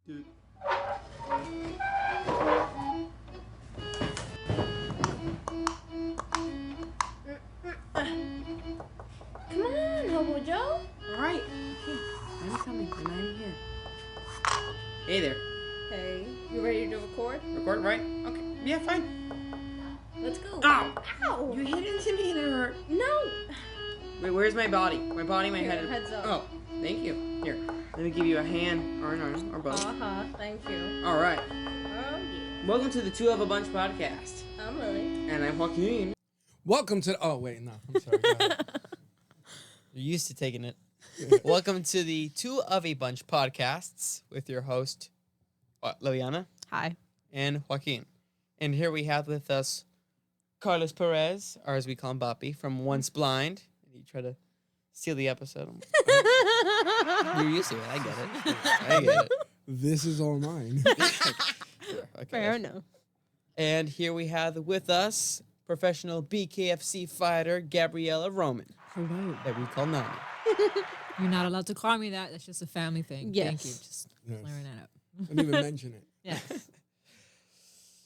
Dude. Come on, Hobo Joe. All right. Okay. I'm coming, and I'm here. Hey there. Hey, you ready to record? Record, right? Okay. Yeah, fine. Let's go. Ow! Ow! You hit into me and it hurt. No! Wait, where's my body? My body, my Here, head. heads up. Oh, thank you. Here, let me give you a hand or an arm or both. Thank you. All right. Oh, yeah. Welcome to the Two of a Bunch podcast. I'm Lily. And I'm Joaquin. Welcome to. Oh wait, no. I'm sorry. Go ahead. You're used to taking it. Welcome to the Two of a Bunch podcasts with your host, Liliana Hi. and Joaquin. And here we have with us Carlos Perez, or as we call him, Boppy, from Once Blind. And he tried to steal the episode. You're used to it. I get it. I get it. This is all mine. Sure, okay. Fair enough. And here we have with us professional BKFC fighter Gabrielle Roman, Hello. that we call Nani. You're not allowed to call me that. That's just a family thing. Yes. Thank you. Just Yes. clearing that up. Don't even mention it. Yes.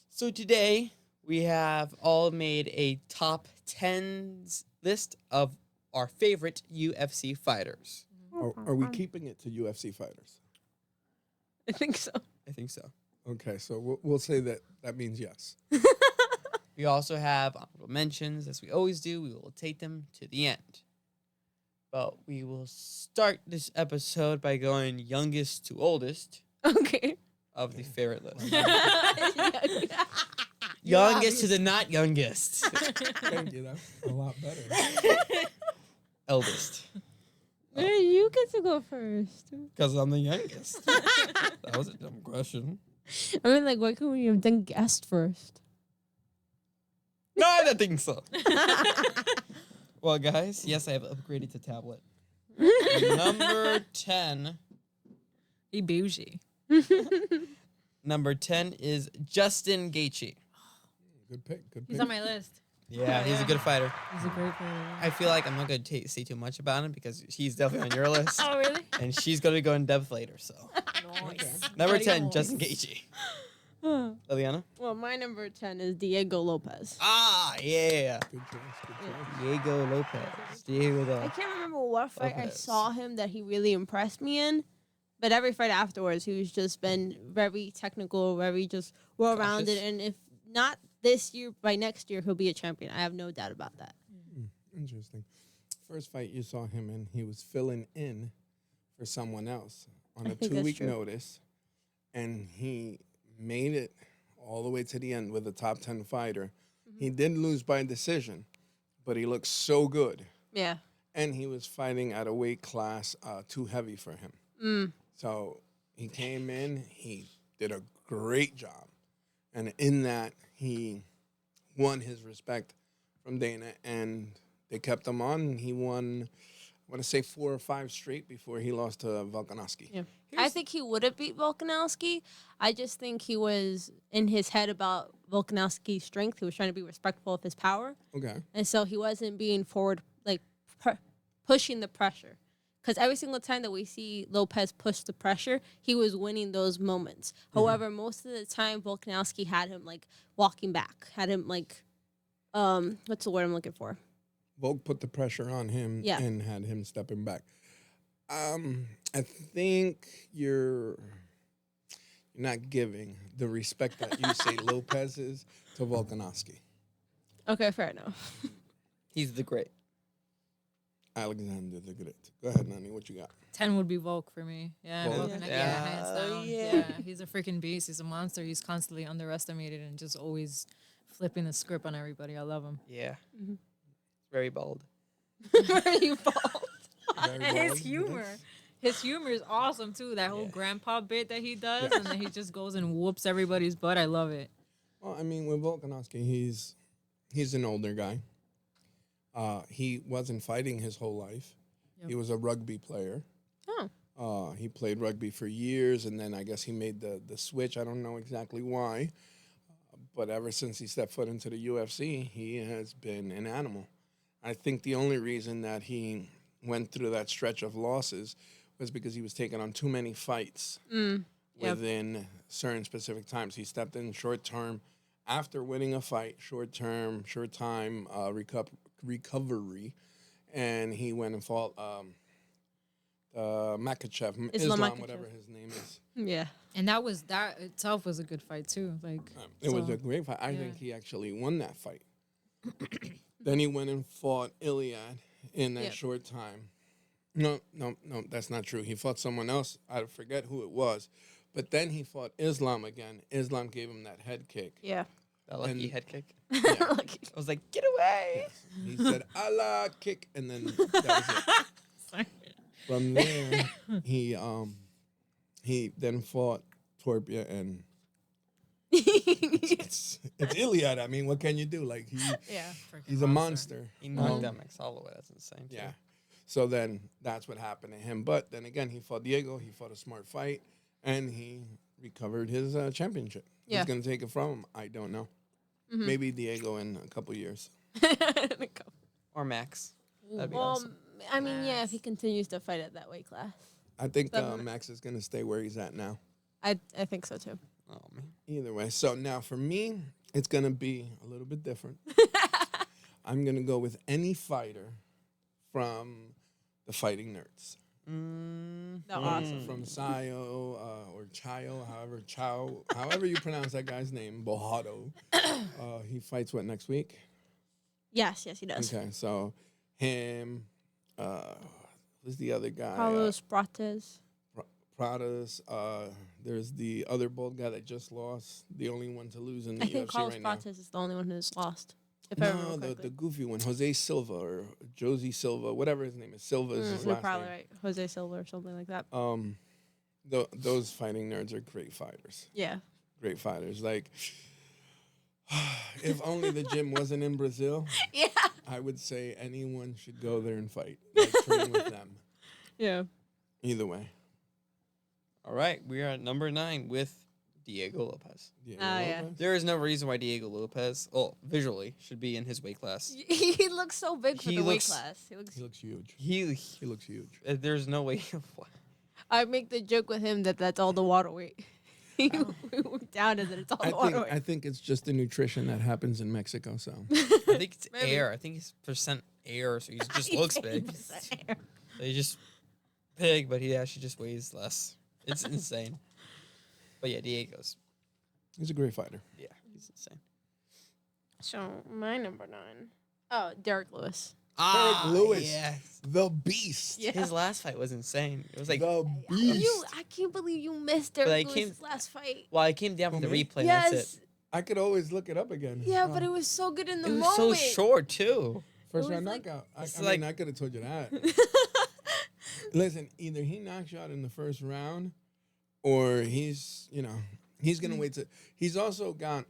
So today we have all made a top 10 list of our favorite UFC fighters. Are we keeping it to UFC fighters? I think so. I think so. Okay, so we'll say that means yes. We also have honorable mentions, as we always do. We will take them to the end. But we will start this episode by going youngest to oldest Okay. of the favorite list. Yeah. Youngest to the not youngest. Thank you. That's a lot better. Eldest. You get to go first. Because I'm the youngest. That was a dumb question. I mean, like, why couldn't we have done guest first? No, I don't think so. Well, guys, yes, I have upgraded to tablet. Number 10. He bougie. Number 10 is Justin Gaethje. Good pick. Good pick. He's on my list. Yeah, he's a good fighter. He's a great player. I feel like I'm not going to say too much about him because he's definitely on your list. Oh, really? And she's going to go in depth later, so. Nice. Number Very 10, nice. Justin Gaethje. Liliana? Well, my number 10 is Diego Lopez. Ah, yeah. Good choice. Good choice. Diego Lopez. Diego I the... can't remember what fight I Lopez. saw him that he really impressed me in, but every fight afterwards, he's just been very technical, very just well-rounded, Cautious. and if not this year, by next year, he'll be a champion. I have no doubt about that. Interesting. First fight you saw him in, he was filling in for someone else on I a think that's 2-week true. notice, and he made it all the way to the end with a top 10 fighter. He did lose by decision, but he looked so good. Yeah. And he was fighting at a weight class too heavy for him. So he came in, he did a great job. And in that, he won his respect from Dana, and they kept him on. And he won, I want to say 4 or 5 straight before he lost to Volkanovski. Yeah. I think he would have beat Volkanovski. I just think he was in his head about Volkanovski's strength. He was trying to be respectful of his power. Okay. And so he wasn't being forward, like pushing the pressure. Because every single time that we see Lopez push the pressure, he was winning those moments. However, most of the time, Volkanovski had him, like, walking back. Had him, like, what's the word I'm looking for? Volk put the pressure on him Yeah. and had him stepping back. I think you're not giving the respect that you say Lopez is to Volkanovski. Okay, fair enough. He's the great. Alexander the Great. Go ahead, Nani. What you got? 10 would be Volk for me. Yeah, Volk? Volk. Yeah. Hands Oh, down. yeah. Yeah, he's a freaking beast. He's a monster. He's constantly underestimated and just always flipping the script on everybody. I love him. Yeah. Very bold. Very bold. Very And his bold. humor. His humor is awesome, too. That whole grandpa bit that he does, and then he just goes and whoops everybody's butt. I love it. Well, I mean, with Volkanovski, he's an older guy. He wasn't fighting his whole life. Yep. He was a rugby player. Oh. He played rugby for years, and then I guess he made the switch. I don't know exactly why. But ever since he stepped foot into the UFC, he has been an animal. I think the only reason that he went through that stretch of losses was because he was taking on too many fights Yep. within certain specific times. He stepped in short term after winning a fight, short time recovery, and he went and fought Makachev, Islam Islam, Makhachev. whatever his name is. Yeah. And that itself was a good fight too. Like It was so- a great fight. I think yeah. he actually won that fight. Then he went and fought Iliad in that Yep. short time. No, that's not true. He fought someone else. I forget who it was. But then he fought Islam again. Islam gave him that head kick. Yeah. That lucky And- head kick. Yeah. I was like, get away. He said, Allah kick, and then that was it. Sorry. From there, he then fought Torpia, and it's Iliad. I mean, what can you do? Like Yeah, he's a monster. He knocked out Max Holloway. That's insane. too. Yeah. So then that's what happened to him. But then again, he fought Diego. He fought a smart fight, and he recovered his championship. Yeah. Who's going to take it from him? I don't know. Maybe Diego in a couple years. Or Max. That'd be Well, awesome. I mean, yeah, if he continues to fight at that weight class, I think But- Max is going to stay where he's at now. I think so too. Oh man. Either way. So now for me, it's going to be a little bit different. I'm going to go with any fighter from the Fighting Nerds. No, awesome. From Sayo or Chayo, however you pronounce that guy's name, Bojado. He fights what, next week? Yes, he does. Okay, so him, who's the other guy? Carlos Prates. Pradas. There's the other bald guy that just lost, the only one to lose in the I think UFC Carlos right now. Prates is the only one who's lost. If I No, remember the correctly. goofy one, Jose Silva or Josie Silva, whatever his name is. Silva is his You're last probably name. right. Jose Silva or something like that. Those Fighting Nerds are great fighters. Yeah. Great fighters. Like, if only the gym wasn't in Brazil, Yeah. I would say anyone should go there and fight. Like, train with them. Yeah. Either way. All right, we are at number 9 with Diego Lopez. Diego yeah. Lopez. There is no reason why Diego Lopez, visually, should be in his weight class. He looks so big for He the weight looks- class. He looks. He looks huge. He, He looks huge. there's no way. I make the joke with him that that's all the water weight. we work down and then it's all the water weight. I think it's just the nutrition that happens in Mexico. So I think it's Maybe. air. I think it's percent air, so he just looks big. 80% air. So he's just big, but he actually just weighs less. It's insane. But yeah, Diego's. he's a great fighter. Yeah, he's insane. So my number 9. Oh, Derek Lewis. Lewis. Yes. The Beast. Yeah. His last fight was insane. It was like, The Beast. I can't believe you missed But Derek I came- Lewis's last fight. well, I came down from the me? replay. And that's Yes. it. I could always look it up again. Yeah, but it was so good in the It was moment. so short too. First It round was like- knockout. I It's mean, like- I could have told you that. Listen, either he knocks you out in the first round, or he's gonna wait to. He's also got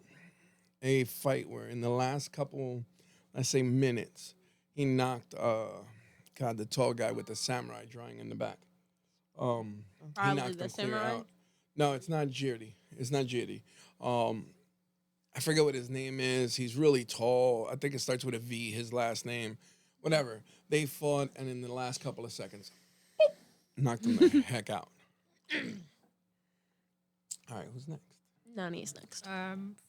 a fight where in the last couple, let's say minutes, he knocked the tall guy with the samurai drawing in the back. He Probably knocked the him clear samurai? out. No, it's not Girdi. It's not Girdi. I forget what his name is. He's really tall. I think it starts with a V, his last name. Whatever. They fought, and in the last couple of seconds, knocked him the heck out. All right, who's next? Nani's next.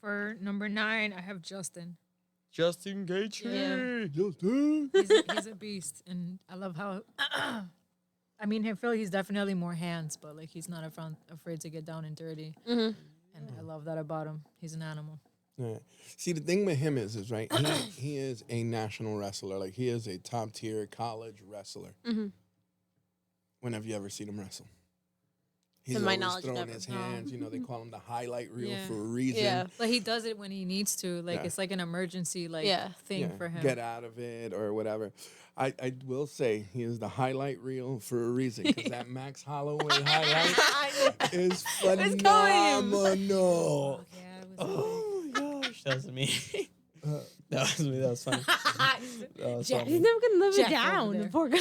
For number 9, I have Justin. Justin Gaethje. Yeah. Justin. He's a beast, and I love how. I mean, I feel he's definitely more hands, but like he's not afraid to get down and dirty, and I love that about him. He's an animal. Yeah. See, the thing with him is right. He is a national wrestler. Like he is a top tier college wrestler. When have you ever seen him wrestle? He's To my always knowledge, throwing never. his No. hands. They call him the highlight reel Yeah. for a reason. Yeah. But he does it when he needs to. Like Yeah. it's like an emergency Yeah. thing Yeah, for him. get out of it or whatever. I will say he is the highlight reel for a reason because that Max Holloway highlight is coming. phenomenal. Yeah, it was Oh my gosh, that was me. Uh, That was me. That was funny. That was He's funny. never gonna live Jack it down. over The there. poor guy.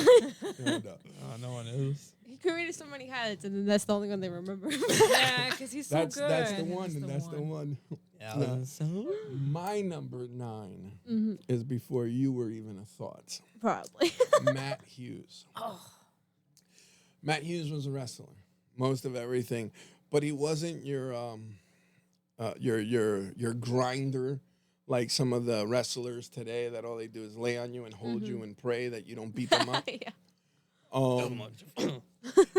hold up. Oh, no one is. He created so many highlights, and then that's the only one they remember. yeah, because he's so That's good. that's the That's one. That's the one. Yeah, No. that was so. My number 9 is before you were even a thought. Probably. Matt Hughes. Matt Hughes was a wrestler. Most of everything. but he wasn't your grinder like some of the wrestlers today that all they do is lay on you and hold you and pray that you don't beat them up. Yeah.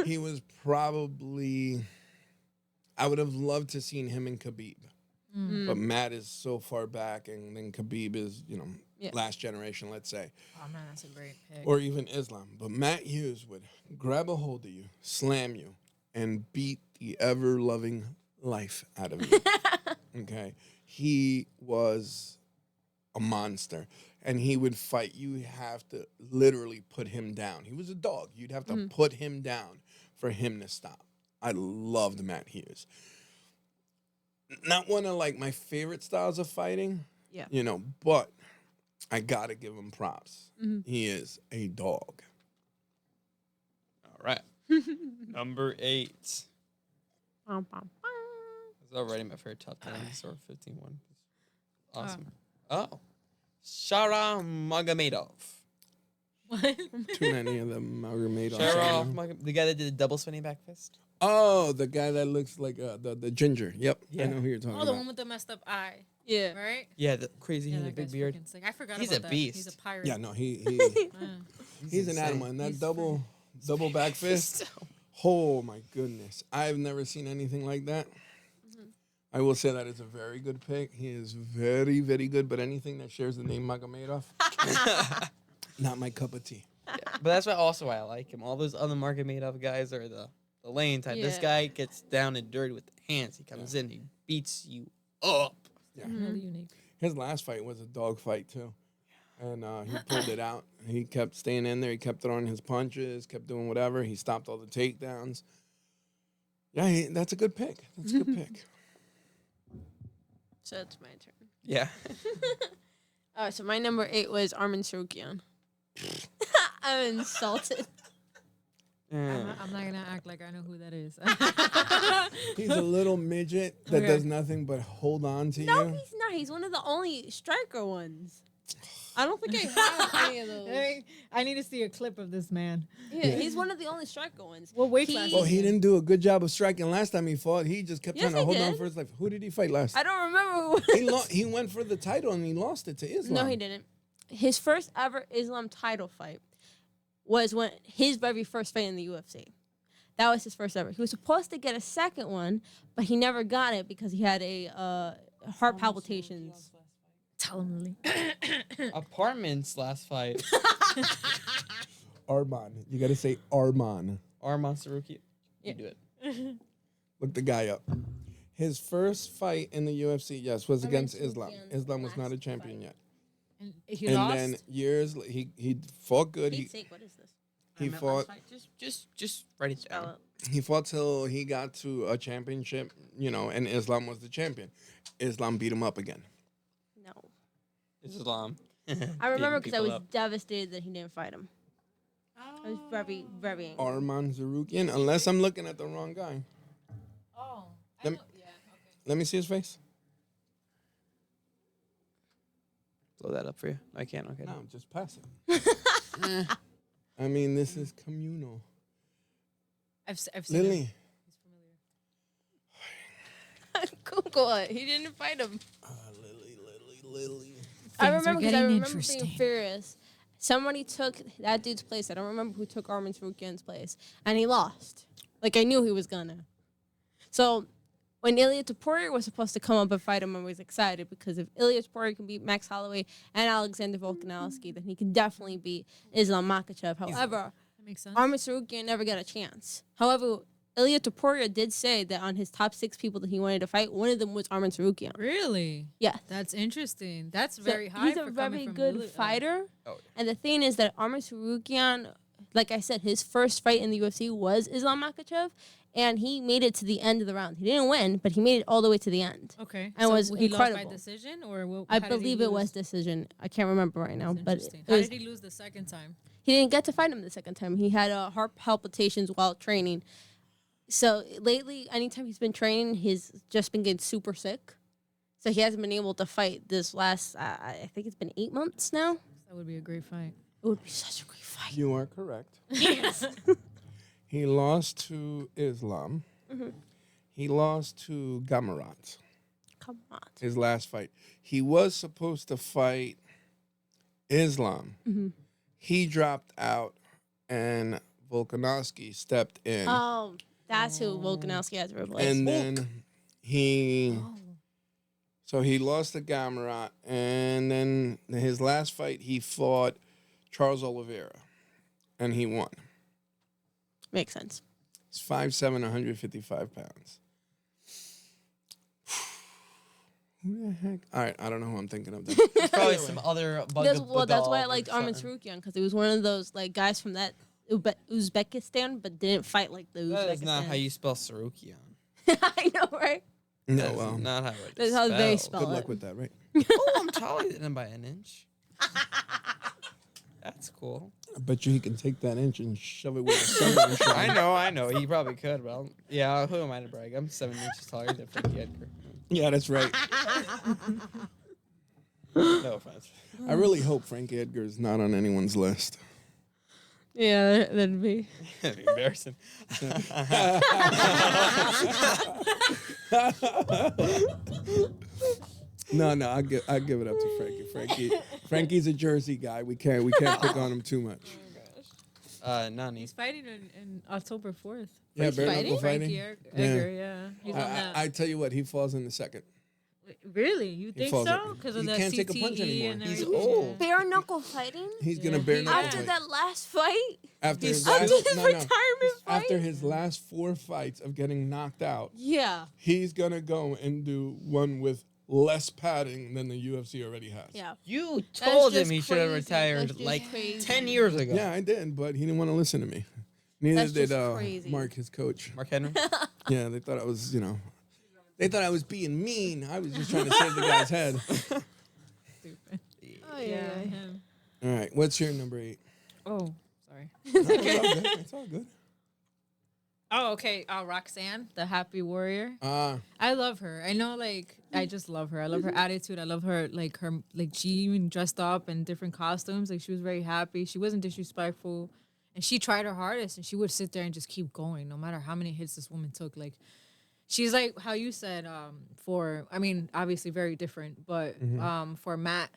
He was probably. I would have loved to seen him and Khabib, but Matt is so far back, and then Khabib is last generation, let's say. Oh man, that's a great pick. Or even Islam. But Matt Hughes would grab a hold of you, slam you, and beat the ever-loving life out of you. Okay? He was a monster. And he would fight. You have to literally put him down. He was a dog. You'd have to put him down for him to stop. I loved Matt Hughes. Not one of, like, my favorite styles of fighting. Yeah. But I got to give him props. He is a dog. All right. Number 8. Bum, bum, bum. It's already my favorite top 10. So 15-1. Awesome. Oh. Shara Magomedov. What? Too many of them Magomedov. The guy that did the double spinning back fist. Oh, the guy that looks like the ginger. Yep, Yeah. I know who you're talking Oh, the about. one with the messed up eye, Yeah. right? Yeah, the crazy Yeah, the that big guy's beard. freaking sick. I forgot He's about a that. beast. He's a pirate. Yeah, no, he's an insane. animal, and that He's double back fist. Oh my goodness, I've never seen anything like that. I will say that it's a very good pick. He is very, very good. But anything that shares the name Magomedov, not my cup of tea. Yeah, but that's why I like him. All those other Magomedov guys are the lane type. This Yeah. guy gets down and dirty with the hands. He comes in, he beats you up. Yeah. Really unique. His last fight was a dog fight too, and he pulled it out. He kept staying in there. He kept throwing his punches, kept doing whatever. He stopped all the takedowns. Yeah, that's a good pick. That's a good pick. So it's my turn. Yeah. So my number 8 was Armin Sarukian. I'm insulted. I'm not gonna act like I know who that is. He's a little midget that does nothing but hold on to No, you. he's not. He's one of the only striker ones. I don't think I have any of those. I need to see a clip of this man. Yeah, he's one of the only striker ones. What weight class? Well, he didn't do a good job of striking last time he fought. He just kept Yes, trying to hold he on did. for his life. Who did he fight last? I don't remember who. He went for the title and he lost it to Islam. No, he didn't. His first ever Islam title fight was when his very first fight in the UFC. That was his first ever. He was supposed to get a second one, but he never got it because he had a heart palpitations. Tell him, Lily. Apartments last fight. Arman. You got to say Arman. Arman Sarukian. Yeah. You do it. Look the guy up. His first fight in the UFC, yes, was Arman against Islam. Sarukian's Islam was not a last champion fight. yet. And he And lost. then years he fought good. Pete's sake, what is this? He fought Just write it down. he fought till he got to a championship, and Islam was the champion. Islam beat him up again. No. Islam. I remember Beating because I was people up. devastated that he didn't fight him. I was very, very angry. Arman Zarukian, unless I'm looking at the wrong guy. Oh. Let, let me see his face. Blow that up for you. I can't. Okay. No, just pass it. I mean, this is communal. I've seen him. Lily. Google it. He didn't fight him. Lily. I Things are remember because I getting remember interesting. being furious. Somebody took that dude's place. I don't remember who took Armin Sarukian's place, and he lost. Like I knew he was gonna. So when Ilya Topuria was supposed to come up and fight him, I was excited because if Ilya Topuria can beat Max Holloway and Alexander Volkanovski, then he can definitely beat Islam Makhachev. However, That makes sense. Armin Sarukian never got a chance. However, Ilya Topuria did say that on his top 6 people that he wanted to fight, one of them was Armin Sarukian. Really? Yes. That's interesting. That's So very high. he's for a coming very from good Lily. fighter. Oh, yeah. And the thing is that Armin Sarukian, like I said, his first fight in the UFC was Islam Makhachev, and he made it to the end of the round. He didn't win, but he made it all the way to the end. Okay. And was he lost incredible. by decision, or what? I believe it was decision. I can't remember right now, but Interesting. it How was, did he lose the second time? he didn't get to fight him the second time. He had heart palpitations while training. So lately, anytime he's been training, he's just been getting super sick. So he hasn't been able to fight this last, I think it's been 8 months now. That would be a great fight. It would be such a great fight. You are correct. Yes. He lost to Islam. Mm-hmm. He lost to Gamarat, Come on. his last fight. He was supposed to fight Islam. He dropped out, and Volkanovski stepped in. Oh, that's who Volkanovski has replaced. And then so he lost to Gamarat, and then his last fight, he fought Charles Oliveira, and he won. Makes sense. He's 5'7", 155 pounds. Who the heck? All right, I don't know who I'm thinking of. Probably some other That's why I liked Arman Tsarukyan, because he was one of those like guys from that Uzbekistan, but didn't fight like the Uzbekistan. That is not how you spell Sarukian. I know, right? No, That's well, not how it is That's how they spelled. spell good it. luck with that, right? Oh, I'm taller than him by an inch. That's cool. I bet you he can take that inch and shove it with a soda shot. I know. He probably could, but yeah, who am I to brag? I'm 7 inches taller than Frankie Edgar. Yeah, that's right. No offense. I really hope Frank Edgar is not on anyone's list. Yeah, that'd be. That'd be embarrassing. No, I give it up to Frankie. Frankie's a Jersey guy. We can't pick on him too much. Nani. He's fighting in October 4th. Yeah, bare fighting? knuckle Frankie fighting. Edgar, yeah. He's on that. I tell you what, he falls in the second. Really? You think falls so? in- Because of he the can't CTE take a punch anymore. and He's everything? old. Bare knuckle fighting? He's gonna Yeah. bare knuckle After fight. that last fight? After his After last, his no, retirement fight? after his last 4 fights of getting knocked out, Yeah. he's gonna go and do one with less padding than the UFC already has. Yeah. You told him just he should have crazy. retired That's just like crazy. 10 years ago. Yeah, I did, but he didn't want to listen to me. Neither That's did just crazy. Mark, his coach. Mark Henry? Yeah, they thought I was, they thought I was being mean. I was just trying to save the guy's head. Stupid. Oh, Yeah, him. All right, what's your number 8? Oh, sorry. No, it's all good. It's all good. Oh, okay. Roxanne, the happy warrior. Ah, I love her. I know, I just love her. I love her attitude. I love her, she even dressed up in different costumes. Like, she was very happy. She wasn't disrespectful. And she tried her hardest, and she would sit there and just keep going, no matter how many hits this woman took. Like, she's like how you said, obviously very different, but for Matt,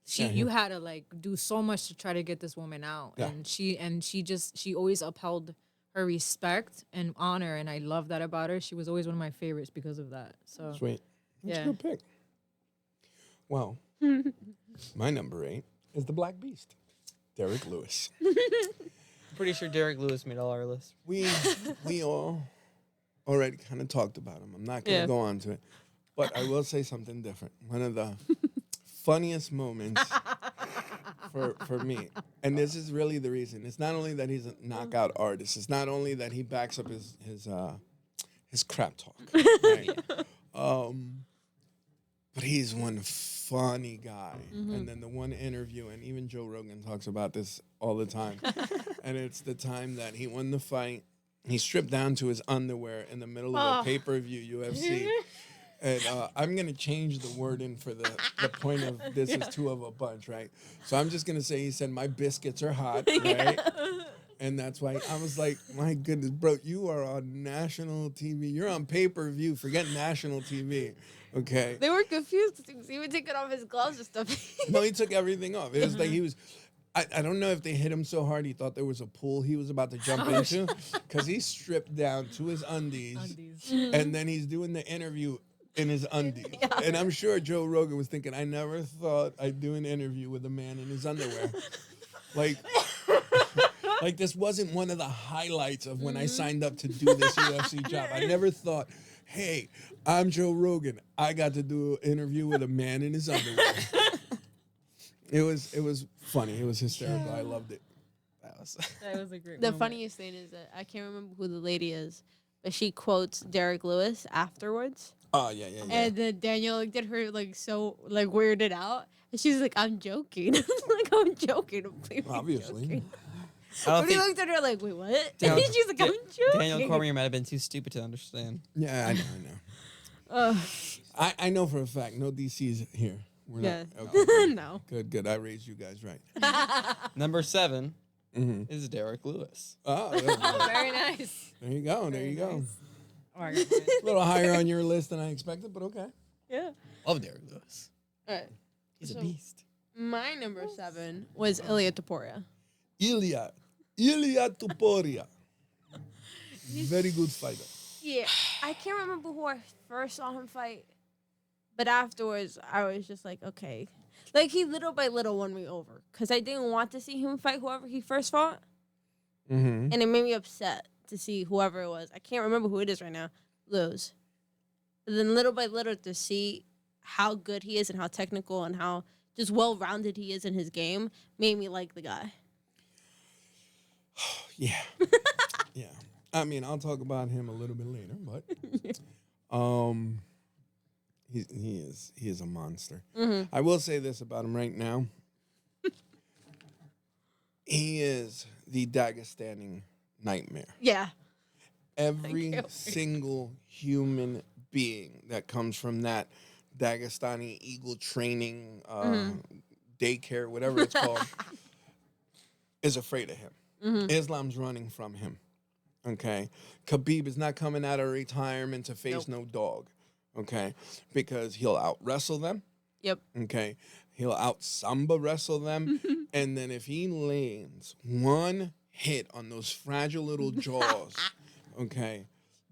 you had to, do so much to try to get this woman out. Yeah. And she always upheld her respect and honor, and I love that about her. She was always one of my favorites because of that. So sweet. That's Yeah. a good pick. Well, my number 8 is the Black Beast, Derek Lewis. Pretty sure Derek Lewis made all our lists. We all already kind of talked about him. I'm not going to go on to it. But I will say something different. One of the funniest moments for me, and this is really the reason. It's not only that he's a knockout artist. It's not only that he backs up his crap talk. Right? But he's one funny guy. And then the one interview, and even Joe Rogan talks about this all the time. And it's the time that he won the fight. He stripped down to his underwear in the middle of a pay-per-view UFC. And I'm going to change the wording for the point of this is two of a bunch, right? So I'm just going to say he said, my biscuits are hot, right? And that's why I was like, my goodness, bro, you are on national TV. You're on pay-per-view. Forget national TV, okay? They were confused because he would take off his gloves and stuff. No, he took everything off. It was like he was... I don't know if they hit him so hard he thought there was a pool he was about to jump into, because he stripped down to his undies, and then he's doing the interview in his undies. Yeah. And I'm sure Joe Rogan was thinking, I never thought I'd do an interview with a man in his underwear. Like this wasn't one of the highlights of when I signed up to do this UFC job. I never thought, hey, I'm Joe Rogan. I got to do an interview with a man in his underwear. It was funny. It was hysterical. I loved it. that was a great The moment. funniest thing is that I can't remember who the lady is, but she quotes Derek Lewis afterwards. Oh, yeah. And then Daniel looked at her so weirded out. And she's like, I'm joking. I'm joking. I'm completely Obviously. joking. I don't But he think looked at her like, wait, what? Daniel- She's like, I'm joking. Daniel Cormier might have been too stupid to understand. Yeah, I know. I know for a fact, no DC's here. We're Yeah. not. Okay. No. Good. I raised you guys right. Number 7 is Derek Lewis. Oh, there Very nice. you go. There you go. Oh, I got mine. A little higher on your list than I expected, but okay. Yeah. Love Derek Lewis. All right. He's So- a beast. My number 7 was Ilya Topuria. Ilya Tuporia. Very good fighter. Yeah, I can't remember who I first saw him fight, but afterwards I was just like, okay, like he little by little won me over because I didn't want to see him fight whoever he first fought, Mm-hmm. and it made me upset to see whoever it was. I can't remember who it is right now lose. But then little by little to see how good he is and how technical and how just well rounded he is in his game made me like the guy. Yeah. Yeah. I mean, I'll talk about him a little bit later, but he is a monster. Mm-hmm. I will say this about him right now. He is the Dagestani nightmare. Yeah. Every can't wait. single human being that comes from that Dagestani eagle training daycare, whatever it's called, is afraid of him. Islam's running from him. Okay. Khabib is not coming out of retirement to face no dog. Okay. Because he'll out wrestle them. Yep. Okay. He'll out Samba wrestle them. And then if he lands one hit on those fragile little jaws, okay,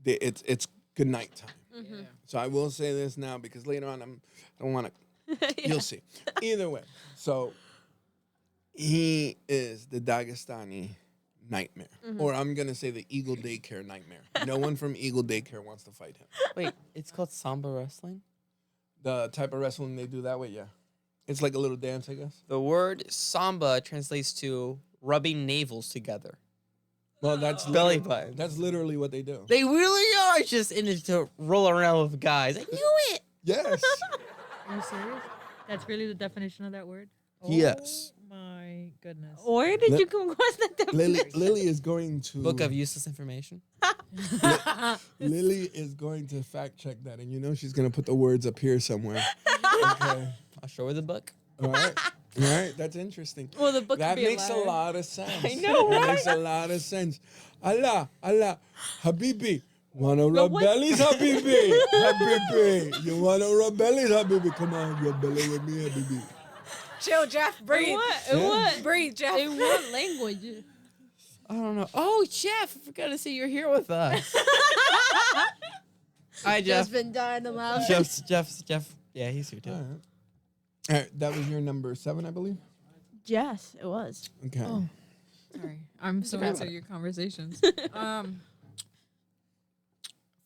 it's good night time. Yeah. So I will say this now because later on I don't want to. You'll see. Either way. So he is the Dagestani nightmare. Or I'm going to say the Eagle Daycare nightmare. No one from Eagle Daycare wants to fight him. Wait, it's called Samba wrestling? The type of wrestling they do that way, yeah. It's like a little dance, I guess. The word Samba translates to rubbing navels together. Well, that's Belly literally- button. That's literally what they do. They really are just in it to roll around with guys. I knew it. Yes. Are you serious? That's really the definition of that word? Yes. Oh my goodness. Where did Li- you come across that Lily, definition? Lily is going to Book of useless information. Lily is going to fact check that, and you know she's going to put the words up here somewhere. Okay. I'll show her the book. All right. All right. That's interesting. Well, the book That could be makes a liar. lot of sense. I know, That right? makes a lot of sense. Allah, Habibi. Wanna No, rub what? bellies, Habibi? Habibi. You wanna rub bellies, Habibi? Come on, rub belly with me, Habibi. Chill, Jeff. In Breathe. what? In what? Breathe, Jeff. In what language? I don't know. Oh, Jeff, I forgot to say you're here with us. Hi, Jeff. Just been dying to laugh. Jeff. Yeah, he's here too. All right. All right. That was your number 7, I believe. Yes, it was. Okay. Oh. Sorry. I'm so into your conversations.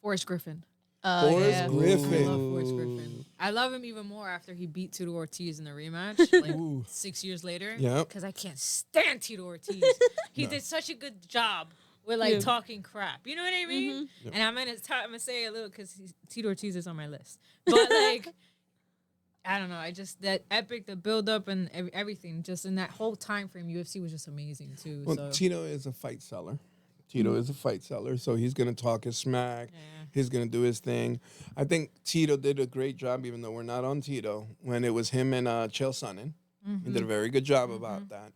Forrest Griffin. Forrest yeah. I Griffin. love Forrest Griffin. I love him even more after he beat Tito Ortiz in the rematch, like Ooh. 6 years later. Yep. Because I can't stand Tito Ortiz. He did such a good job with like Yeah. talking crap. You know what I mean? Yep. And I'm gonna say a little because Tito Ortiz is on my list. But like, I don't know. I just that epic, the build up and everything. Just in that whole time frame, UFC was just amazing too. Well, so Tito is a fight seller. Tito is a fight seller, so he's going to talk his smack. yeah. He's going to do his thing. I think Tito did a great job, even though we're not on Tito, when it was him and Chael Sonnen. He did a very good job about that.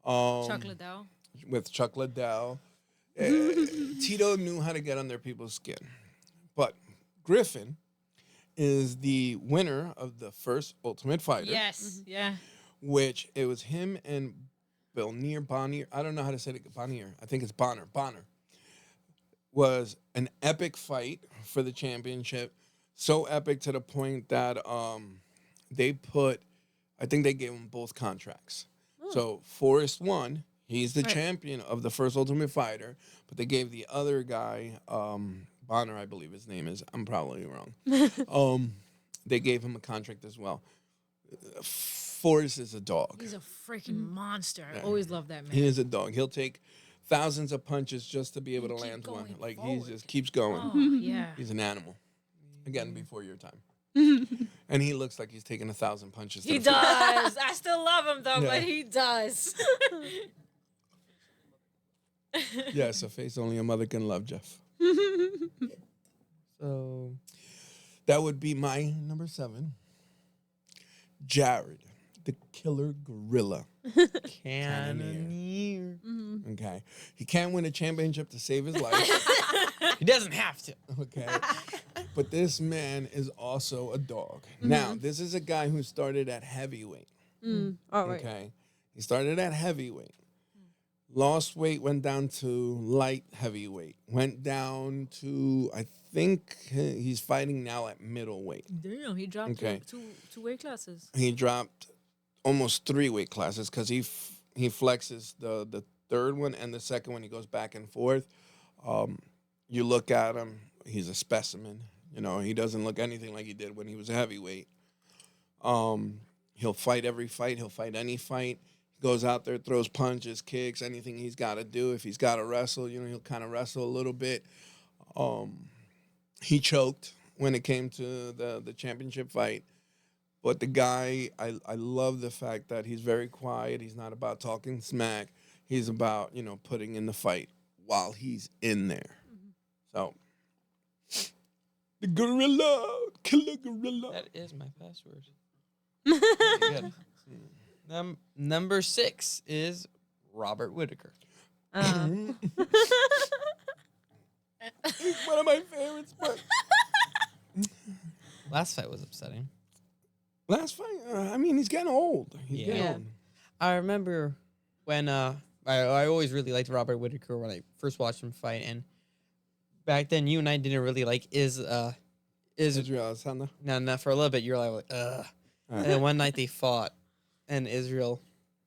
Chuck Liddell. With Chuck Liddell. Tito knew how to get under people's skin. But Griffin is the winner of the first Ultimate Fighter, Yes. Yeah. which it was him and Bonnier. I don't know how to say it. Bonnier. I think it's Bonner. Was an epic fight for the championship. So epic to the point that they put, I think they gave him both contracts. So Forrest won. He's the champion of the first Ultimate Fighter. But they gave the other guy, Bonner, I believe his name is. I'm probably wrong. They gave him a contract as well. Forrest is a dog. He's a freaking monster. I always love that man. He is a dog. He'll take thousands of punches just to be able to keep land one. going Like he forward. just keeps going. Oh, yeah. He's an animal. Again, before your time. And he looks like he's taking 1,000 punches. to He the face. does. I still love him though, Yeah. but he does. Yes, a face only a mother can love, Jeff. So, That would be my number 7. Jared, the killer gorilla. Cannoneer. Okay, he can't win a championship to save his life. He doesn't have to. Okay, but this man is also a dog. Now, this is a guy who started at heavyweight. All right. Okay, he started at heavyweight. Lost weight, went down to light heavyweight. Went down to, I think he's fighting now at middleweight. Damn, he dropped Okay. two weight classes. He dropped almost 3 weight classes because he flexes the third one and the second one. He goes back and forth. You look at him, he's a specimen. You know, he doesn't look anything like he did when he was a heavyweight. He'll fight every fight. He'll fight any fight. Goes out there, throws punches, kicks, anything he's got to do. If he's got to wrestle, you know, he'll kind of wrestle a little bit. He choked when it came to the championship fight. But the guy, I love the fact that he's very quiet. He's not about talking smack. He's about, you know, putting in the fight while he's in there. So, the gorilla, killer gorilla. That is my password. Very good. Number 6 is Robert Whittaker. He's one of my favorites. But Last fight was upsetting. last fight, I mean, he's getting old. He's getting Yeah. old. I remember when I always really liked Robert Whittaker when I first watched him fight, and back then you and I didn't really like Israel. Adesanya. No, not for a little bit. You were like, ugh. And then one night they fought, and Israel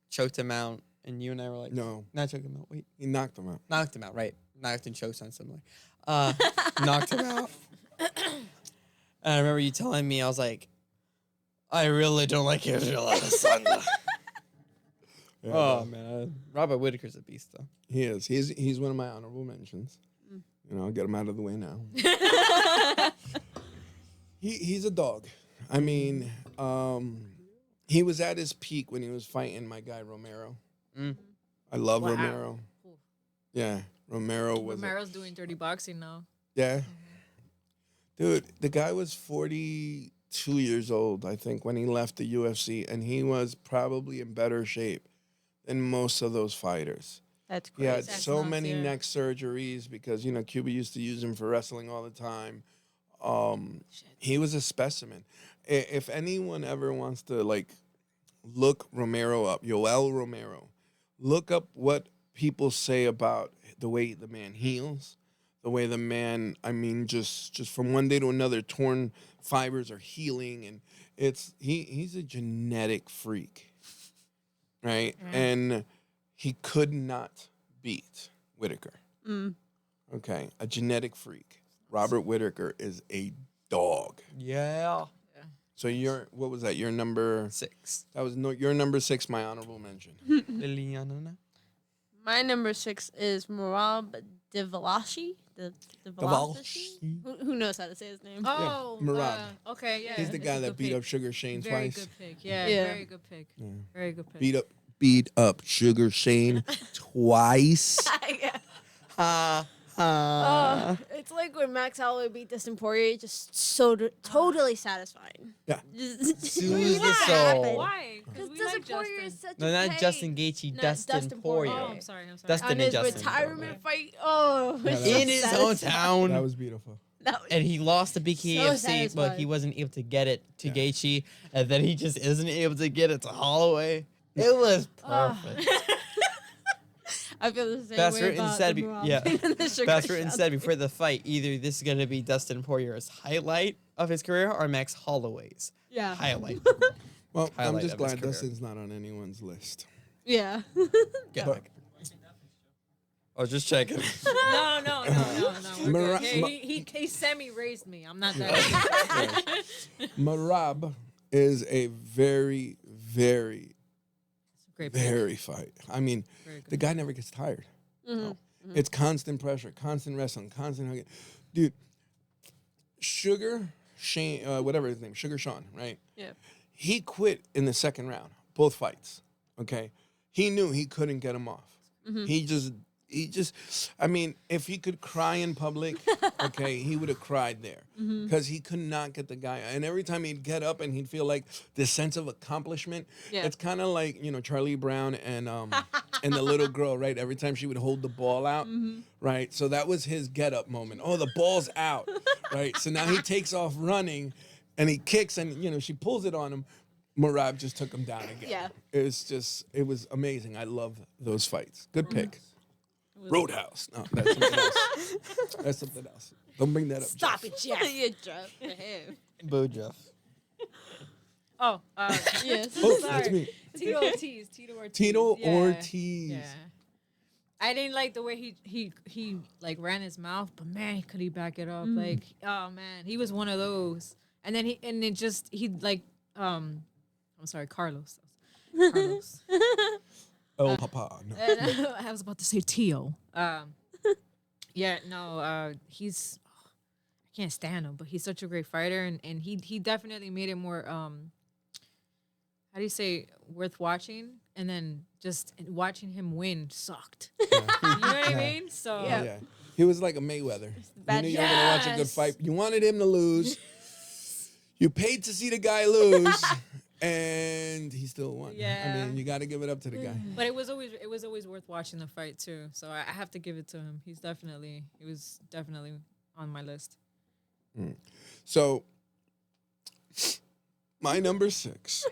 choked him out, and you and I were like, No, not choked him out. Wait, he knocked him out. knocked him out. Right, knocked and choked sounds similar. Knocked him out. And I remember you telling me, I was like, I really don't like Israel Adesanya. Yeah, Oh man, Robert Whittaker's a beast though. he is. He's one of my honorable mentions. You know, I'll get him out of the way now. He's a dog. I mean, he was at his peak when he was fighting my guy Romero. Mm. I love Wow. Romero. Cool. Yeah, Romero was. Romero's doing dirty boxing now. Yeah, dude, the guy was 42 years old, I think, when he left the UFC, and he was probably in better shape than most of those fighters. That's He had crazy. That's so nuts, many yeah. neck surgeries because, you know, Cuba used to use him for wrestling all the time. He was a specimen. If anyone ever wants to, like, look Romero up, Yoel Romero, look up what people say about the way the man heals, the way the man, I mean, just from one day to another, torn fibers are healing, and he's a genetic freak, right? Yeah. And he could not beat Whittaker. Mm. Okay, a genetic freak. Robert Whittaker is a dog. Yeah. So what was that? Your number? 6. That was your number 6. My honorable mention. Liliana. My number 6 is Merab Devalashi. Who knows how to say his name? Oh, Merab. Okay, yeah. He's the it's guy a that good beat pick. up Sugar Shane Very twice. good pick. Yeah, Yeah. very good pick. Yeah. Very good pick. Beat up Sugar Shane twice. It's like when Max Holloway beat Dustin Poirier, just totally satisfying. Yeah. Soothes the Why? soul. Why? Because we Dustin like Poirier is Justin. such No, a not pain. Justin Gaethje, Not Dustin Dustin Poirier. Poirier. Oh, I'm sorry. Dustin On and his Justin. retirement fight, oh, Yeah, it's that In so his own satisfying. That town. was beautiful. That was- And he lost to BKFC, but satisfying. he wasn't able to get it to Yeah. Gaethje, and then he just isn't able to get it to Holloway. It was Ah. perfect. I feel the same That's way written about said the be- Merab yeah. and the Sugar That's written Shot. said before the fight. Either this is going to be Dustin Poirier's highlight of his career or Max Holloway's Yeah. highlight. Well, I'm Highlight just of his glad career. Dustin's not on anyone's list. Yeah. Get But- back. I was just checking. No. We're Mara- good. Ma- He semi-raised me. I'm not that. Marab is a very, very, Great pick. very fight. I mean, Very good. the guy never gets tired. Mhm. It's constant pressure, constant wrestling, constant hugging. Dude, Sugar Shane, whatever his name, Sugar Sean, right? Yeah. He quit in the second round, both fights. Okay, he knew he couldn't get him off. Mm-hmm. he just, I mean, if he could cry in public, okay, he would have cried there because he could not get the guy. And every time he'd get up and he'd feel like this sense of accomplishment, Yeah. it's kind of like, Charlie Brown and the little girl, right? Every time she would hold the ball out, right? So that was his get up moment. Oh, the ball's out, right? So now he takes off running and he kicks and, she pulls it on him. Merab just took him down again. Yeah. It was amazing. I love those fights. Good pick. Roadhouse. No, that's something else. That's something else. Don't bring that up. Stop Jeff. it, Jeff. Yeah, Jeff. For him. Bo Jeff. Oh, Yes. Oh, Sorry. that's me. Tito Ortiz. Tito Ortiz. Tito Yeah. Ortiz. Yeah. I didn't like the way he like ran his mouth, but man, could he back it up? Like, oh man, he was one of those. And then I'm sorry, Carlos. Carlos. Oh, Papa. No. And, I was about to say Tio. He's I can't stand him, but he's such a great fighter, and he definitely made it more how do you say, worth watching, and then just watching him win sucked. You know what I mean? So Yeah. He was like a Mayweather. You bad- knew you were going to watch a good Yes. fight. You wanted him to lose. You paid to see the guy lose, and he still won. Yeah. I mean, you got to give it up to the guy. But it was always worth watching the fight too. So I have to give it to him. He was definitely on my list. So, my number 6.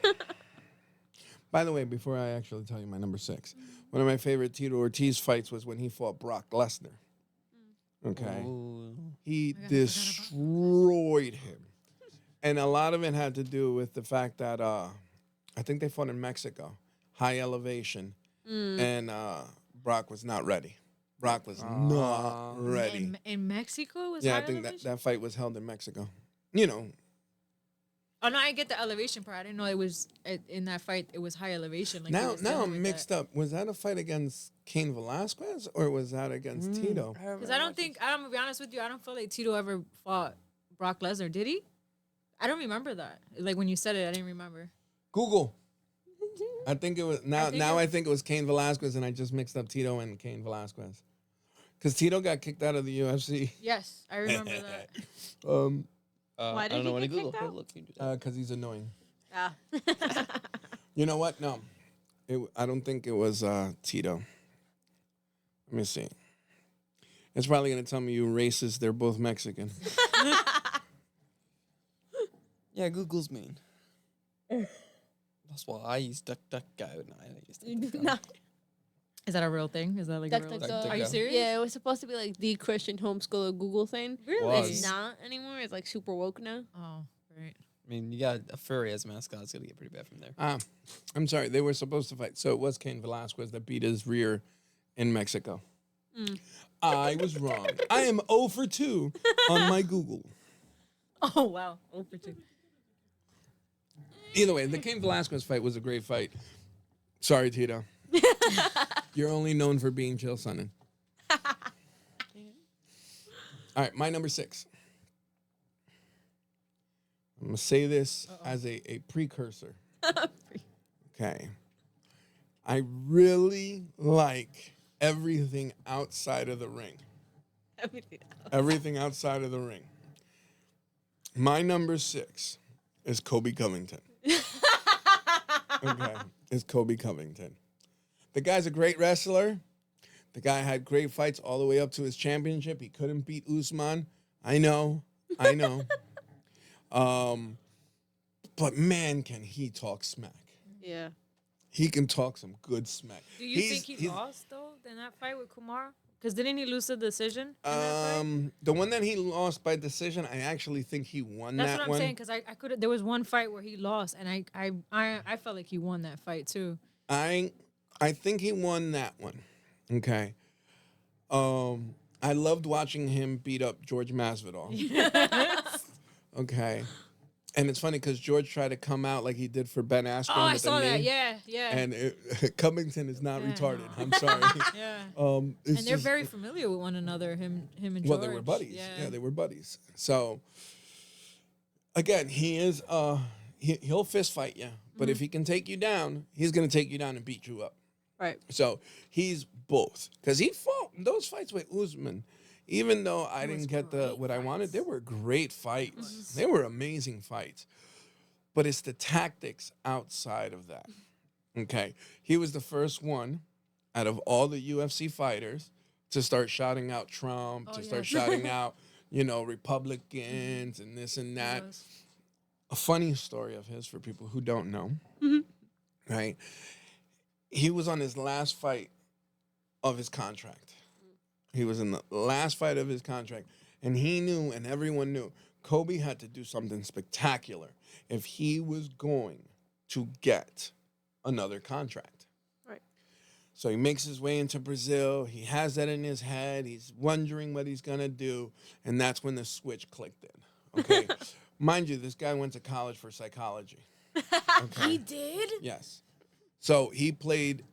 By the way, before I actually tell you my number 6, one of my favorite Tito Ortiz fights was when he fought Brock Lesnar. Okay. Ooh. He destroyed him. And a lot of it had to do with the fact that I think they fought in Mexico, high elevation, and Brock was not ready. Brock was not ready. In Mexico it was Yeah, high I think elevation? that fight was held in Mexico. Oh no, I get the elevation part. I didn't know it was in that fight. It was high elevation. Like Now I'm mixed up. Was that a fight against Cain Velasquez or was that against Tito? Because I'm gonna be honest with you. I don't feel like Tito ever fought Brock Lesnar. Did he? I don't remember that. Like when you said it, I didn't remember. Google. I think it was I think it was Cain Velasquez, and I just mixed up Tito and Cain Velasquez. Because Tito got kicked out of the UFC. Yes, I remember that. Why I did don't know he when to get Google. kicked out? Look, you do that. Because he's annoying. Ah. You know what? No. I don't think it was Tito. Let me see. It's probably going to tell me you racist. They're both Mexican. Yeah, Google's mean. That's why I use DuckDuckGo. No, I don't use DuckDuckGo. No. Is that a real thing? Is that like a real thing? DuckDuckGo. Are you serious? Yeah, it was supposed to be like the Christian homeschooler Google thing. Really? It's not anymore. It's like super woke now. Oh, right. I mean, you got a furry as a mascot. It's going to get pretty bad from there. I'm sorry. They were supposed to fight. So it was Cain Velasquez that beat his rear in Mexico. I was wrong. I am 0 for 2 on my Google. Oh wow. Oh, for two. Either way, the Cain Velasquez fight was a great fight. Sorry, Tito. You're only known for being Chael Sonnen. All right, my number 6. I'm going to say this as a precursor. Okay. I really like everything outside of the ring. Everything outside of the ring. My number 6 is Kobe Covington. Okay, is Kobe Covington. The guy's a great wrestler. The guy had great fights all the way up to his championship. He couldn't beat Usman. I know. But man, can he talk smack. Yeah. He can talk some good smack. Do you think he lost though in that fight with Kumar? Because didn't he lose the decision in that fight? The one that he lost by decision, I actually think he won That's that what I'm one. saying. Because I could. There was one fight where he lost, and I felt like he won that fight too. I think he won that one. Okay. I loved watching him beat up George Masvidal. Okay. And it's funny because George tried to come out like he did for Ben Askren. Oh, I with the saw that. knee. Yeah. And Covington is not Yeah. retarded. I'm sorry. Yeah. And And they're very familiar with one another. Him and George. well, they were buddies. Yeah, they were buddies. So again, he is he'll fist fight you, but if he can take you down, he's gonna take you down and beat you up. Right. So he's both because he fought those fights with Usman, even though I It was didn't get great what I wanted, they fights. were great fights. They were amazing fights. But it's the tactics outside of that. Okay. He was the first one out of all the UFC fighters to start shouting out Trump, Oh, to start yes. shouting out, Republicans and this and that. was. A funny story of his for people who don't know, right? He was on his last fight of his contract. He was in the last fight of his contract, and he knew, and everyone knew, Kobe had to do something spectacular if he was going to get another contract. Right. So he makes his way into Brazil. He has that in his head. He's wondering what he's going to do, and that's when the switch clicked in. Okay? Mind you, this guy went to college for psychology. Okay? He did? Yes. So he played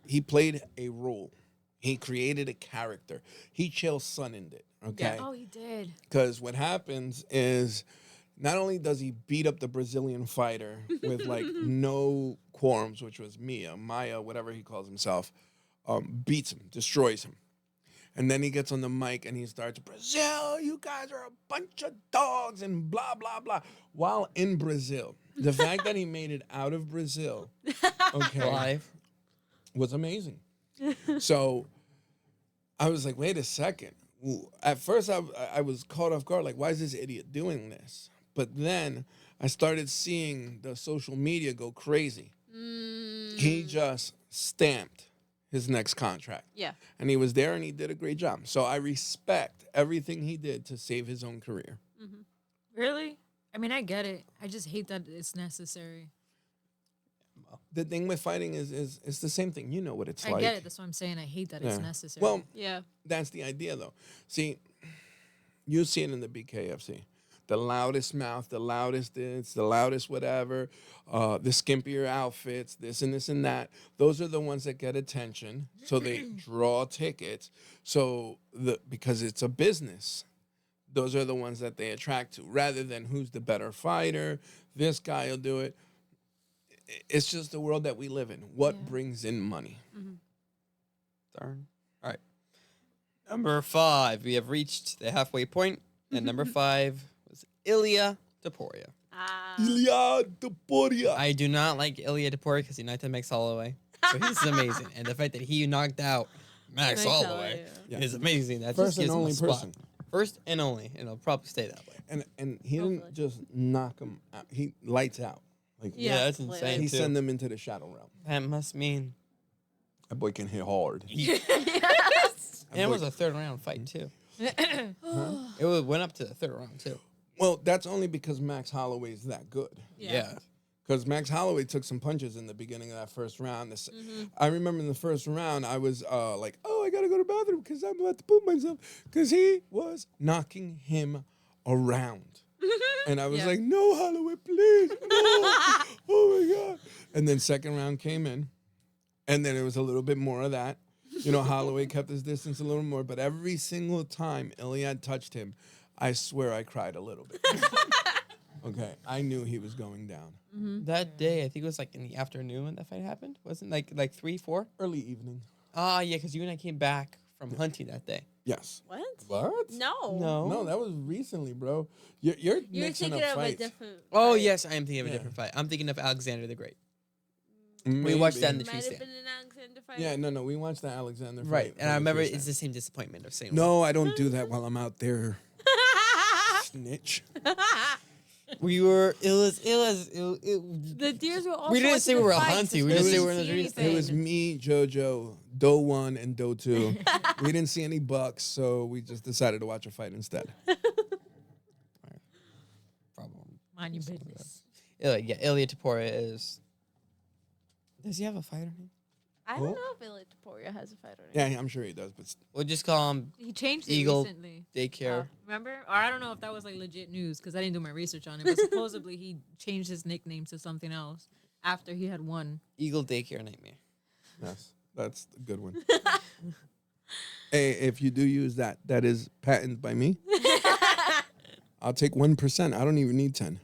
a role. He created a character. He Chael Sonnened it. Okay. Oh, he did. Because what happens is not only does he beat up the Brazilian fighter with like no quorums, which was Maya, whatever he calls himself, beats him, destroys him. And then he gets on the mic and he starts, Brazil, you guys are a bunch of dogs and blah, blah, blah. While in Brazil, the fact that he made it out of Brazil, okay, Live. was amazing. So I was like, wait a second. At first, I was caught off guard. Like, why is this idiot doing this? But then I started seeing the social media go crazy. He just stamped his next contract. Yeah. And he was there and he did a great job. So I respect everything he did to save his own career. Really? I mean, I get it. I just hate that it's necessary. The thing with fighting is it's the same thing. You know what it's I like. get it. That's why I'm saying I hate that it's Yeah. necessary. Well, Yeah. that's the idea, though. See, you see it in the BKFC. The loudest mouth, the loudest this, the loudest whatever, the skimpier outfits, this and this and that. Those are the ones that get attention. So they draw tickets. So because it's a business, those are the ones that they attract to, rather than who's the better fighter. This guy will do it. It's just the world that we live in. What brings in money? Darn. All right. Number 5. We have reached the halfway point, and number 5 was Ilya Topuria. Ilya Topuria. I do not like Ilya Topuria because he knocked out Max Holloway. So he's amazing. And the fact that he knocked out Max Holloway Yeah. is amazing. That First just gives and him only a spot. person. First and only. And it'll probably stay that way. And he Hopefully. didn't just knock him out. He lights out. Like Yeah, that's Like- insane, he too. sent them into the shadow realm. That must mean... That boy can hit hard. And it was a third round fight, too. It went up to the third round, too. Well, that's only because Max Holloway's that good. Yeah. Because Max Holloway took some punches in the beginning of that first round. I remember in the first round, I was like, oh, I got to go to the bathroom because I'm about to poop myself. Because he was knocking him around. And I was like, no, Holloway, please, no. Oh, my God. And then second round came in. And then it was a little bit more of that. Holloway kept his distance a little more. But every single time Iliad touched him, I swear I cried a little bit. Okay, I knew he was going down. That day, I think it was like in the afternoon when that fight happened. Wasn't it like 3, 4? Early evening. Ah, yeah, because you and I came back from hunting that day. Yes. What? What? No. No, that was recently, bro. You're You're mixing thinking up of a fights. different. Oh, fight. yes, I am thinking of a Yeah. different fight. I'm thinking of Alexander the Great. Maybe. We watched that in the Might tree have stand. been an Alexander fight. Yeah, no, we watched the Alexander fight. Right, and on I the remember tree it's the stand. same disappointment of saying No, I don't do that while I'm out there. Snitch. we were. It was. The deers were also. We didn't say we were fights, hunting, we so just we say we're in didn't the see trees. It was anything. me, JoJo, Doe 1 and Doe 2. We didn't see any bucks, so we just decided to watch a fight instead. Problem. Mind your business. Ilya Topuria is. Does he have a fighter name? I Who? don't know if Ilya Topuria has a fighter. Yeah, I'm sure he does, but We'll just call him He changed it Eagle recently. Daycare. Remember? Or I don't know if that was like legit news because I didn't do my research on it. But supposedly he changed his nickname to something else after he had won. Eagle Daycare Nightmare. yes, that's a good one. Hey, if you do use that, that is patented by me. I'll take 1%. I don't even need 10.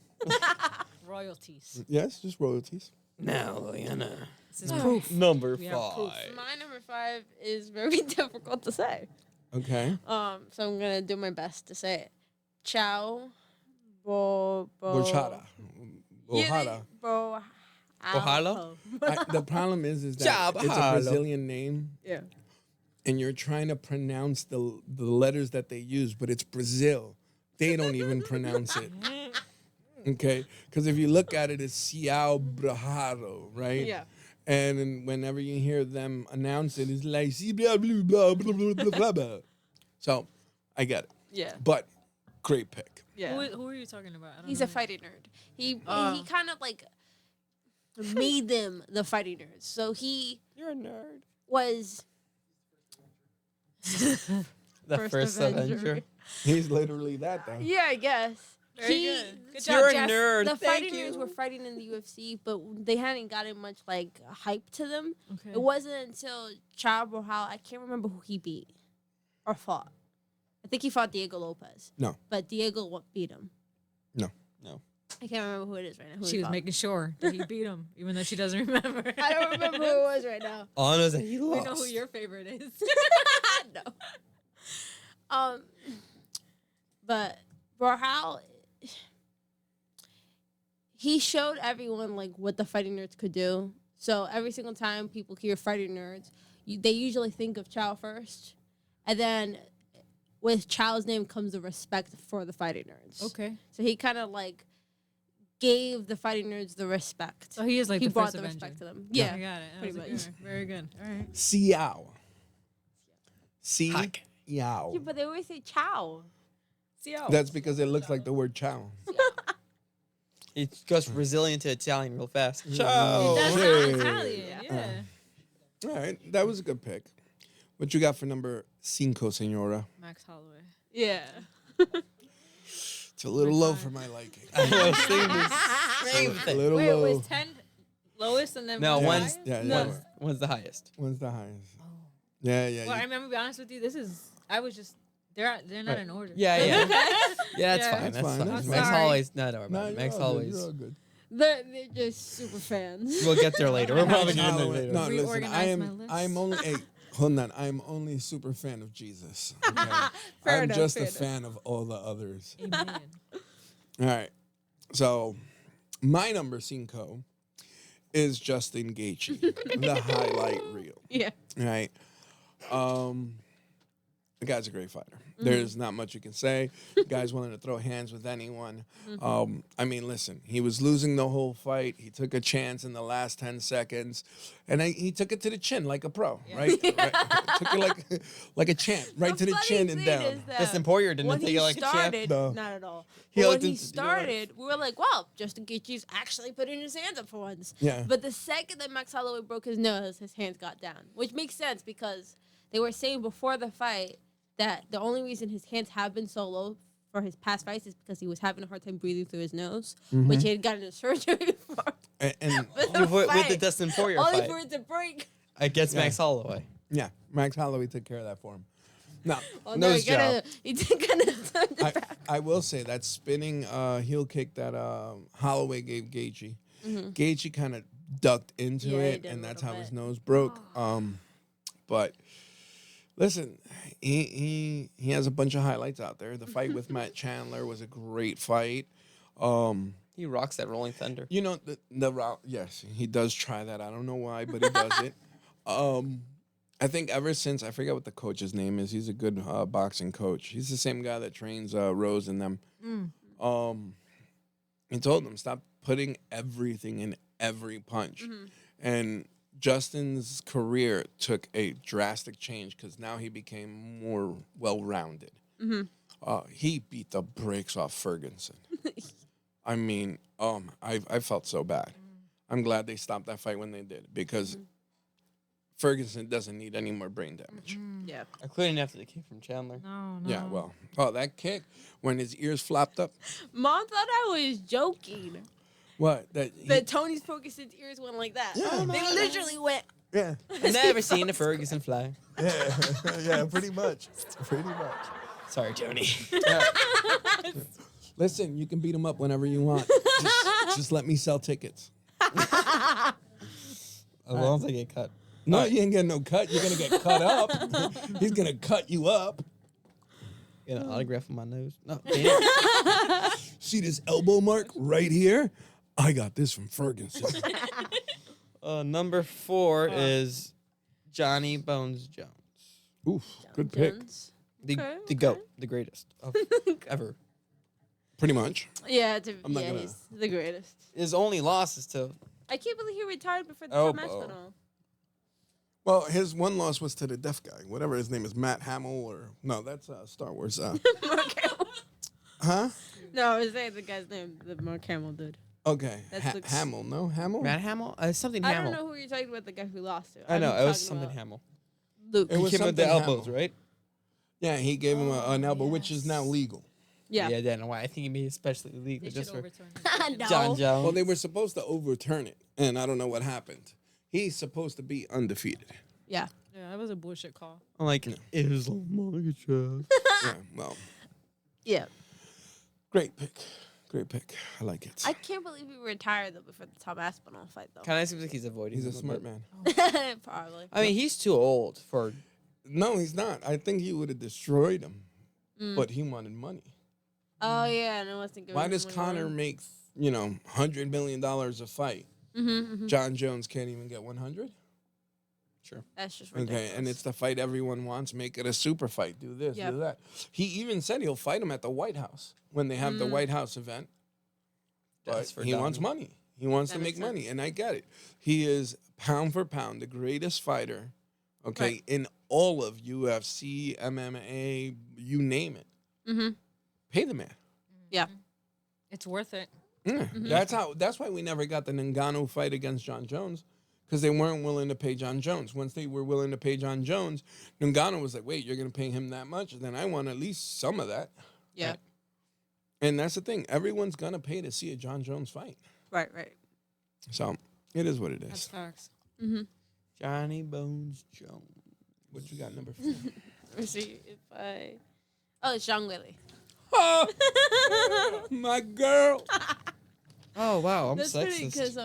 Royalties. Yes, just royalties. Now, Liliana. This is proof. Number We have proof. 5. My number 5 is very difficult to say. Okay. So I'm gonna do my best to say it. Ciao. Bochada. Bojada. Ohalo? The problem is that Ciao, it's a Bojalo. Brazilian name, Yeah. and you're trying to pronounce the letters that they use, but it's Brazil. They don't even pronounce it. Okay? Because if you look at it, it's Ciao Braharo, right? Yeah. And then whenever you hear them announce it, it's like, "Si blah, blah, blah, blah, blah, blah, blah, blah." So, I get it. Yeah. But, great pick. Yeah. Who are you talking about? I don't He's know. a fighting nerd. He Oh. kind of like made them the fighting nerds. So he You're a nerd. was The first Avenger. He's literally that, though. yeah, I guess. Very He- good. Good You're job, a Jeff. nerd. The Thank fighting nerds you. were fighting in the UFC, but they hadn't gotten much like hype to them. Okay. It wasn't until Chao Borjao, I can't remember who he beat or fought. I think he fought Diego Lopez. No. But Diego beat him. No. I can't remember who it is right now. Who She he was fought. making sure that he beat him, even though she doesn't remember. I don't remember who it was right now. All I know is that he We lost. know who your favorite is. no. But Borjao, he showed everyone like what the fighting nerds could do. So every single time people hear fighting nerds, they usually think of Chow first, and then with Chow's name comes the respect for the fighting nerds. Okay. So he kind of like gave the fighting nerds the respect. So he is like he the brought first the Avenger. respect to them. I Yeah. got it. That pretty was a much. good one. Very good. All right. Ciao. Hack. Ciao. Yeah, but they always say Chow. That's because it looks like the word chow. It goes Brazilian to Italian real fast. Ciao. Ciao. That's Hey. not Italian. Yeah. All right, that was a good pick. What you got for number 5, senora? Max Holloway. Yeah. It's a little low for my liking. I was thinking the same A thing. little Wait, it low. was 10 lowest and then No, one one's, highest? Yeah, yeah. one's the highest. When's the highest? Yeah, yeah. Well, you- I'm gonna be honest with you. This is. I was just. They're not Right. in order. Yeah, yeah. Yeah, that's Yeah. fine. That's That's fine, fine. that's Max fine. Holloway's not our No, bad. you're Max all good, Holloway's. you're all good. They're just super fans. We'll get there later. We're probably Max getting there Holloway- later. No, listen, Reorganize my list. I'm only, hey, hold on. I'm only a super fan of Jesus. Okay? Fair I'm enough, just fair a enough. fan of all the others. Amen. All right. So, my number 5 is Justin Gaethje, the highlight reel. Yeah. Right. The guy's a great fighter. There's not much you can say. The guy's willing to throw hands with anyone. I mean, listen, he was losing the whole fight. He took a chance in the last 10 seconds, and he took it to the chin like a pro, right? Right? Took it like a champ, right to the funny chin and thing down. is that Justin Poirier didn't when take he it like a champ. started, No. not at all. He But when looked he into- started, we were like, "Wow, Justin Gaethje's actually putting his hands up for once." Yeah. But the second that Max Holloway broke his nose, his hands got down, which makes sense because they were saying before the fight that the only reason his hands have been so low for his past fights is because he was having a hard time breathing through his nose, which he had gotten a surgery for. And With the With the fight. Dustin Poirier Only fight for it to break. against Yeah. Max Holloway. yeah, Max Holloway took care of that for him. Now, Oh, no, Nose he kind of turned it back. I will say that spinning heel kick that Holloway gave Gaethje, Gaethje kind of ducked into Yeah, he it, did a and that's little how his bit. nose broke. But listen, he has a bunch of highlights out there. The fight with Matt Chandler was a great fight. He rocks that Rolling Thunder. You know the route. Yes, he does try that. I don't know why, but he does it. I think ever since I forget what the coach's name is. He's a good boxing coach. He's the same guy that trains Rose and them. He told them stop putting everything in every punch, and Justin's career took a drastic change because now he became more well-rounded. He beat the brakes off Ferguson. I mean, I felt so bad. I'm glad they stopped that fight when they did because Ferguson doesn't need any more brain damage. Yeah. Including after the kick from Chandler. No. Yeah, well, that kick when his ears flopped up. Mom thought I was joking. What? That Tony's Ferguson's ears went like that. Yeah. They literally went. Yeah, I've never seen a Ferguson fly. yeah, pretty much, pretty much. Sorry, Tony. Listen, you can beat him up whenever you want. Just let me sell tickets. As long as I get cut. No, Alright. you ain't getting no cut. You're gonna get cut up. He's gonna cut you up. Get an autograph on my nose. No, damn. See this elbow mark right here? I got this from Ferguson. Number 4 is Johnny Bones Jones. Oof, good pick. Jones. The Okay, the GOAT, the greatest of ever. Pretty much. Yeah, I'm not gonna- he's the greatest. His only loss is to I can't believe he retired before the Oh, top match oh. went on. Well, his one loss was to the deaf guy, whatever his name is, Matt Hamill, or no, that's Star Wars. Huh? No, I was saying the guy's name, the Mark Hamill dude. Okay, That's looks- Hamill. No, Hamill. Matt Hamill. Something I Hamill. don't know who you're talking about. The guy who lost it. I know I'm it was talking something about Hamill. Luke. It was He came with the something elbows, Hamill. right? Yeah, he gave him an elbow, which is yes. now legal. Yeah. Yeah, I don't know why. I think he made it especially illegal They should just for overturn it. No. John Jones. Well, they were supposed to overturn it, and I don't know what happened. He's supposed to be undefeated. Yeah. Yeah, that was a bullshit call. I'm like, Islam. Yeah, well, Yeah. great pick. Great pick. I like it. I can't believe he retired though before the Tom Aspinall fight though. Kind of seems like he's avoiding. He's a it smart bit. man. Probably. I mean, he's too old for. No, he's not. I think he would have destroyed him, but he wanted money. Oh yeah, and I was thinking. Why does Connor make $100 million a fight? John Jones can't even get 100. Sure. That's just ridiculous. Okay, and it's the fight everyone wants. Make it a super fight. Do this, Yep. do that. He even said he'll fight him at the White House when they have the White House event. That's But for he wants dummy. money. He wants That to make makes sense. money, and I get it. He is pound for pound the greatest fighter, okay, Right. in all of UFC, MMA, you name it. Pay the man. Yeah. It's worth it. Yeah. That's why we never got the Ngannou fight against John Jones, because they weren't willing to pay John Jones. Once they were willing to pay John Jones, Ngannou was like, wait, you're going to pay him that much? Then I want at least some of that. Yeah. And that's the thing. Everyone's going to pay to see a John Jones fight. Right. Right. So it is what it That's is. facts. Johnny Bones Jones. What you got, number 4? Let me see if I. Oh, it's Zhang Weili. Oh, my girl. Oh wow, I'm That's funny sexist. because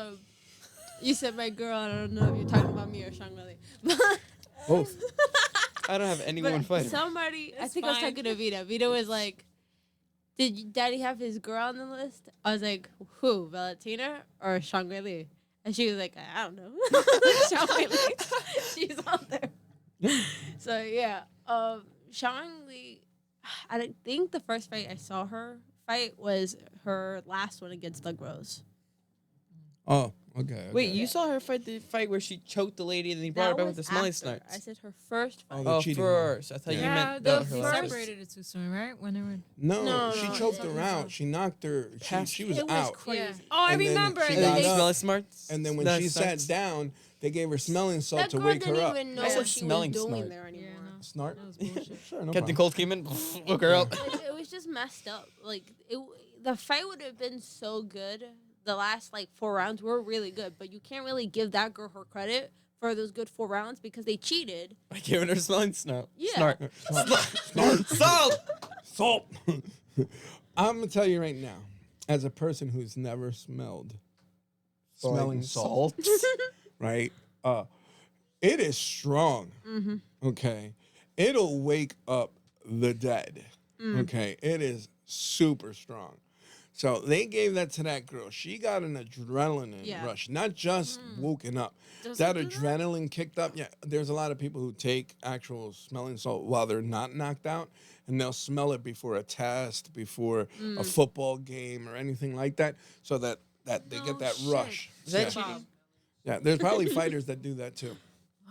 you said my girl. I don't know if you're talking about me or Zhang Weili. Both. I don't have anyone But fighting. somebody, I It's think I was fine. talking to Vita. Vita was like, "Did Daddy have his girl on the list?" I was like, "Who, Valentina or Zhang Weili?" And she was like, "I don't know." Zhang Weili, she's on there. So yeah, Zhang Weili. I think the first fight I saw her fight was her last one against Doug Rose. Oh, okay. Wait, you saw her fight the fight where she choked the lady and then he brought her back with the smelling after. snarts. I said her first fight. Oh, the Oh, cheating one. first. I thought you Yeah. meant the her they last fight. separated it too soon, right? When they were. No, No, she no, choked no. her out. She knocked her. She was it was out. crazy. Yeah. Oh, I And then remember. she And then got you up, smelling smarts. And then when That she sucks. sat down, they gave her smelling salt That to girl wake her didn't up. even know I said what she was smelling doing snort. there anymore. Yeah, no. Snart? That was bullshit. Sure, no Captain problem. Cold came in, woke her up. Like, it was just messed up. Like the fight would have been so good. The last 4 rounds were really good, but you can't really give that girl her credit for those good 4 rounds because they cheated. By giving her smelling snort. Yeah. Snort. Snort. Salt. Salt. I'm gonna tell you right now, as a person who's never smelled smelling salt, right? It is strong. Okay, it'll wake up the dead. Okay, it is super strong. So they gave that to that girl. She got an adrenaline Yeah. rush, not just woken up. Does That it do that? adrenaline kicked up. Yeah, there's a lot of people who take actual smelling salt while they're not knocked out, and they'll smell it before a test, before a football game or anything like that, so that they get that rush. Is that yeah. cheating? Yeah, there's probably fighters that do that too.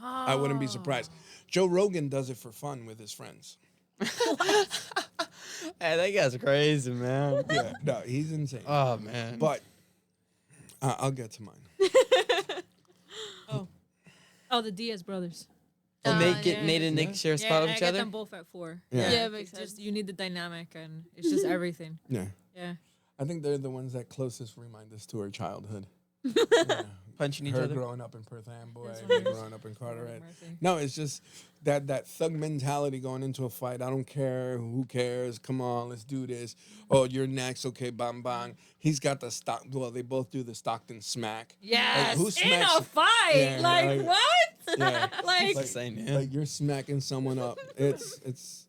I wouldn't be surprised. Joe Rogan does it for fun with his friends. Hey, that guy's crazy, man. Yeah, no, he's insane. Oh man. But I'll get to mine. Oh, the Diaz brothers. And Nate yeah, Nate and Nick share a spot with I each got other. them both at 4. Yeah. Yeah, it makes It's sense. just you need the dynamic, and it's just everything. Yeah, Yeah. I think they're the ones that closest remind us to our childhood. Yeah. Punching each Her other. growing up in Perth Amboy, That's me what it is. growing up in Carteret. Mercy. No, it's just that thug mentality going into a fight. I don't care. Who cares? Come on, let's do this. Oh, you're next. Okay, bang, bang. He's got the stock. Well, they both do the Stockton smack. Yes, who in smacks- a fight. Yeah, like, like- what? Yeah. Like, like, Same, yeah. like you're smacking someone up. It's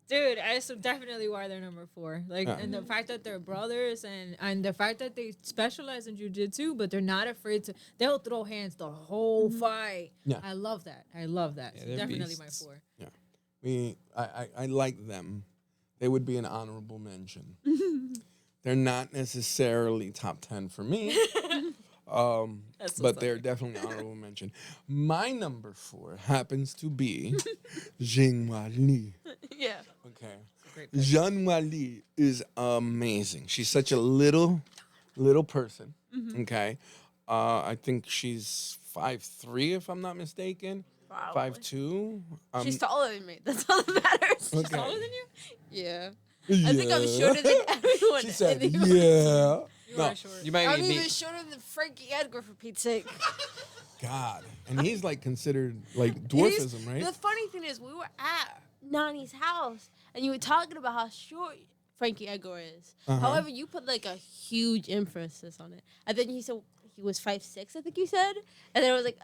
dude, that's definitely why they're number 4. Like, Yeah. and the fact that they're brothers, and the fact that they specialize in jujitsu, but they're not afraid to. They'll throw hands the whole fight. Yeah. I love that. I love that. Yeah, So they're definitely beasts. my 4. I like them. They would be an honorable mention. They're not necessarily top 10 for me. That's But they're definitely honorable mention. My number 4 happens to be Jinghua Li. Yeah. Okay. Great pick. Jinghua Li is amazing. She's such a little person. Okay. I think she's 5'3", if I'm not mistaken. Probably. 5'2". She's taller than me. That's all that matters. Okay. Taller than you? Yeah. Yeah. I think I'm shorter than everyone. She said, in the yeah. You No. are short. You might I'm be even shorter than Frankie Edgar, for Pete's sake. God. And he's like considered like dwarfism, right? The funny thing is, we were at Nani's house, and you were talking about how short Frankie Edgar is. Uh-huh. However, you put like a huge emphasis on it. And then he said he was 5'6", I think you said. And then I was like,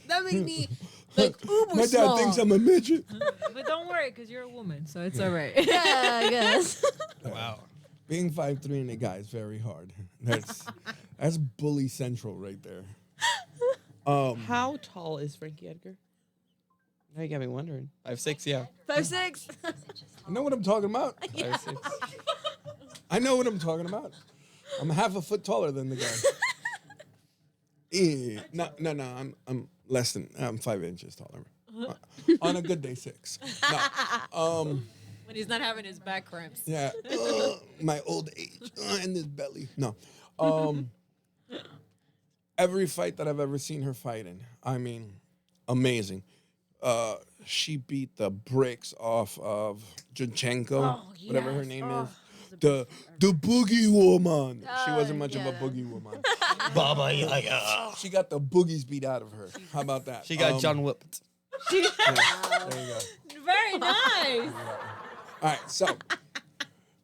that made me like uber My dad small. thinks I'm a midget. But don't worry, because you're a woman, so it's all right. Yeah, I guess. Wow. Being 5'3" and a guy is very hard. That's bully central right there. How tall is Frankie Edgar? Now you got me wondering. 5'6", yeah. 5'6". I know what I'm talking about. 5'6". I know what I'm talking about. I'm half a foot taller than the guy. No, I'm less than. I'm 5 inches taller. On a good day, 6. No. When he's not having his back cramps. Yeah. My old age and this belly. No. Every fight that I've ever seen her fight in, I mean, amazing. She beat the bricks off of Junchenko, whatever her name is. The boogie woman. She wasn't much of a yeah. boogie woman. Baba Yaga. She got the boogies beat out of her. How about that? She got John whipped. There you go. Very nice. All right, so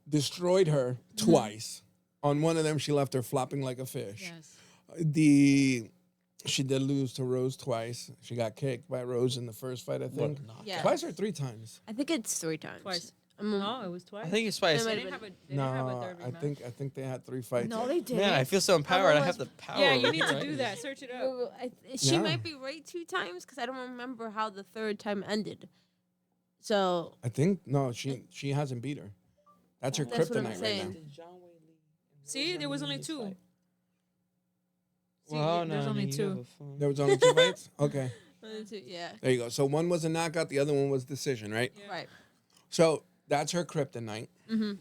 destroyed her twice. On one of them, she left her flopping like a fish. Yes. She did lose to Rose twice. She got kicked by Rose in the first fight, I think. Yeah. Twice or 3 times? I think it's 3 times. Twice. I'm No, it was twice. I think it's twice. It might They have didn't been. have a No, derby I match. think they had 3 fights. No, they didn't. Man, I feel so empowered. I have the power. Yeah, you over need here, to right? do that. Search it up. She Yeah. might be right 2 times because I don't remember how the 3rd time ended. So I think no, she hasn't beat her. That's her That's what I'm kryptonite right saying. now. See, there was only 2. See, Well, there's no, only I mean, you 2. have a phone. There was only 2 fights. Okay, yeah, there you go. So one was a knockout, the other one was decision, right? right. So that's her kryptonite. Mm-hmm.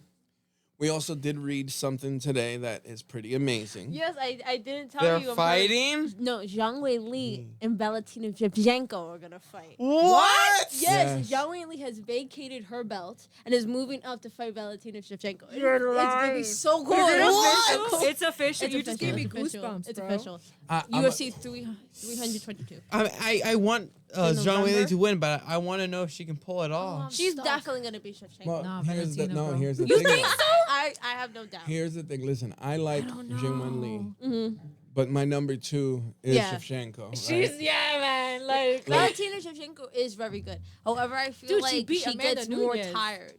We also did read something today that is pretty amazing. Yes, I didn't tell They're you. I'm fighting? No, Zhang Wei Li and Valentina Shevchenko are gonna fight. What? Yes, Yes. Zhang Wei Li has vacated her belt and is moving up to fight Valentina Shevchenko. It's gonna be so cool. It's official. It's You just gave me official. It's official. goosebumps, It's bro. official. I'm UFC 322. I want In Zhang Wei November? to win, but I want to know if she can pull it off. She's Stop. definitely gonna be Shevchenko. Well, Nah, here's the Valentina, bro. here's the You thing. think though. so? I have no doubt. Here's the thing. Listen, I like Jing Wen Li, Mm-hmm. but my number 2 is Yeah. Shevchenko. Right? She's man. Like Valentina Shevchenko is very good. However, I feel Dude, she like beat she Amanda gets more Nunes. tired.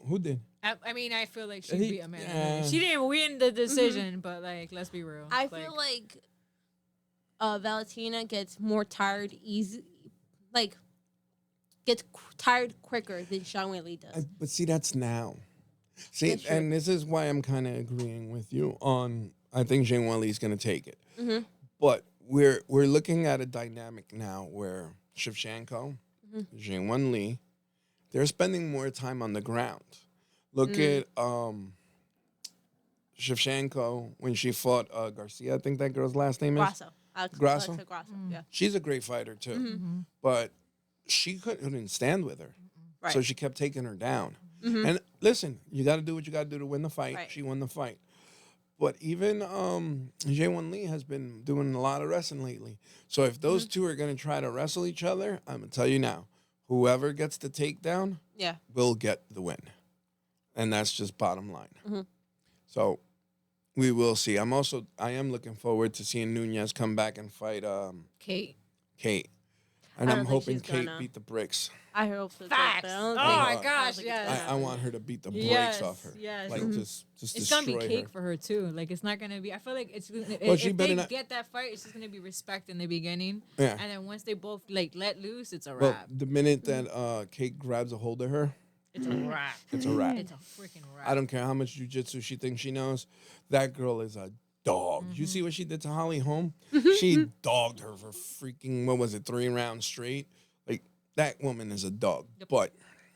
Who did? I mean, I feel like she He- beat Amanda. yeah. She didn't win the decision, but like, let's be real. I feel like Valentina gets more tired easy, like gets tired quicker than Zhang Wei Li does. But see, that's now. See, That's true. and this is why I'm kind of agreeing with you on. I think Jing Wen Li is going to take it, Mm-hmm. but we're looking at a dynamic now where Shevchenko, Mm-hmm. Jing Wen Li, they're spending more time on the ground. Look Mm. at Shevchenko when she fought Garcia. I think that girl's last name is. Grasso. Grasso? Alexa Grasso. Yeah. She's a great fighter too, Mm-hmm. but she couldn't stand with her, Right. so she kept taking her down. Mhm. And listen, you got to do what you got to do to win the fight. Right. She won the fight, But even Jae-Won Lee has been doing a lot of wrestling lately. So if those two are going to try to wrestle each other, I'm going to tell you now, whoever gets the takedown Yeah. will get the win. And that's just bottom line. So we will see. I am looking forward to seeing Nunez come back and fight Kate. Kate. And I I'm don't think hoping she's Kate gonna. beat the bricks. I hope so. too, Facts. but I don't Oh think- my I don't gosh, think yes. it's gonna I want her to beat the brakes Yes, off her. yes. Like just It's gonna be destroy cake her. for her too. Like it's not gonna be. I feel like it's. Well, she if better they not- get that fight, it's just gonna be respect in the beginning. Yeah. And then once they both like let loose, it's a Well, wrap. the minute that Kate grabs a hold of her, It's a wrap. it's a wrap. It's a freaking wrap. I don't care how much jujitsu she thinks she knows. That girl is a dog. You see what she did to Holly Holm? She dogged her for freaking, 3 rounds straight. Like, that woman is a dog. But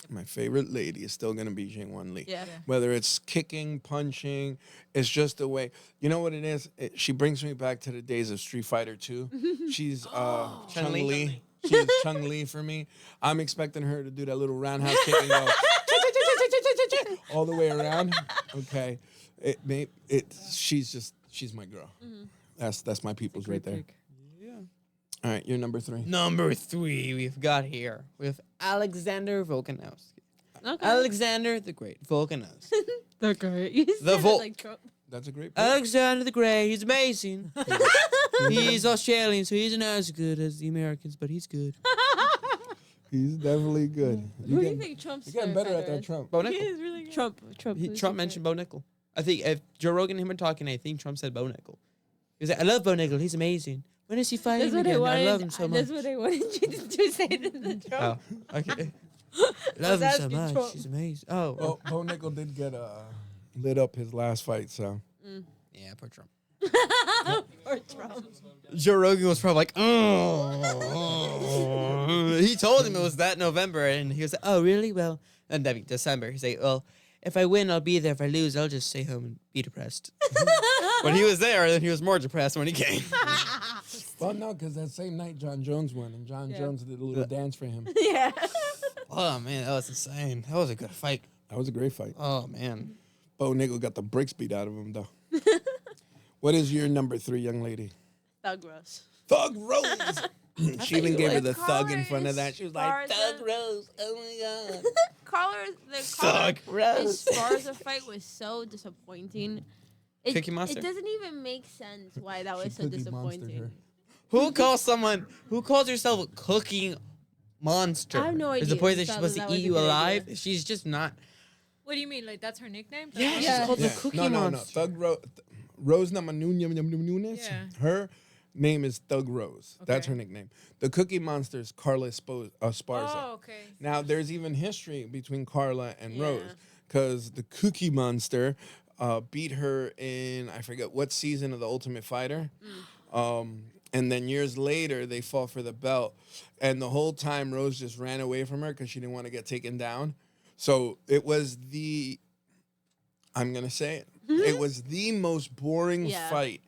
my favorite lady is still going to be Jae-Won Lee. Yeah. Whether it's kicking, punching, it's just the way. You know what it is? She brings me back to the days of Street Fighter 2. She's Chun-Li. She's Chun-Li for me. I'm expecting her to do that little roundhouse kick and go all the way around. Okay. She's my girl. That's my people's right there. All right, you're number 3. Number 3, we've got here with Alexander Volkanovski. Okay. Alexander the Great Volkanovski. They're great. You The said it Vol- like Trump. That's a great pick. Alexander the Great, he's amazing. He's Australian, so he's not as good as the Americans, but he's good. He's definitely good. Who do you think Trump's You're getting better at that, is? Trump. Bo He Nickel. is really good. Trump. Trump mentioned Bo Nickel. I think if Joe Rogan and him were talking, I think Trump said Bo Nickel. He was like, I love Bo Nickel. He's amazing. When is he fighting That's what I again? wanted. I love him so much. That's what I wanted you to say to the Trump. Oh, okay. Love him so asking much. Trump. He's amazing. Oh, Well, Bo Nickel did get lit up his last fight, so. yeah, poor Trump. Or Trump. Joe Rogan was probably like, oh. He told him it was that November, and he was like, oh, really? Well, and then December. He's like, well, if I win, I'll be there. If I lose, I'll just stay home and be depressed. When he was there, then he was more depressed when he came. Well, no, because that same night John Jones won, and John Jones did a little dance for him. Yeah. Oh, man, that was insane. That was a good fight. That was a great fight. Oh, man. Bo Nickel got the bricks beat out of him, though. What is your number 3, young lady? Thug Rose. Thug Rose. She even gave her the Like, thug in Carla front of is that. She was far like, as Thug the- Rose. Oh my God. Thug His Rose. Sparza fight was so disappointing. Cookie Monster? It doesn't even make sense why that was so Cookie Monstered disappointing. her. Who calls herself a cooking monster? I have no Is the idea. point that she's Thought supposed that to was eat a you good alive? idea. She's just not. What do you mean? Like that's her nickname? Yeah, she's Yeah. called Yeah. the Cookie No. Monster. Thug Rose Namanunas. Yeah. Her name is Thug Rose. That's Okay. her nickname. The Cookie Monster is Carla Esparza. Oh, okay. Now, there's even history between Carla and Yeah. Rose because the Cookie Monster beat her in, I forget what season of The Ultimate Fighter. And then years later, they fought for the belt. And the whole time, Rose just ran away from her because she didn't want to get taken down. So it was I'm going to say it. It was the most boring Yeah. fight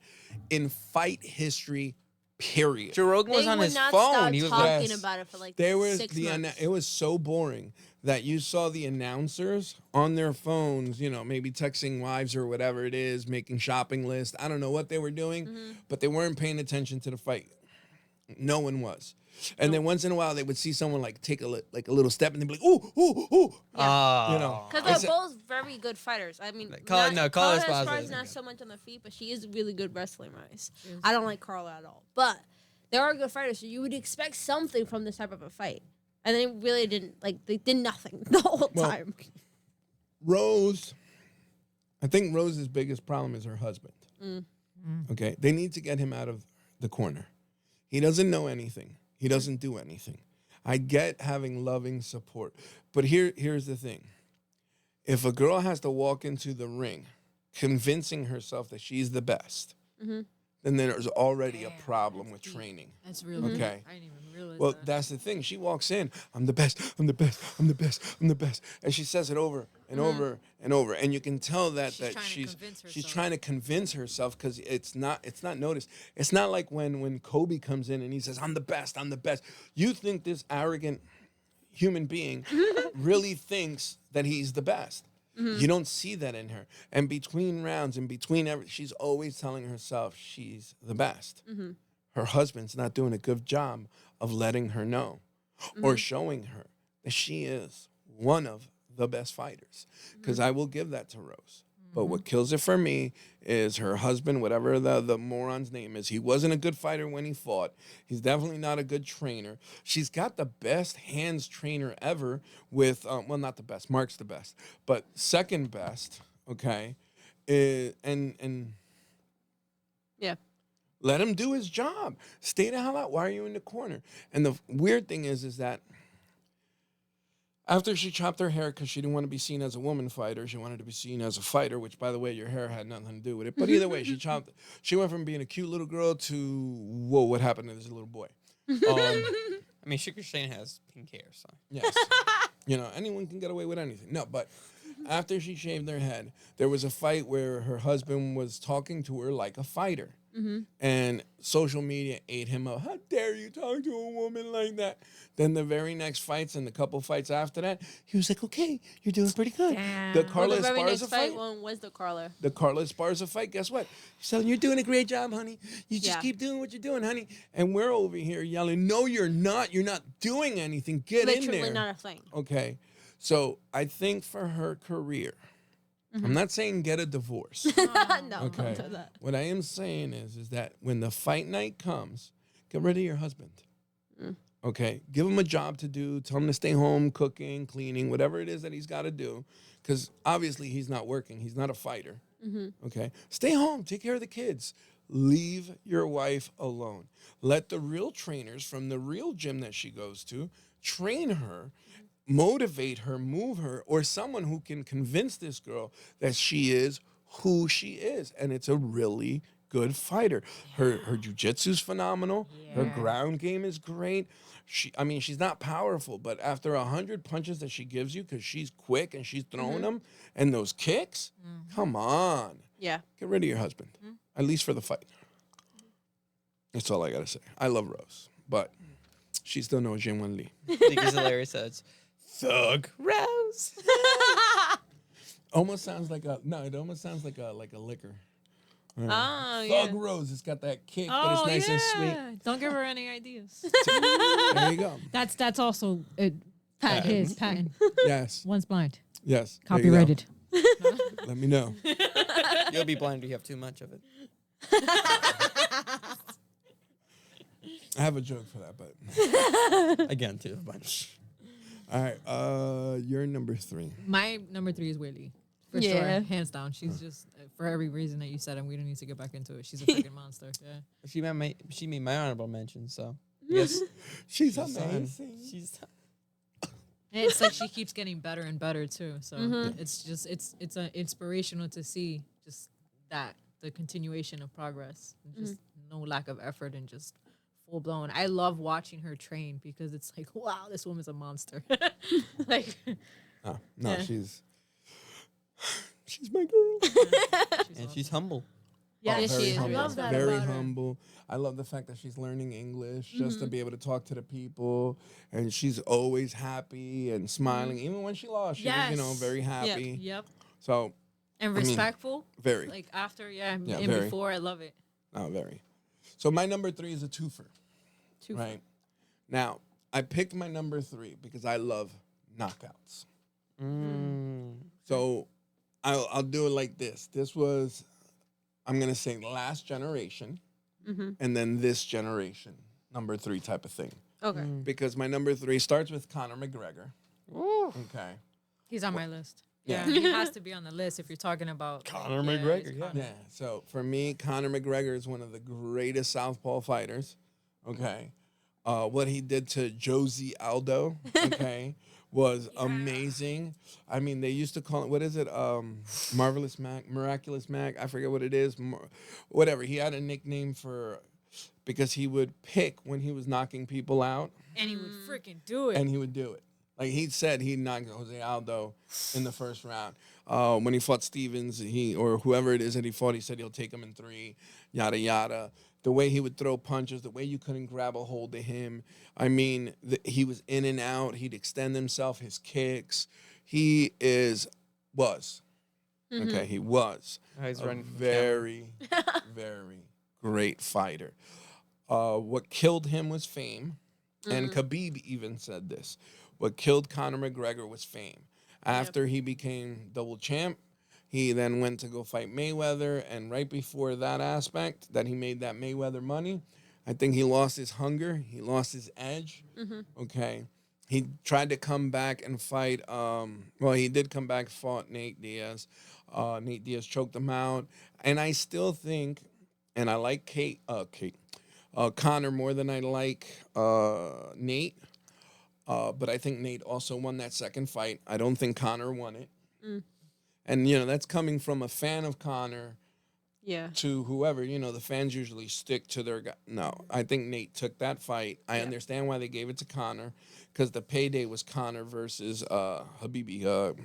in fight history, period. Joe Rogan was They on would his not phone. stop He was talking Yes. about it for like There was 6 the months. it was so boring that you saw the announcers on their phones, maybe texting wives or whatever it is, making shopping lists. I don't know what they were doing, but they weren't paying attention to the fight. No one was. And then once in a while they would see someone like take a little step and they'd be like, ooh, ooh, ooh. Oh. Because It's they're both very good fighters. I mean, Carla Carla Esparza Esparza is is not good. so much on the feet, but she is really good wrestling wise. I don't like Carla at all. But they are good fighters, so you would expect something from this type of a fight. And they really didn't. Like, they did nothing the whole Well, time. Rose, I think Rose's biggest problem is her husband. Okay, they need to get him out of the corner. He doesn't know anything. He doesn't do anything. I get having loving support, but here's the thing. If a girl has to walk into the ring convincing herself that she's the best, then there's already a problem with training. That's really Okay. I didn't even realize Well, that. that's the thing. She walks in, I'm the best, I'm the best, I'm the best, I'm the best. And she says it over and over and over. And you can tell that She's trying to she's convince she's herself. trying to convince herself because it's not noticed. It's not like when Kobe comes in and he says, I'm the best, I'm the best. You think this arrogant human being really thinks that he's the best. You don't see that in her. And between rounds, and between she's always telling herself she's the best. Her husband's not doing a good job of letting her know or showing her that she is one of the best fighters. Because I will give that to Rose. But what kills it for me is her husband, whatever the moron's name is. He wasn't a good fighter when he fought. He's definitely not a good trainer. She's got the best hands trainer ever with, well, not the best. Mark's the best. But second best, okay? And Yeah. let him do his job. Stay the hell out. Why are you in the corner? And the weird thing is that after she chopped her hair because she didn't want to be seen as a woman fighter, she wanted to be seen as a fighter, which, by the way, your hair had nothing to do with it. But either way, she went from being a cute little girl to, whoa, what happened to this little boy? I mean, Sugar Shane has pink hair, so. Yes. Anyone can get away with anything. No, but after she shaved her head, there was a fight where her husband was talking to her like a fighter. And social media ate him up. How dare you talk to a woman like that? Then the very next fights and the couple fights after that, he was like, okay, you're doing pretty good. Damn. The Well, Carla the very next Esparza fight fight. one was the Carla. The Carla Esparza fight, guess what? So you're doing a great job, honey. You just Yeah. keep doing what you're doing, honey. And we're over here yelling, no, you're not. You're not doing anything. Get in Literally there. not a thing. Okay. So I think for her career, I'm not saying get a divorce. No, Okay. don't do that. What I am saying is that when the fight night comes, get rid of your husband. Okay? Give him a job to do. Tell him to stay home, cooking, cleaning, whatever it is that he's got to do. Because obviously he's not working. He's not a fighter. Okay? Stay home. Take care of the kids. Leave your wife alone. Let the real trainers from the real gym that she goes to train her, motivate her, move her, or someone who can convince this girl that she is who she is. And it's a really good fighter. Her jiu-jitsu's phenomenal. Her ground game is great. She's not powerful, but after 100 punches that she gives you, because she's quick and she's throwing them, and those kicks, come on. Yeah. Get rid of your husband, at least for the fight. That's all I got to say. I love Rose, but she still knows Jean Wan Lee. Because hilarious says, Thug Rose. Almost sounds like it almost sounds like a liquor. Oh, Thug yeah. Rose, it's got that kick, but it's nice and sweet. Don't give her any ideas. There you go. That's also Patent. his patent. Yes, Once blind, yes. There you go. copyrighted. Let me know. You'll be blind if you have too much of it. I have a joke for that, but Again, too, a bunch. all right. You're number 3. My number 3 is Willie. For Yeah. sure, hands down. She's just for every reason that you said, and we don't need to get back into it. She's a freaking monster. Yeah. She made my honorable mention, so yes, She's she's amazing. She's And it's like she keeps getting better and better too. So it's just it's inspirational to see just that the continuation of progress, just no lack of effort and just full blown. I love watching her train because it's like, wow, this woman's a monster. Like, No, Yeah. she's my girl. and she's humble. Yeah, Oh, she very is. humble. I love that Very about her. humble. I love the fact that she's learning English just to be able to talk to the people, and she's always happy and smiling, even when she lost. She was, Yes. very happy. Yep. So And mean, respectful. very, Like after, yeah, and very. before, I love it. very. So my number 3 is a twofer. Twofer. Right now, I picked my number 3 because I love knockouts. So I'll do it like this. This was, I'm gonna say, last generation, and then this generation, number 3 type of thing. Okay. Because my number 3 starts with Conor McGregor. Okay. He's on my list. Yeah. Yeah, he has to be on the list if you're talking about Conor it's McGregor, yeah. Conor. Yeah. So for me, Conor McGregor is one of the greatest southpaw fighters. Okay. What he did to Josie Aldo, okay, was amazing. I mean, they used to call it, what is it? Marvelous Mac, Miraculous Mac. I forget what it is. Whatever. He had a nickname because he would pick when he was knocking people out, And he would freaking do it. and he would do it. Like he said, he knocked Jose Aldo in the first round. When he fought Stevens, or whoever it is that he fought, he said he'll take him in 3, yada yada. The way he would throw punches, the way you couldn't grab a hold of him. I mean, he was in and out. He'd extend himself, his kicks. He is was. Okay, he was He's a running from very, very great fighter. What killed him was fame, and Khabib even said this. What killed Conor McGregor was fame. After he became double champ, he then went to go fight Mayweather, and right before that aspect, that he made that Mayweather money, I think he lost his hunger, he lost his edge. Okay, he tried to come back and fight. Well, he did come back, fought Nate Diaz. Nate Diaz choked him out, and I still think, and I like Conor more than I like Nate. But I think Nate also won that second fight. I don't think Conor won it. And, that's coming from a fan of Conor Yeah. to whoever. The fans usually stick to their guy. No, I think Nate took that fight. I understand why they gave it to Conor, because the payday was Conor versus Habibi.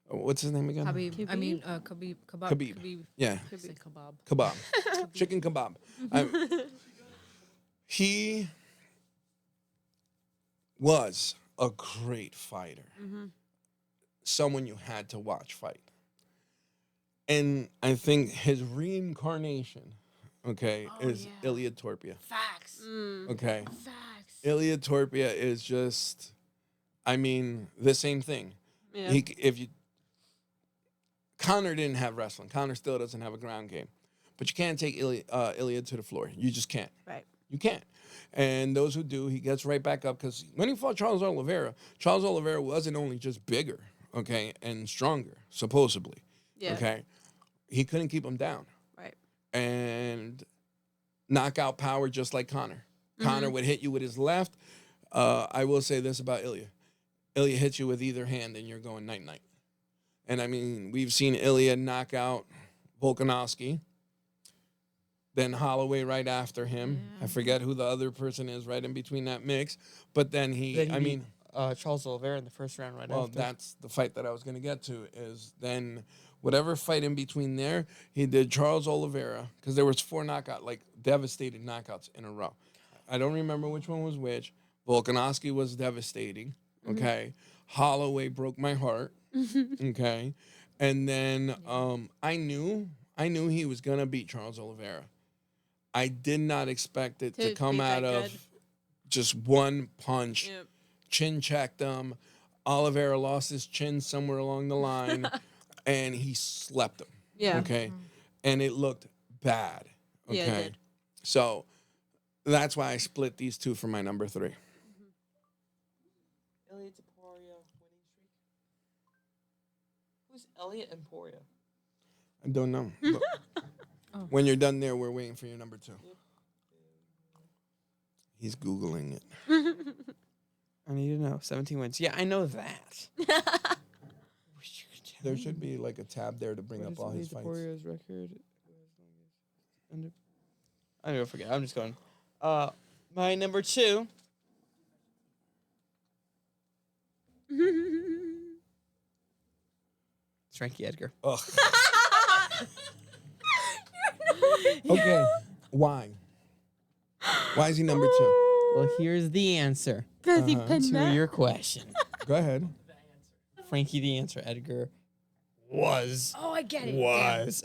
What's his name again? Khabib. I mean, Khabib. Khabib. Yeah. Say kebab. Kebab. Chicken kebab. He was a great fighter. Someone you had to watch fight. And I think his reincarnation, is Ilya Torpia. Facts. Okay. Facts. Ilya Torpia is just, the same thing. Yeah. Conor didn't have wrestling. Conor still doesn't have a ground game. But you can't take Ilya to the floor. You just can't. Right. You can't. And those who do, he gets right back up, because when he fought Charles Oliveira wasn't only just bigger, and stronger, supposedly. Yeah. Okay. He couldn't keep him down. Right. And knockout power just like Conor. Conor would hit you with his left. I will say this about Ilya. Ilya hits you with either hand and you're going night-night. And we've seen Ilya knock out Volkanovski. Then Holloway right after him. Yeah. I forget who the other person is right in between that mix. But then beat, Charles Oliveira in the first round after. Well, that's the fight that I was going to get to, is then whatever fight in between there, he did Charles Oliveira, because there was 4 devastating knockouts in a row. I don't remember which one was which. Volkanovski was devastating, Holloway broke my heart, And then I knew he was going to beat Charles Oliveira. I did not expect it to come out of just one punch. Yep. Chin checked him. Oliveira lost his chin somewhere along the line, and he slept him. Yeah. Okay. And it looked bad. Okay. Yeah, it did. So that's why I split these two for my number 3. Elliot Emporia winning streak. Who's Elliot Emporia? I don't know. But when you're done there, we're waiting for your number 2. He's Googling it. I need to know. 17 wins. Yeah, I know that. There should be like a tab there to bring up all his fights. Emporio's record? I'm gonna forget. I'm just going. My number 2. It's Frankie Edgar. Ugh. Okay. Why? Why is he number 2? Well, here's the answer Because he to your question. Go ahead. Frankie the Answer Edgar was. Oh, I get it. Was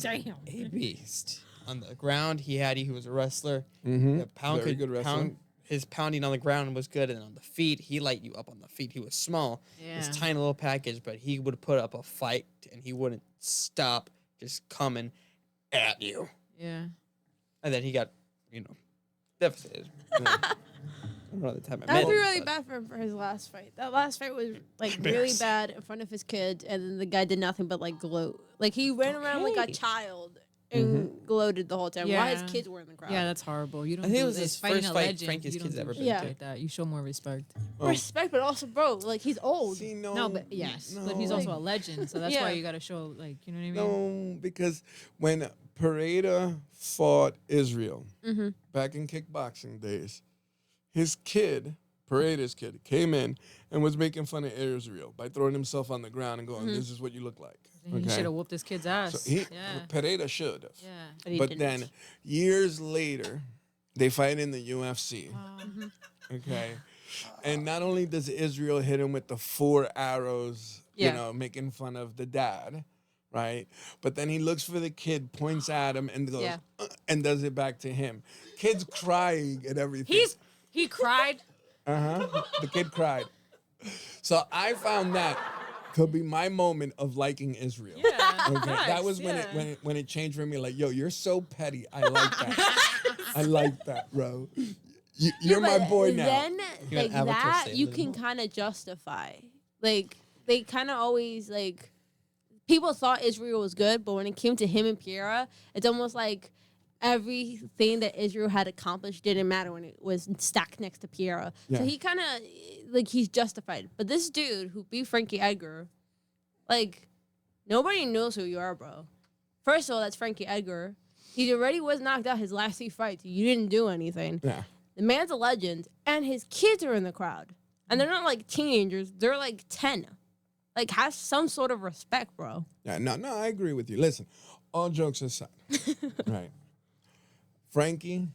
Damn. a beast. On the ground, he was a wrestler. Mm-hmm. The pound Very could good wrestler. his pounding on the ground was good, and on the feet, he light you up on the feet. He was small, Yeah. this tiny little package, but he would put up a fight, and he wouldn't stop just coming at you. Yeah. And then he got, devastated. I don't know the time I That'd met be him, really but- bad for him for his last fight. That last fight was really bad in front of his kid, and then the guy did nothing but gloat. He ran around like a Okay. child and gloated the whole time while Yeah. his kids were in the crowd. Yeah, that's horrible. You don't. I think it do was this. his Fighting first a fight legend, Frankie's you don't kid's do ever shit been like to. that. You show more respect. Respect, but also, bro, he's old. See, No, but yes, but he's no. also a legend, so that's Yeah. why you gotta show, you know what I mean? No, because when Pereira fought Israel Mm-hmm. back in kickboxing days, his kid, Pereira's kid, came in and was making fun of Israel by throwing himself on the ground and going, "This is what you look like." He should have whooped his kid's ass. So yeah. Pereira should have. Yeah. But then years later, they fight in the UFC. Um, Okay. And not only does Israel hit him with the 4 arrows, Yeah. making fun of the dad, right? But then he looks for the kid, points at him, and goes, Yeah. and does it back to him. Kid's crying and everything. He cried. The kid cried. So I found that to be my moment of liking Israel. Yeah. Okay, that was when it changed for me. Like, yo, you're so petty. I like that. I like that, bro. You're my But boy now. Then, You got like Avatar that, Sailor you Moon. can kind of justify. Like, they kind of always, like, people thought Israel was good, but when it came to him and Piera, it's almost like everything that Israel had accomplished didn't matter when it was stacked next to Piera. Yeah. So he kind of, like, he's justified. But this dude who beat Frankie Edgar, like, nobody knows who you are, bro. First of all, that's Frankie Edgar. He already was knocked out his last 3 fights. You didn't do anything. Yeah. The man's a legend, and his kids are in the crowd. And they're not like teenagers. They're like 10. Like, have some sort of respect, bro. Yeah, no, I agree with you. Listen, all jokes aside, right? Frankie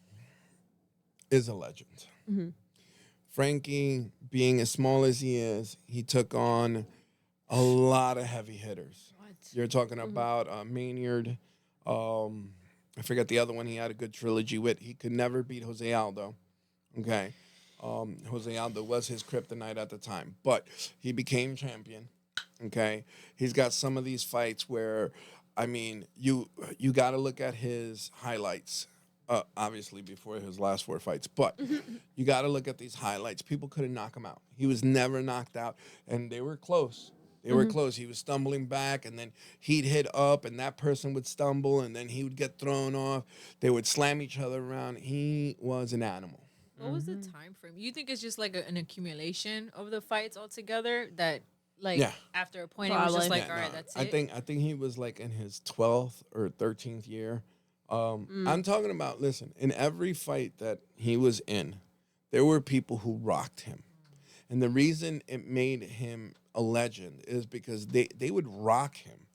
is a legend. Frankie, being as small as he is, he took on a lot of heavy hitters. You're talking about Maynard. I forget the other one he had a good trilogy with. He could never beat Jose Aldo. Okay. Jose Aldo was his kryptonite at the time, but he became champion. Okay. He's got some of these fights where, I mean, you got to look at his highlights, obviously before his last 4 fights, but you got to look at these highlights. People couldn't knock him out. He was never knocked out, and they were close. They were close. He was stumbling back, and then he'd hit up, and that person would stumble, and then he would get thrown off. They would slam each other around. He was an animal. What was the time frame? You think it's just like an accumulation of the fights altogether that, like, Yeah. after a point, it was just Probably. like, all right, that's it. I think he was like in his 12th or 13th year. I'm talking about, listen, in every fight that he was in, there were people who rocked him. And the reason it made him a legend is because they would rock him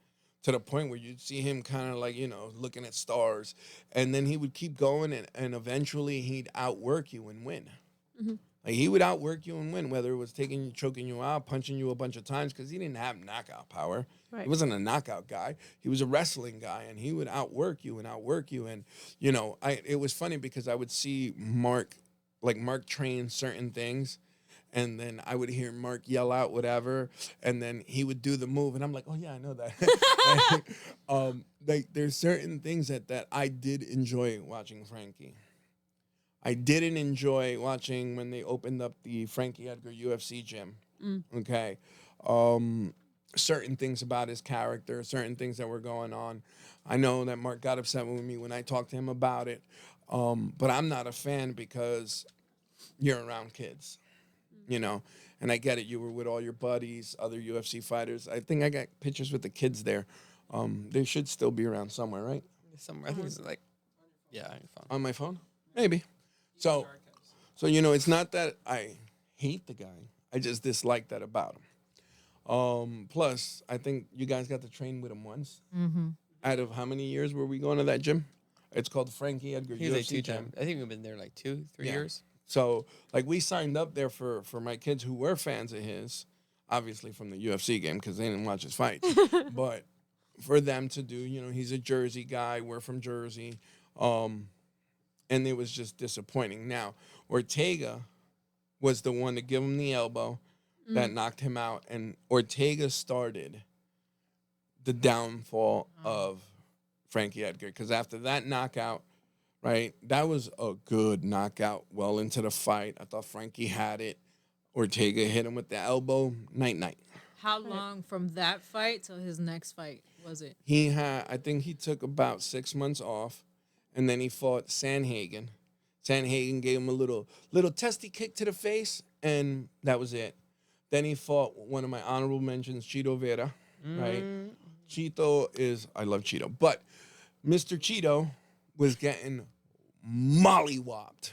to the point where you'd see him kind of like, looking at stars. And then he would keep going, and eventually he'd outwork you and win. Like, he would outwork you and win, whether it was choking you out, punching you a bunch of times, because he didn't have knockout power. Right. He wasn't a knockout guy. He was a wrestling guy, and he would outwork you and outwork you. And, it was funny because I would see Mark train certain things, and then I would hear Mark yell out whatever, and then he would do the move, and I'm like, oh, yeah, I know that. There's certain things that I did enjoy watching Frankie. I didn't enjoy watching when they opened up the Frankie Edgar UFC gym. Okay. Certain things about his character, certain things that were going on. I know that Mark got upset with me when I talked to him about it. But I'm not a fan because you're around kids, and I get it. You were with all your buddies, other UFC fighters. I think I got pictures with the kids there. They should still be around somewhere, right? Somewhere. I think it's like, yeah, on your phone. On my phone? Maybe. So it's not that I hate the guy. I just dislike that about him. Plus, I think you guys got to train with him once. Out of how many years were we going to that gym? It's called Frankie Edgar He was like UFC 2 gym. times. I think we've been there like 2-3 Yeah. years. So, like, we signed up there for my kids who were fans of his, obviously from the UFC game because they didn't watch his fights. But for them to do, he's a Jersey guy. We're from Jersey. And it was just disappointing. Now, Ortega was the one to give him the elbow that knocked him out. And Ortega started the downfall of Frankie Edgar. Because after that knockout, right, that was a good knockout well into the fight. I thought Frankie had it. Ortega hit him with the elbow. Night-night. How long from that fight till his next fight was it? I think he took about 6 months off. And then he fought Sanhagen. Sanhagen gave him a little testy kick to the face, and that was it. Then he fought one of my honorable mentions, Chito Vera, right? I love Chito, but Mr. Chito was getting mollywopped,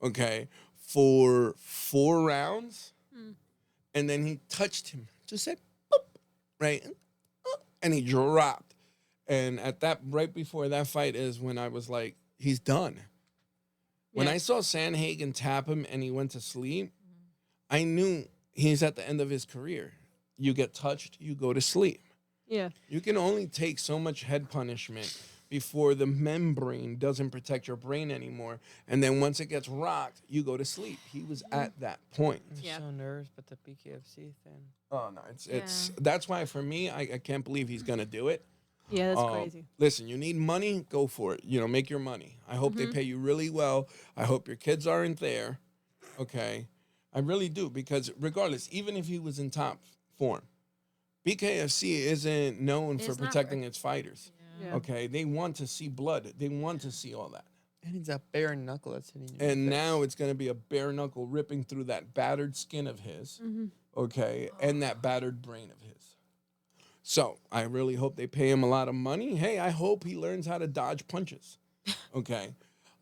okay, for 4 rounds. And then he touched him, just said, boop, right? And he dropped. And right before that fight is when I was like, he's done. When I saw Sanhagen tap him and he went to sleep, I knew he's at the end of his career. You get touched, you go to sleep. Yeah. You can only take so much head punishment before the membrane doesn't protect your brain anymore. And then once it gets rocked, you go to sleep. He was at that point. I'm Yeah. so nervous, but the BKFC thing. Oh, no. It's that's why for me, I can't believe he's going to do it. Yeah, that's crazy. Listen, you need money, go for it. Make your money. I hope they pay you really well. I hope your kids aren't there. Okay. I really do, because regardless, even if he was in top form, BKFC isn't known for It's not protecting its fighters. Yeah. Okay. They want to see blood. They want to see all that. And it's a bare knuckle that's hitting you. And now it's going to be a bare knuckle ripping through that battered skin of his. Okay. And that battered brain of his. So I really hope they pay him a lot of money. Hey, I hope he learns how to dodge punches. Okay.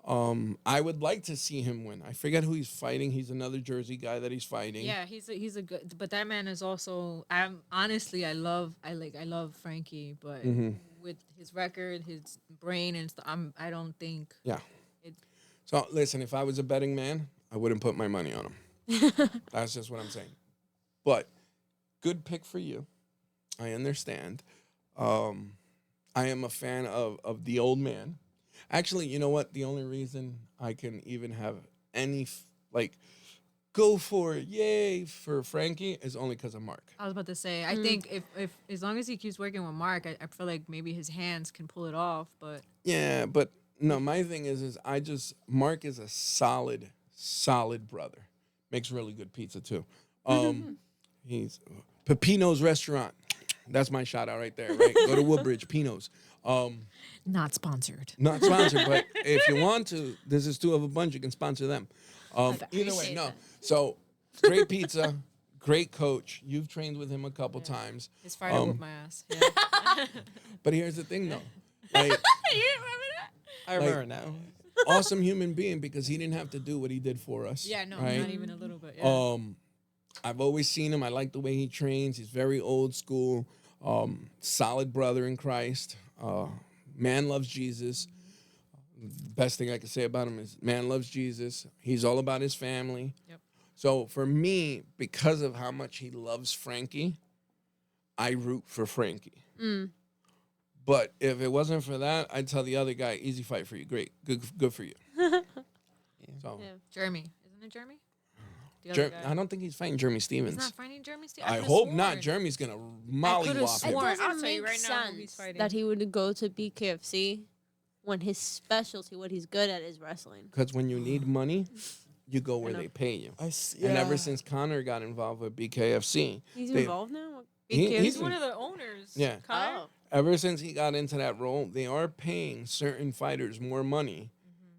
I would like to see him win. I forget who he's fighting. He's another Jersey guy that he's fighting. Yeah, he's a good, but that man is also. I love Frankie, but with his record, his brain, and stuff, I don't think. Yeah. It, So listen, if I was a betting man, I wouldn't put my money on him. That's just what I'm saying. But good pick for you. I understand. I am a fan of the old man. Actually, you know what? The only reason I can even have any go for it, yay for Frankie, is only because of Mark. I was about to say, I think if as long as he keeps working with Mark, I feel like maybe his hands can pull it off. But Yeah, but no, my thing is Mark is a solid brother. Makes really good pizza too. He's Pepino's restaurant. That's my shout out right there, right? Go to Woodbridge, Pino's. not sponsored. Not sponsored, but if you want to, this is two of a bunch. You can sponsor them. Either way, appreciate no. that. So great pizza, great coach. You've trained with him a couple times. His fighter whipped my ass. Yeah. But here's the thing, though. Like, I remember now. awesome human being, because he didn't have to do what he did for us. Yeah, no, right? not even a little bit. Yeah. I've always seen him. I like the way he trains. He's very old school. Solid brother in Christ. Man loves Jesus. The best thing I can say about him is man loves Jesus. He's all about his family. Yep. So for me, because of how much he loves Frankie, I root for Frankie. But if it wasn't for that, I'd tell the other guy, easy fight for you. Great. Good for you. So Yeah. Jeremy. Isn't it Jeremy? The other guy. I don't think he's fighting Jeremy Stevens. He's not fighting Jeremy Stevens? I hope not. Jeremy's going to mollywop him. sworn. It doesn't I'll tell you make right now who he's sense fighting. that he would go to BKFC when his specialty, what he's good at, is wrestling. Because when you need money, you go where they pay you. And ever since Connor got involved with BKFC, He's they- involved now? He's one of the owners. Yeah. Connor. Oh. ever since he got into that role, they are paying certain fighters more money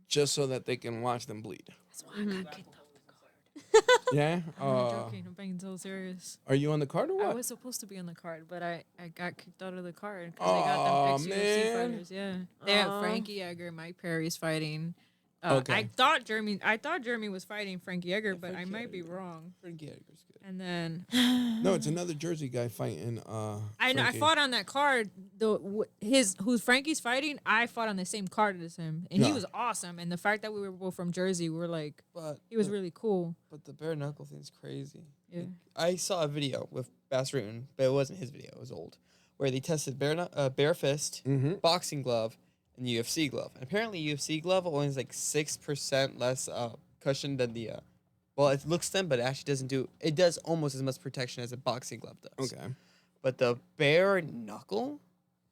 just so that they can watch them bleed. That's why I got kicked off the card. Yeah? I'm not joking. I'm being so serious. Are you on the card or I what? was supposed to be on the card, but I got kicked out of the card because they got Aw, them ex-UFC man. fighters. Yeah, they have Aw. Frankie Edgar, Mike Perry's fighting. Okay. I thought Jeremy was fighting Frankie Edgar, but I might be wrong. Frankie Edgar's good. And then No, it's another Jersey guy fighting. I know I Frankie. fought on that card. Who's Frankie's fighting. I fought on the same card as him, and he Yeah. was awesome. And the fact that we were both from Jersey, we were like, But he was really cool. But the bare knuckle thing's crazy. Yeah. Like, I saw a video with Bass Rutten, but it wasn't his video. It was old, where they tested bare fist, boxing glove, and UFC glove. And apparently, UFC glove only has like 6% less cushion than the. Well, it looks thin, but it actually doesn't do. It does almost as much protection as a boxing glove does. Okay. But the bare knuckle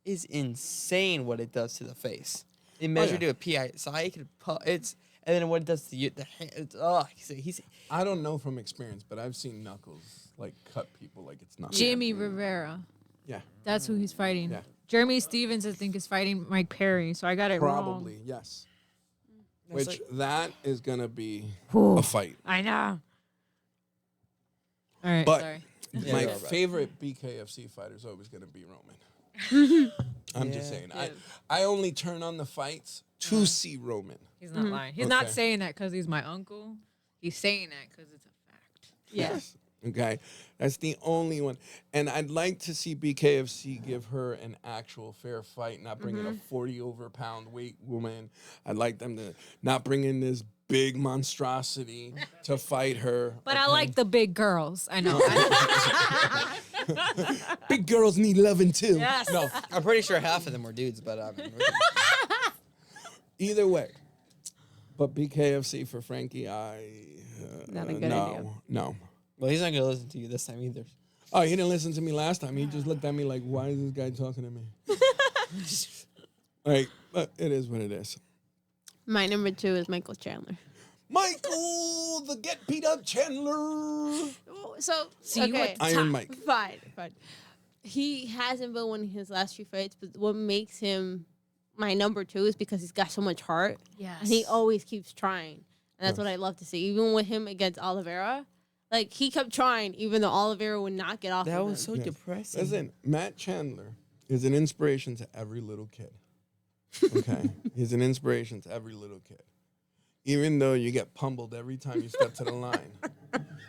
is insane. What it does to the face. They measured yeah. to a PSI. It could it's and then what it does to you, the hand. It's, he's I don't know from experience, but I've seen Knuckles like cut people like it's nothing. Jimmy Rivera. Yeah. That's who he's fighting. Yeah. Jeremy Stevens, I think, is fighting Mike Perry. So I got it wrong. Probably, yes. That's Which like- that is gonna be Whew. a fight. I know. All right. But sorry. Yeah, my you're right. favorite BKFC fighter is always gonna be Roman. I'm just Yeah. saying. I only turn on the fights to see Roman. He's not lying. He's not Okay. saying that because he's my uncle. He's saying that because it's a fact. Yeah. Yes. Okay, that's the only one. And I'd like to see BKFC give her an actual fair fight, not bring in a 40 over pound weight woman. I'd like them to not bring in this big monstrosity to fight her. But I like the big girls. I know. Big girls need loving too. Yes. No, I'm pretty sure half of them were dudes, but Either way. But BKFC for Frankie, Not a good no, idea. no. well, he's not gonna listen to you this time either. Oh, he didn't listen to me last time. He just looked at me like, why is this guy talking to me? Like, but it is what it is. My number 2 is Michael Chandler. Michael, the get beat up Chandler. So, See, you okay, were Iron Mike. fine. He hasn't been winning his last few fights, but what makes him my number 2 is because he's got so much heart. Yes. And he always keeps trying. And that's what I love to see. Even with him against Oliveira, like, he kept trying, even though Oliveira would not get off That of was him. so depressing. Listen, Matt Chandler is an inspiration to every little kid. Okay? He's an inspiration to every little kid. Even though you get pummeled every time you step to the line,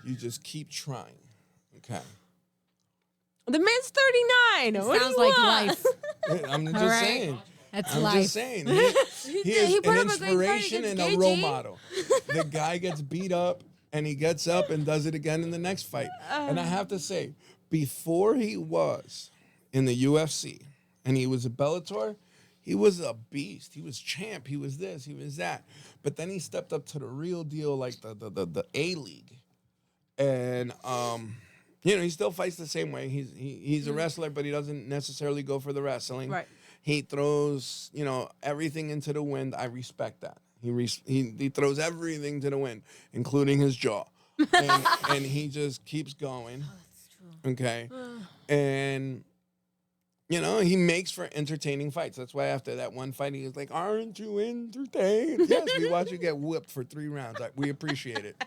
you just keep trying. Okay? The man's 39. What do Sounds you like want? life. I'm just All right. saying. That's I'm life. just saying. He is he put an up a great fight inspiration and against a role KG. model. The guy gets beat up and he gets up and does it again in the next fight. And I have to say, before he was in the UFC and he was a Bellator, he was a beast. He was champ. He was this. He was that. But then he stepped up to the real deal, like the A-League. And, he still fights the same way. He's a wrestler, but he doesn't necessarily go for the wrestling. Right. He throws, everything into the wind. I respect that. He throws everything to the wind, including his jaw. And he just keeps going. Oh, that's true. Okay. And, he makes for entertaining fights. That's why after that one fight, he was like, aren't you entertained? Yes, we watch you get whooped for 3 rounds. We appreciate it.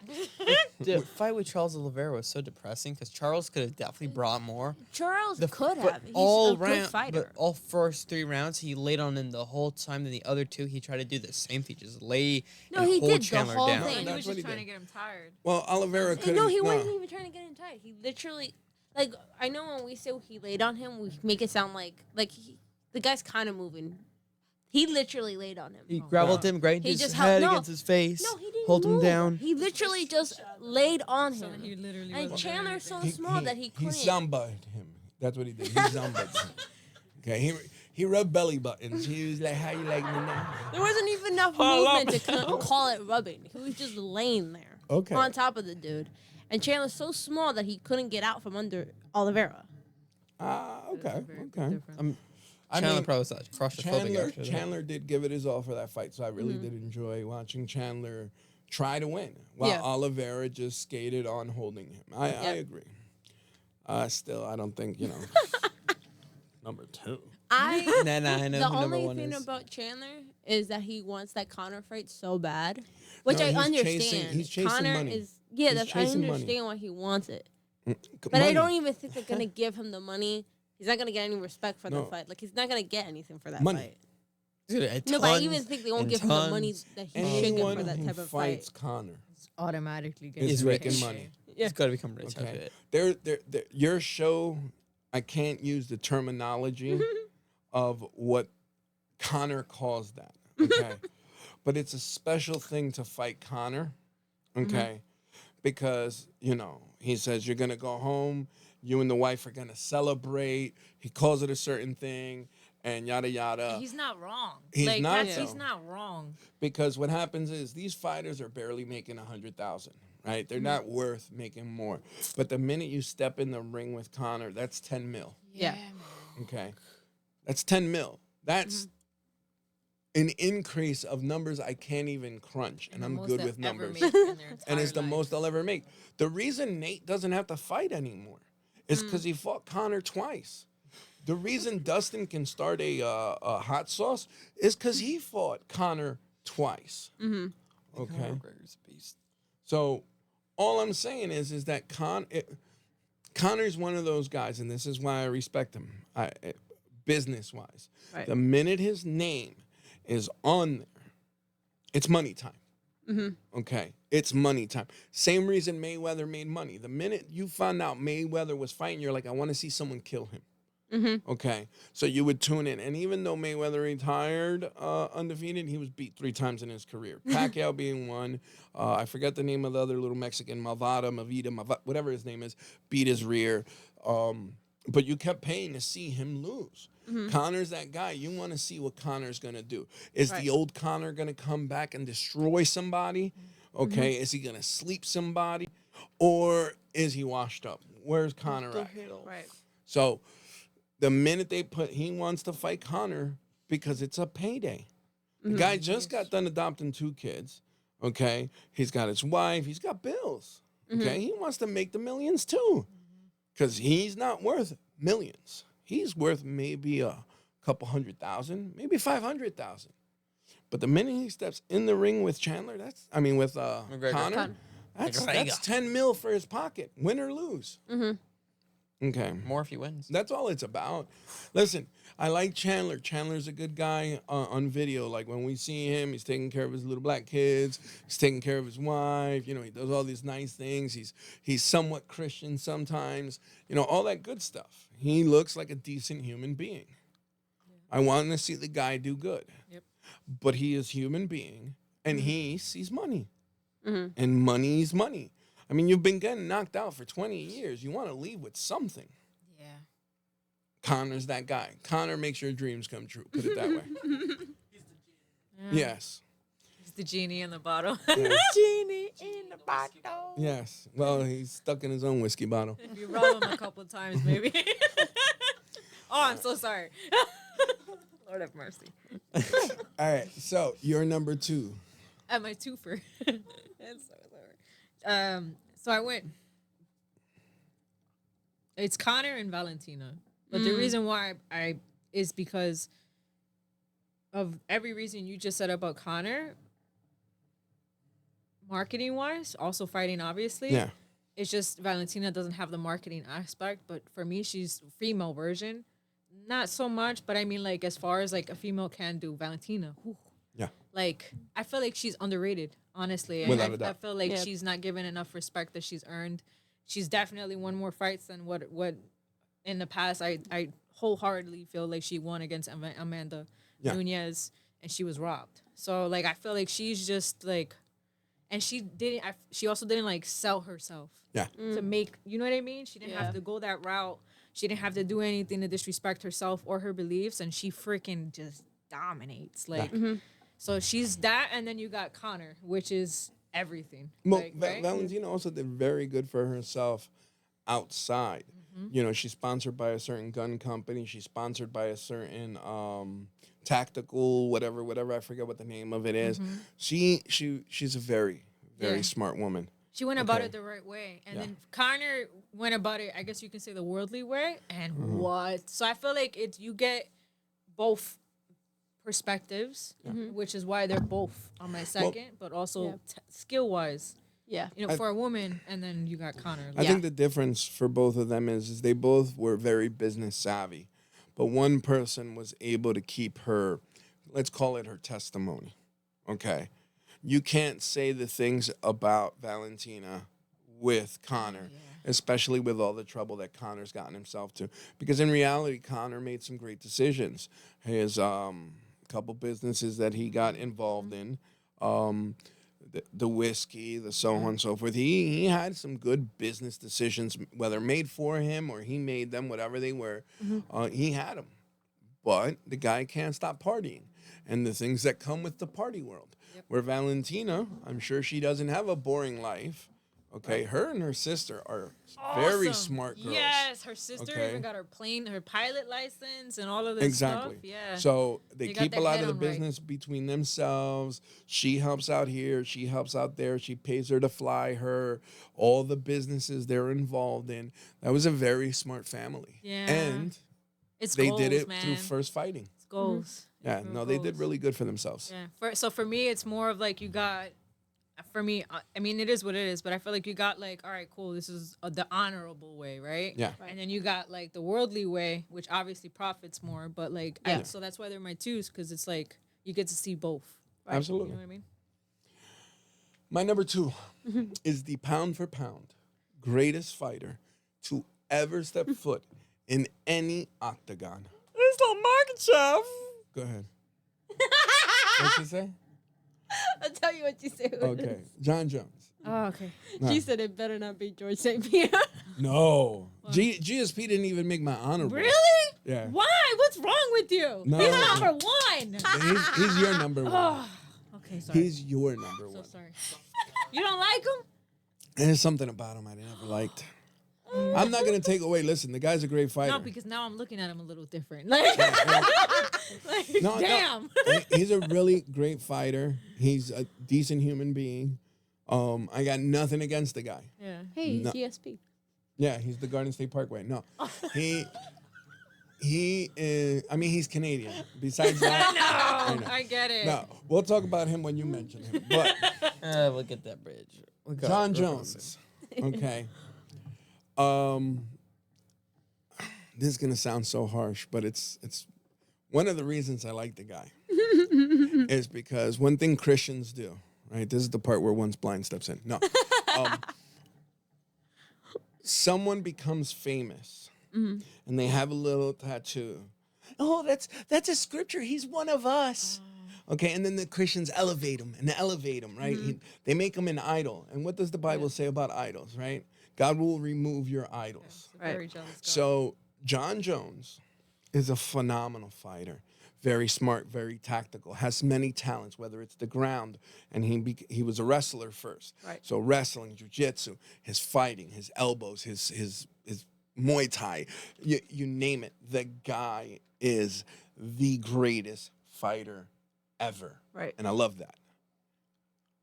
The fight with Charles Oliveira was so depressing because Charles could have definitely brought more. Charles could But have. He's all a good round, fighter. but all first 3 rounds, he laid on him the whole time. Then the other 2, he tried to do the same thing, just lay No, and he hold did the Chandler whole down. thing. He That's was what just he trying did. to get him tired. Well, Oliveira couldn't. No, he wasn't even trying to get him tight. He literally, like, I know when we say he laid on him, we make it sound like the guy's kind of moving. He literally laid on him. He grappled him, grabbed He his just head held- no. against his face, No, he didn't hold him move. down. He literally just laid on So him. he literally And wasn't doing Chandler's so anything. small that he He couldn't. zumbaed him. That's what he did. He zumbaed him. Okay, he rubbed belly buttons. He was like, how you like me now? There wasn't even enough movement to call it rubbing. He was just laying there Okay. on top of the dude. And Chandler's so small that he couldn't get out from under Oliveira. Okay. Different. Chandler probably was claustrophobic after that. Chandler did give it his all for that fight, so I really did enjoy watching Chandler try to win, while Yeah. Oliveira just skated on holding him. I agree. Still, I don't think, number 2. I Nah, I know the who number only 1 thing is. about Chandler is that he wants that Connor fight so bad, which No, I he's understand. he's chasing Connor money. is He's I chasing money. understand why he wants it, but I don't even think they're gonna give him the money. He's not gonna get any respect for No. the fight. Like, he's not gonna get anything for that Money. fight. Dude, No, but I tons even think they won't and give him the money tons. that he should get Anyone for that who type of fights fight. Connor Automatically is getting He's making rich. money. He's got to become rich after Okay. it. Your show, I can't use the terminology of what Connor calls that. Okay. But it's a special thing to fight Connor. Okay. Because, he says you're going to go home. You and the wife are going to celebrate. He calls it a certain thing and yada, yada. He's not wrong. He's like, not, he's though. not wrong. Because what happens is these fighters are barely making 100,000, right? They're not worth making more. But the minute you step in the ring with Connor, that's 10 mil. Yeah. Okay. That's 10 mil. That's an increase of numbers I can't even crunch. And I'm good with numbers. And it's the most I'll ever make. The reason Nate doesn't have to fight anymore is because he fought Connor twice. The reason Dustin can start a hot sauce is because he fought Connor twice. Okay. McGregor's a beast. So all I'm saying is that Connor's one of those guys, and this is why I respect him, business-wise. Right. The minute his name is on there, it's money time. Okay? It's money time. Same reason Mayweather made money. The minute you found out Mayweather was fighting, you're like, I want to see someone kill him. Okay, so you would tune in, and even though Mayweather retired undefeated, he was beat 3 times in his career. Pacquiao being one, I forget the name of the other little Mexican, Mavida, whatever his name is, beat his rear. But you kept paying to see him lose. Connor's that guy. You want to see what Connor's gonna do. Is the old Connor gonna come back and destroy somebody? Okay, is he gonna sleep somebody, or is he washed up? Where's Connor at? Right. So the minute he wants to fight Connor because it's a payday. The guy just got done adopting 2 kids. Okay, he's got his wife. He's got bills. Okay, he wants to make the millions too, because he's not worth millions. He's worth maybe a couple 100,000, maybe 500,000. But the minute he steps in the ring with Chandler, with Connor, that's 10 mil for his pocket, win or lose. Okay. More if he wins. That's all it's about. Listen, I like Chandler. Chandler's a good guy on video. Like when we see him, he's taking care of his little black kids. He's taking care of his wife. You know, he does all these nice things. He's somewhat Christian sometimes. You know, all that good stuff. He looks like a decent human being. I want to see the guy do good. Yep. But he is human being, and he sees money. And money's money. I mean, you've been getting knocked out for 20 years. You want to leave with something. Yeah. Connor's that guy. Connor makes your dreams come true. Put it that way. Yes. He's the genie in the bottle. Yes. Genie in the bottle. Yes. Well, he's stuck in his own whiskey bottle. If you rub him a couple of times, maybe. Oh, I'm so sorry. Lord have mercy. All right. So you're number 2. At my twofer. That's so sorry. So I went. It's Connor and Valentina, but the reason why I is because of every reason you just said about Connor. Marketing wise, also fighting obviously. Yeah. It's just Valentina doesn't have the marketing aspect, but for me, she's female version. Not so much, but I mean, like, as far as like a female can do, Valentina. Whew. Yeah. Like, I feel like she's underrated, honestly. Without I a doubt. feel like Yep. she's not given enough respect that she's earned. She's definitely won more fights than what in the past. I wholeheartedly feel like she won against Amanda Nunes, and she was robbed. So, like, I feel like she's just, like, and she also didn't, like, sell herself. Yeah. To make, you know what I mean? She didn't have to go that route. She didn't have to do anything to disrespect herself or her beliefs, and she freaking just dominates. Like, so she's that, and then you got Connor, which is everything. Well, like, right? Valentina also did very good for herself outside. You know, she's sponsored by a certain gun company. She's sponsored by a certain tactical whatever. I forget what the name of it is. She's a very smart woman. She went about it the right way. And then Connor went about it, I guess you can say, the worldly way. And what? So I feel like you get both perspectives, which is why they're both on my second, but also skill-wise. Yeah. You know, for a woman, and then you got Connor. I think the difference for both of them is they both were very business savvy, but one person was able to keep her, let's call it her testimony. Okay. You can't say the things about Valentina with Connor, especially with all the trouble that Connor's gotten himself to. Because in reality, Connor made some great decisions. His couple businesses that he got involved in, the whiskey, the so on and so forth. He had some good business decisions, whether made for him or he made them, whatever they were. He had them. But the guy can't stop partying. And the things that come with the party world. Where Valentina, I'm sure she doesn't have a boring life. Okay, her and her sister are very smart girls. Yes, her sister even got her pilot license and all of this Exactly. stuff. Yeah. So they They got keep a their lot head of the on right. business between themselves. She helps out here. She helps out there. She pays her to fly her. All the businesses they're involved in. That was a very smart family. Yeah. And It's they goals, did it man. through first fighting. It's goals. Yeah, It's real no, they did goals. really good for themselves. Yeah. So for me, it's more of like you got. For me, I mean, it is what it is, but I feel like you got like, all right, cool. This is the honorable way, right? Yeah. And then you got like the worldly way, which obviously profits more, but like, so that's why they're my twos, because it's like you get to see both. Absolutely. You know what I mean? My number 2 is the pound for pound greatest fighter to ever step foot in any octagon. It's not Makachev. Go ahead. What'd you say? I'll tell you what you said. Okay. John Jones. Oh, okay. She said it better not be George St. Pierre. No. GSP didn't even make my honorable. Really? Yeah. Why? What's wrong with you? No. He's number one. He's your number 1. Oh, okay, sorry. He's your number 1. so sorry. You don't like him? There's something about him I never liked. I'm not going to take away. Listen, the guy's a great fighter. No, because now I'm looking at him a little different. Like, No, damn. He's a really great fighter. He's a decent human being. I got nothing against the guy. Yeah. Hey, No. GSP. Yeah, he's the Garden State Parkway. No, he is. I mean, he's Canadian. Besides that, I know. I get it. No, we'll talk about him when you mention him. But We'll get that bridge. We'll go. John Real Jones. Okay. This is gonna sound so harsh, but it's one of the reasons I like the guy is because one thing Christians do, right? This is the part where one's blind steps in. No. Someone becomes famous and they have a little tattoo. Oh, that's a scripture. He's one of us. Okay, and then the Christians elevate him, right? They make him an idol. And what does the Bible say about idols, right? God will remove your idols. Very jealous guy. So John Jones is a phenomenal fighter. Very smart, very tactical, has many talents, whether it's the ground, and he was a wrestler first. Right. So wrestling, jiu-jitsu, his fighting, his elbows, his Muay Thai, you name it. The guy is the greatest fighter ever. Right. And I love that.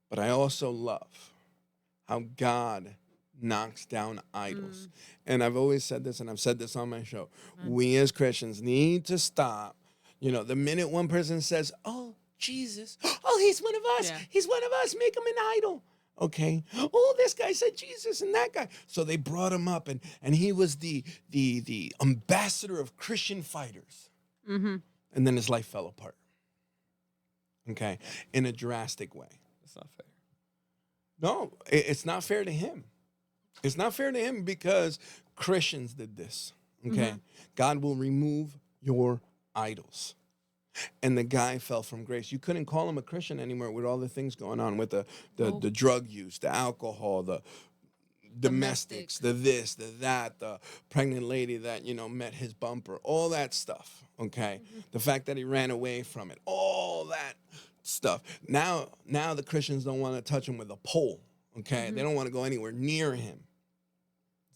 But I also love how God knocks down idols. And I've always said this, and I've said this on my show. We as Christians need to stop. You know, the minute one person says, oh, Jesus, oh, he's one of us. Yeah. He's one of us. Make him an idol. Okay. Oh, this guy said Jesus and that guy. So they brought him up, and he was the ambassador of Christian fighters. And then his life fell apart. Okay. In a drastic way. That's not fair. No, it's not fair to him. It's not fair to him because Christians did this. Okay. God will remove your idols. And the guy fell from grace. You couldn't call him a Christian anymore with all the things going on with the drug use, the alcohol, the domestics, the this, the that, the pregnant lady that, met his bumper, all that stuff, okay? The fact that he ran away from it, all that stuff. Now the Christians don't want to touch him with a pole, okay? They don't want to go anywhere near him.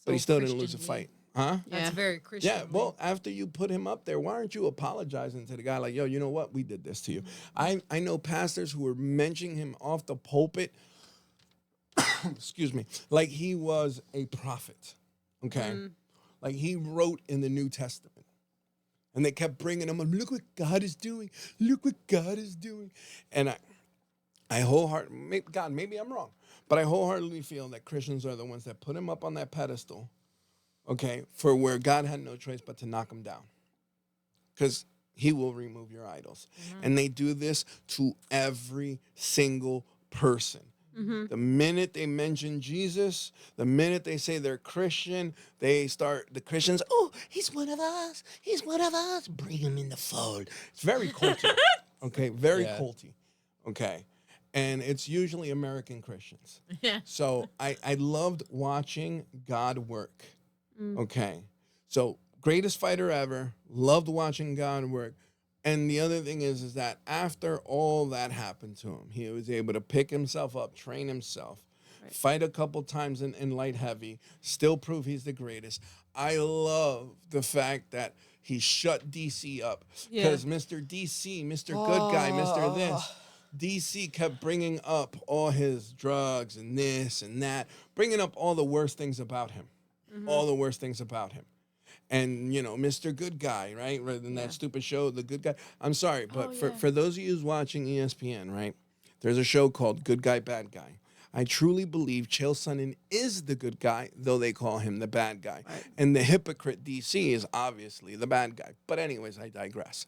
But he still didn't lose a fight. Huh? That's very Christian. Yeah, well, after you put him up there, why aren't you apologizing to the guy like, yo, you know what? We did this to you. I know pastors who were mentioning him off the pulpit, excuse me, like he was a prophet, okay? Like he wrote in the New Testament. And they kept bringing him up, look what God is doing. Look what God is doing. And I wholeheartedly, God, maybe I'm wrong, but I wholeheartedly feel that Christians are the ones that put him up on that pedestal, okay, for where God had no choice but to knock him down. Because he will remove your idols. And they do this to every single person. The minute they mention Jesus, the minute they say they're Christian, the Christians, oh, he's one of us. He's one of us. Bring him in the fold. It's very culty. Okay, very culty. Okay. And it's usually American Christians. Yeah. So I loved watching God work. Okay. So greatest fighter ever. Loved watching God work. And the other thing is that after all that happened to him, he was able to pick himself up, train himself, fight a couple times in light heavy, still prove he's the greatest. I love the fact that he shut DC up because Mr. DC, Mr. Good Guy, Mr. This, DC kept bringing up all his drugs and this and that, bringing up all the worst things about him, all the worst things about him. And, Mr. Good Guy, right? Rather than that stupid show, The Good Guy. I'm sorry, but for those of you who's watching ESPN, right, there's a show called Good Guy, Bad Guy. I truly believe Chael Sonnen is the good guy, though they call him the bad guy. Right. And the hypocrite DC is obviously the bad guy. But anyways, I digress.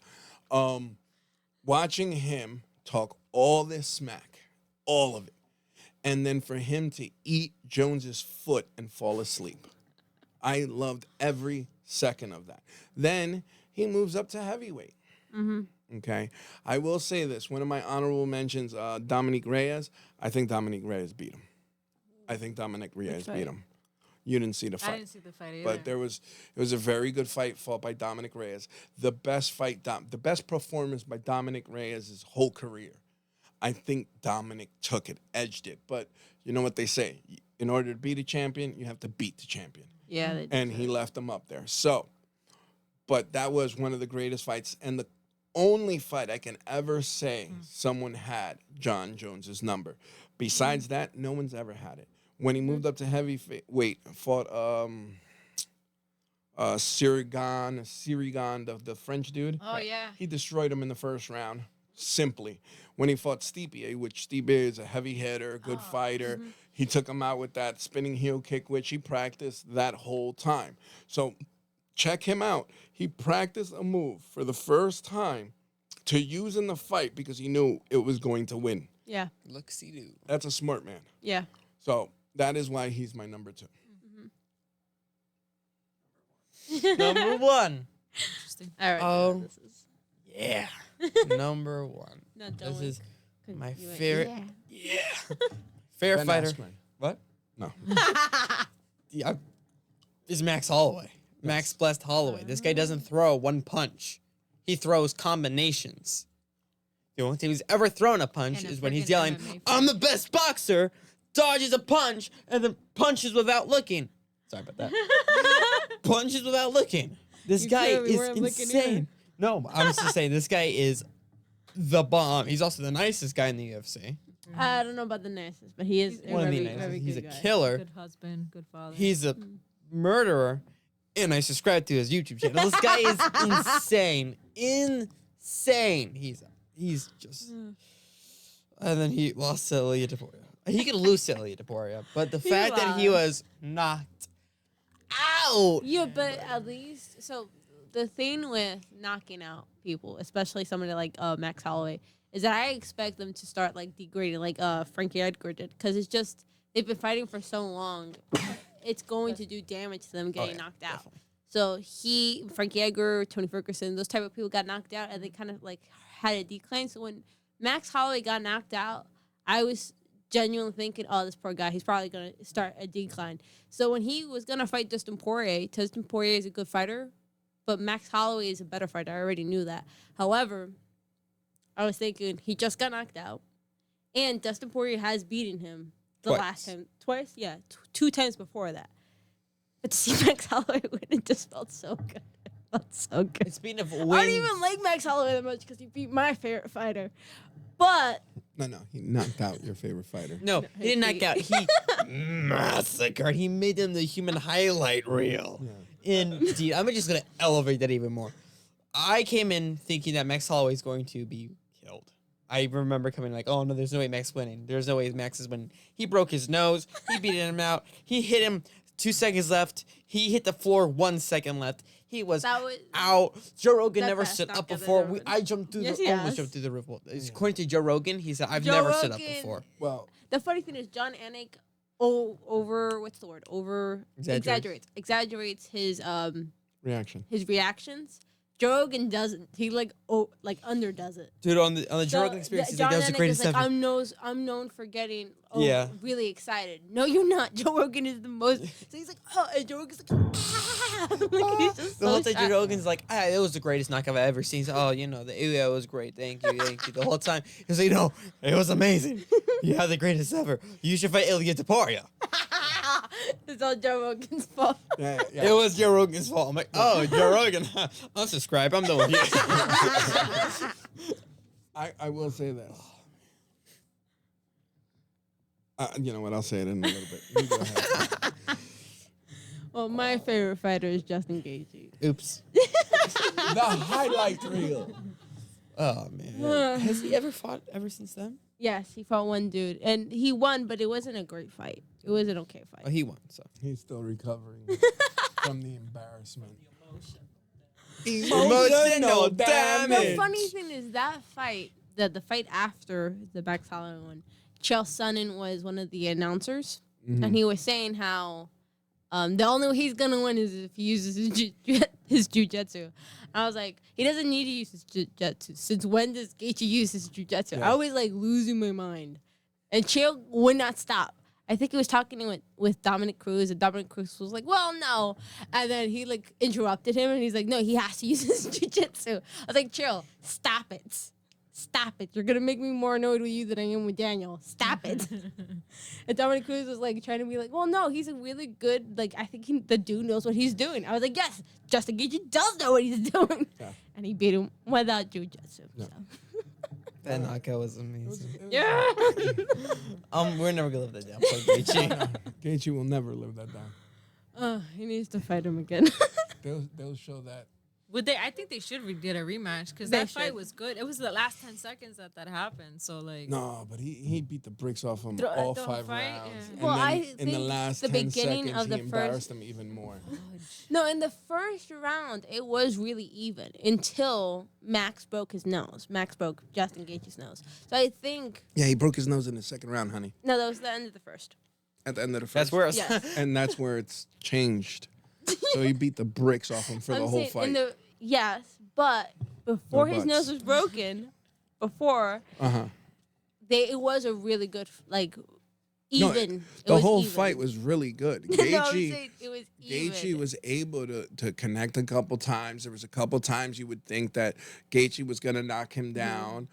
Watching him talk all this smack, all of it, and then for him to eat Jones's foot and fall asleep. I loved every second of that. Then he moves up to heavyweight. Okay, I will say this: one of my honorable mentions, Dominic Reyes. I think Dominic Reyes beat him. You didn't see the fight. I didn't see the fight either. But it was a very good fight fought by Dominic Reyes. The best performance by Dominic Reyes' his whole career. I think Dominic took it, edged it. But you know what they say: in order to beat a champion, you have to beat the champion. Yeah, they And he left him up there. So, but that was one of the greatest fights, and the only fight I can ever say someone had John Jones's number. Besides that, no one's ever had it. When he moved up to heavyweight, fought Sirigan, the French dude. Oh, yeah. He destroyed him in the first round, simply. When he fought Stipe, which Stipe is a heavy hitter, good fighter, he took him out with that spinning heel kick, which he practiced that whole time. So check him out. He practiced a move for the first time to use in the fight because he knew it was going to win. Yeah. Look-see-do. That's a smart man. Yeah. So that is why he's my number 2. Number 1. Interesting. All right. Oh. This is Yeah. Number 1. not This is my you went, favorite. yeah. Yeah. Fair Ben fighter. Askren. What? No. Yeah, is Max Holloway. Max Blessed Holloway. This guy doesn't throw one punch. He throws combinations. The only time he's ever thrown a punch And a is when he's freaking yelling, MMA "I'm the best boxer," dodges a punch, and then punches without looking. Sorry about that. Punches without looking. This You guy clearly is weren't looking insane. No, I was just saying, this guy is the bomb. He's also the nicest guy in the UFC. I don't know about the nicest, but he is a One of the very, nicest. very He's a good guy. killer. Good husband, good father. He's a murderer, and I subscribe to his YouTube channel. This guy is insane. Insane. He's just... And then he lost to Ilya Taporia. He could lose to Ilya Taporia, but the fact that he was knocked out... Yeah, but at least so the thing with knocking out people, especially somebody like Max Holloway, is that I expect them to start like degrading, like Frankie Edgar did, because it's just they've been fighting for so long. It's going to do damage to them getting knocked out. definitely. So Frankie Edgar, Tony Ferguson, those type of people got knocked out, and they kind of like had a decline. So when Max Holloway got knocked out, I was genuinely thinking, oh, this poor guy, he's probably going to start a decline. So when he was going to fight Dustin Poirier is a good fighter, but Max Holloway is a better fighter. I already knew that. However, I was thinking he just got knocked out, and Dustin Poirier has beaten him last time. Twice? Yeah, 2 times before that. But to see Max Holloway win, it just felt so good. It felt so good. Speaking of I wins... don't even like Max Holloway that much because he beat my favorite fighter. But No, he knocked out your favorite fighter. No, he didn't knock out. He massacred. He made him the human highlight reel. Indeed. I'm just going to elevate that even more. I came in thinking that Max Holloway is going to be killed. I remember coming like, oh, no, there's no way Max winning. There's no way Max is winning. He broke his nose. He beat him out. He hit him 2 seconds left. He hit the floor 1 second left. He was out. Joe Rogan That never fast stood not up together, before. never. I jumped through Yes, the he almost has. jumped through the roof. According to Joe Rogan, he said, I've Joe never stood up Rogan- before. Well, the funny thing is, John Anik exaggerates his reaction. reactions. Joe Rogan doesn't. He underdoes it. Dude, on the Joe Rogan experience, he's like, that was the greatest is like, ever. I'm known for getting Yeah. really excited. No, you're not. Joe Rogan is the most. So he's like, oh, and Joe Rogan's like, ah. Like, he's just The whole so time Joe shocked. Rogan's like, it was the greatest knock I've ever seen. So, the was great. Thank you. The whole time. He's like, no, it was amazing. You had the greatest ever. You should fight Ilya Taporia. It's all Joe Rogan's fault. Yeah. It was Joe Rogan's fault. I'm like, oh, Joe Rogan. Unsubscribe. I'm done with you. I will say this. You know what? I'll say it in a little bit. You go ahead. Well, my favorite fighter is Justin Gaethje. Oops. The highlight reel. Oh, man. Has he ever fought ever since then? Yes, he fought one dude, and he won, but it wasn't a great fight. It was an okay Oh, fight. he won. So He's still recovering from the embarrassment. Emotional The damage. funny thing is that fight, the fight after the Max Holloway one, Chael Sonnen was one of the announcers, and he was saying how the only way he's gonna win is if he uses his jujitsu. I was like, he doesn't need to use his jujitsu. Since when does Gaethje use his jujitsu? Yeah. I was like losing my mind, and Chael would not stop. I think he was talking with Dominic Cruz, and Dominic Cruz was like, well, no. And then he, like, interrupted him, and he's like, no, he has to use his jiu-jitsu. I was like, Chill, stop it. Stop it. You're going to make me more annoyed with you than I am with Daniel. Stop it. And Dominic Cruz was, like, trying to be like, well, no, he's a really good, like, I think the dude knows what he's doing. I was like, yes, Justin Gaethje does know what he's doing. Yeah. And he beat him without jiu-jitsu. Yeah. So. That knockout was amazing. Yeah. We're never gonna live that down. Poor Gaethje. Gaethje will never live that down. He needs to fight him again. They'll show that. Would they? I think they should get a rematch because They that fight should. was good. It was the last 10 seconds that happened. So like, No, but he beat the bricks off him The- all the 5 fight, rounds. yeah. And Well, then I in the think last the 10 beginning seconds, of the he embarrassed first- him even more. No, in the first round, it was really even until Max broke his nose. Max broke Justin Gaethje's nose. So I think Yeah, he broke his nose in the second round, honey. no, that was the end of the first. At the end of the first. That's where. Yes. And that's where it's changed. So he beat the bricks off him for the I'm whole saying fight. Yes, but before No his buts. nose was broken, before Uh-huh. it was a really good like No, even. It the was whole even. fight was really good. No, I'm Gaethje, saying it was even. Gaethje was able to connect a couple times. There was a couple times you would think that Gaethje was going to knock him down.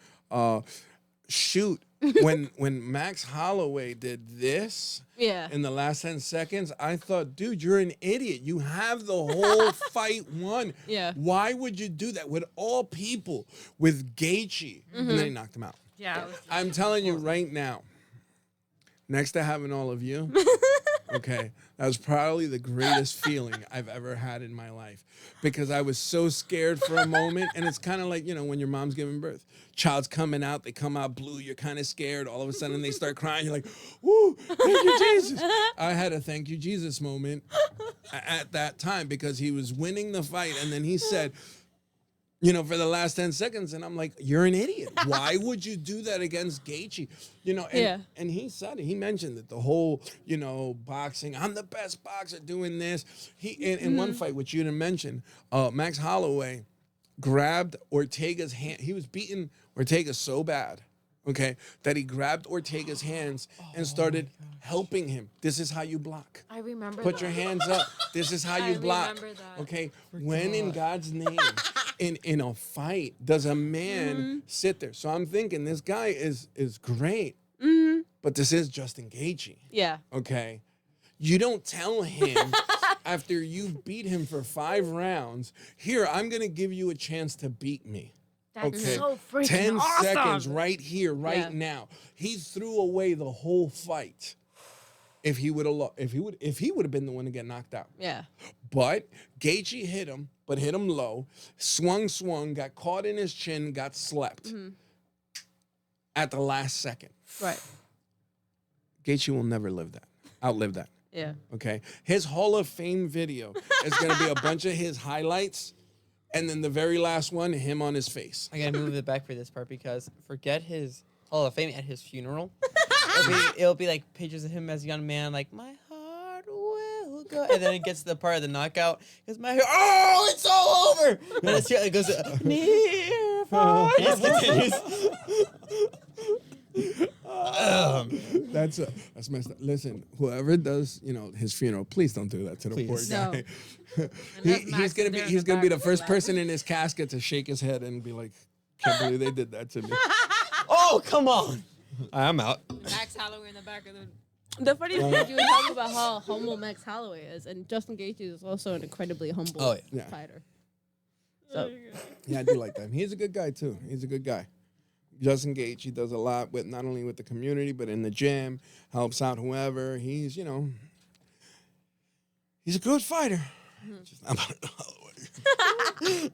Shoot, when Max Holloway did this Yeah. in the last 10 seconds, I thought, dude, you're an idiot. You have the whole fight won. Yeah. Why would you do that with all people with Gaethje? And then he knocked him out. yeah, it was, I'm telling you right now, next to having all of you, okay, that was probably the greatest feeling I've ever had in my life because I was so scared for a moment. And it's kind of like, you know, when your mom's giving birth, child's coming out, they come out blue, you're kind of scared. All of a sudden they start crying. You're like, woo, thank you, Jesus. I had a thank you, Jesus moment at that time because he was winning the fight. And then he said, you know, for the last 10 seconds. And I'm like, you're an idiot. Why would you do that against Gaethje? You know, and, Yeah. and he said it. He mentioned it. The whole, you know, boxing. I'm the best boxer doing this. He in one fight, which you didn't mention, Max Holloway grabbed Ortega's hand. He was beating Ortega so bad, okay, that he grabbed Ortega's hands and started helping him. This is how you block. I remember. Put your hands up. This is how you I block. remember that. Okay. When in God's name, in a fight, does a man sit there? So I'm thinking this guy is great, but this is Justin Gaethje. Yeah. Okay. You don't tell him after you've beat him for 5 rounds, here, I'm gonna give you a chance to beat me. That's Okay. so freaking 10 awesome. seconds right here, right Yeah. now. He threw away the whole fight. If he would have if he would have been the one to get knocked out. Yeah. But Gaethje hit him, but hit him low, swung, got caught in his chin, got slept at the last second. Right. Gaethje will never outlive that. Yeah. Okay, his Hall of Fame video is gonna be a bunch of his highlights, and then the very last one, him on his face. I gotta move it back for this part because forget his Hall of Fame at his funeral. It'll be like pictures of him as a young man, like my heart will go, and then it gets to the part of the knockout. Because my hair, oh, it's all over. And it's, it goes near, far. It just continues. That's messed up. Listen, whoever does, you know, his funeral, please don't do that to the Please. poor No. guy. Unless Max is there in he's the gonna be back the first laughing. person in his casket to shake his head and be like, "Can't believe they did that to me." Oh, come on. I'm out. Max Holloway in the back of the. The funny thing is you were talking about how humble Max Holloway is, and Justin Gaethje is also an incredibly humble Oh, yeah. fighter. So Yeah, I do like that. He's a good guy too. He's a good guy. Justin Gaethje does a lot with not only with the community but in the gym, helps out whoever. He's, you know, he's a good fighter. Just not about Holloway.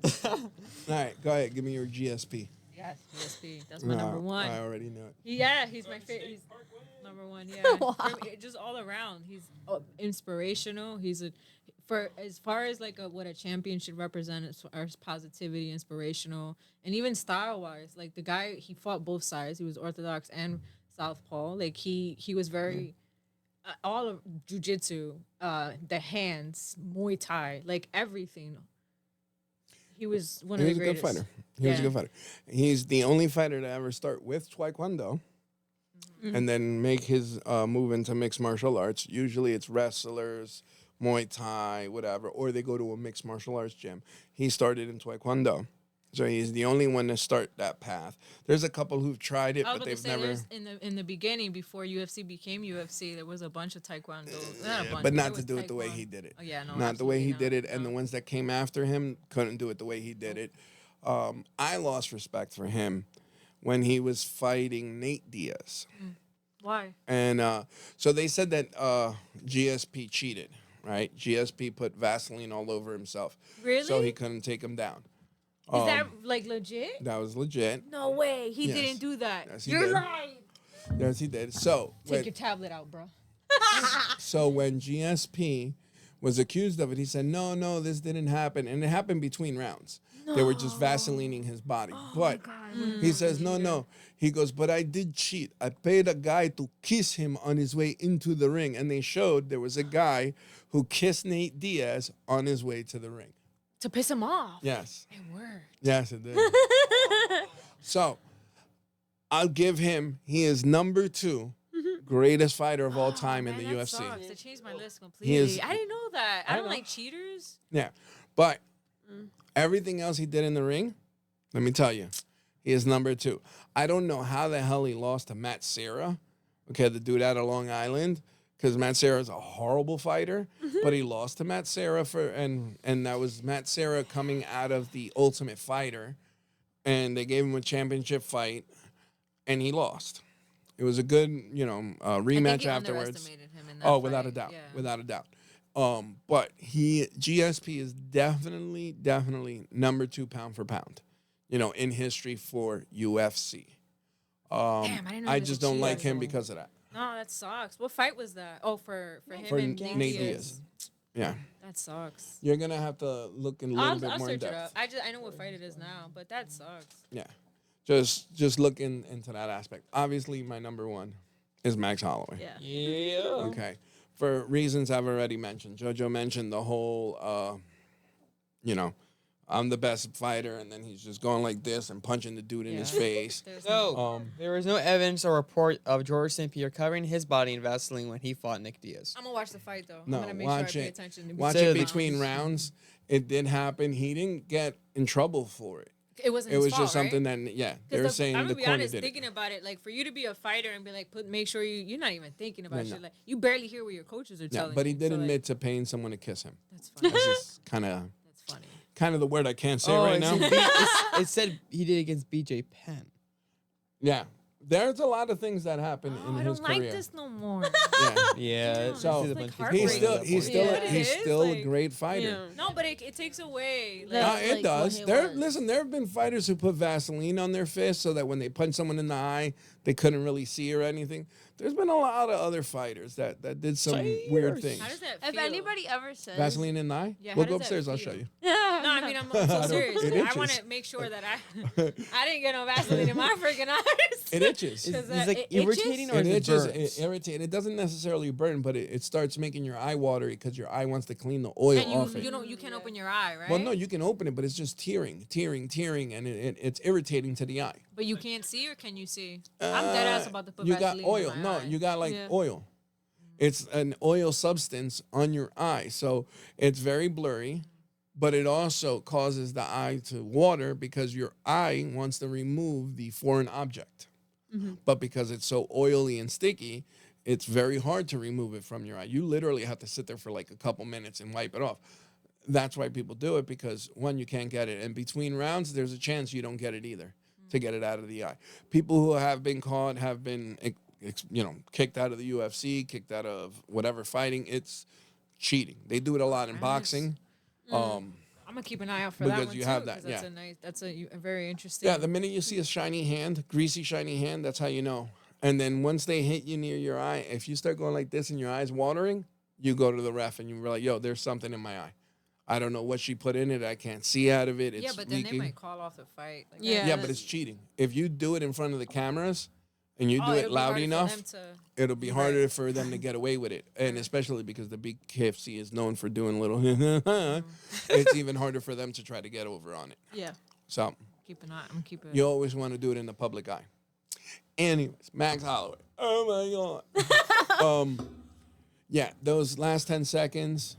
All right, go ahead. Give me your GSP. Yes, GSP. That's my No, number one. I already knew it. Yeah, he's my favorite. He's number one. Yeah, Wow. just all around. He's inspirational. He's for as far as like what a champion should represent as far as positivity, inspirational, and even style wise. Like the guy, he fought both sides. He was orthodox and southpaw. Like he was very all of jujitsu, the hands, Muay Thai, like everything. He was one He of was the a good greatest. fighter. He was a Yeah. good fighter. He's the only fighter to ever start with Taekwondo and then make his move into mixed martial arts. Usually it's wrestlers, Muay Thai, whatever, or they go to a mixed martial arts gym. He started in Taekwondo. So he's the only one to start that path. There's a couple who've tried it, I was but about to they've say, never. there's in the beginning before UFC became UFC, there was a bunch of taekwondo, not a bunch, But there not to was do it the way taekwondo. he did it. Oh yeah, no, Not the way he absolutely did it. And the no. ones that came after him couldn't do it the way he did it. I lost respect for him when he was fighting Nate Diaz. Why? And so they said that GSP cheated, right? GSP put Vaseline all over himself. Really? So he couldn't take him down. Is that like legit? That was legit. No way, he Yes. didn't do that. Yes, he You're did. lying. Yes, he did. So Take your tablet out, bro. So when GSP was accused of it, he said, no, this didn't happen. And it happened between rounds. They were just Vaselining his body. But he says, no. He goes, but I did cheat. I paid a guy to kiss him on his way into the ring. And they showed there was a guy who kissed Nate Diaz on his way to the ring. To piss him off. Yes. It worked. Yes, it did. So I'll give him, he is number 2 greatest fighter of all time in the Man, that UFC. sucks. They changed my list completely. is- I didn't know that. I don't know. like cheaters. Yeah. But everything else he did in the ring, let me tell you, he is number 2. I don't know how the hell he lost to Matt Serra, okay, the dude out of Long Island, because Matt Serra is a horrible fighter, but he lost to Matt Serra and that was Matt Serra coming out of the Ultimate Fighter, and they gave him a championship fight, and he lost. It was a good, rematch afterwards. Underestimated him in that Oh, without a fight. doubt, Yeah. without a doubt. But GSP is definitely number 2 pound for pound, in history for UFC. Damn, I didn't know I he was just a don't like cheater. him because of that. No, that sucks. What fight was that? Oh, for him For and Nate Nate Diaz. Yeah, That sucks. you're gonna have to look in a little bit I'll more in search it up. depth. I know what fight it is now, but that sucks. Yeah, just look into that aspect. Obviously, my number 1 is Max Holloway. Yeah. Yeah. Okay, for reasons I've already mentioned. JoJo mentioned the whole, I'm the best fighter, and then he's just going like this and punching the dude in his Yeah. face. There's So, there was no evidence or report of George St. Pierre covering his body in Vaseline when he fought Nick Diaz. I'm gonna watch the fight though. No, I'm gonna make sure I watch pay it. attention. Watch So it the- between rounds. It did happen. He didn't get in trouble for it. It wasn't. It his was fault, just something right? that, they were saying I'm the gonna be corner honest, did thinking it. about it, like for you to be a fighter and be like, make sure you're not even thinking about No. shit. Like you barely hear what your coaches are Yeah, telling but he you. did so, like, admit to paying someone to kiss him. that's funny. That's just kind of That's funny. the word I can't say right it now. said it said he did against BJ Penn. Yeah, there's a lot of things that happen Oh, in I his don't career. like this no more. Yeah. Yeah. So, there's a like bunch of He's people still at that point. he's It is, still a like- great fighter. No, but it takes away. The- Like, It like does. what he was. Listen, there have been fighters who put Vaseline on their fist so that when they punch someone in the eye, they couldn't really see or anything. There's been a lot of other fighters that did some weird things. how does that If feel? anybody ever says Vaseline in the eye? Yeah, We'll how go does that upstairs. I'll show feel? you. No, I mean I'm so serious. It I want itches. to make sure that I didn't get no Vaseline in my freaking eyes. It itches. Is, 'Cause, is like it irritating itches? or It is it itches. burns? It irritates. It doesn't necessarily burn, but it starts making your eye watery because your eye wants to clean the oil And off it. you can't open your eye, right? Well, no, you can open it, but it's just tearing, and it's irritating to the eye. But you can't see, or can you see? I'm dead ass about to put You Vaseline got oil. in my No, eye. you got like Yeah. oil. It's an oil substance on your eye, so it's very blurry, but it also causes the eye to water because your eye wants to remove the foreign object. But because it's so oily and sticky, it's very hard to remove it from your eye. You literally have to sit there for like a couple minutes and wipe it off. That's why people do it, because one, you can't get it, and between rounds, there's a chance you don't get it either to get it out of the eye. People who have been caught have been, kicked out of the UFC, kicked out of whatever fighting. It's cheating. They do it a lot in Nice. boxing. I'm gonna keep an eye out for that Because one you too. have that, 'Cause that's a very interesting. Yeah, the minute you see a shiny hand, greasy shiny hand, that's how you know. And then once they hit you near your eye, if you start going like this and your eye's watering, you go to the ref and you're like, yo, there's something in my eye. I don't know what she put in it. I can't see out of it. It's yeah, but then leaking. they might call off the fight. Like, Yeah. Yeah, but it's cheating. If you do it in front of the cameras and you do it it'll be loud harder for enough, them to- it'll be harder for them to get away with it. And especially because the BKFC is known for doing little, it's even harder for them to try to get over on it. Yeah. So Keep an eye. I'm keeping. you always want to do it in the public eye. Anyways, Max Holloway. Oh my God. Yeah, those last 10 seconds,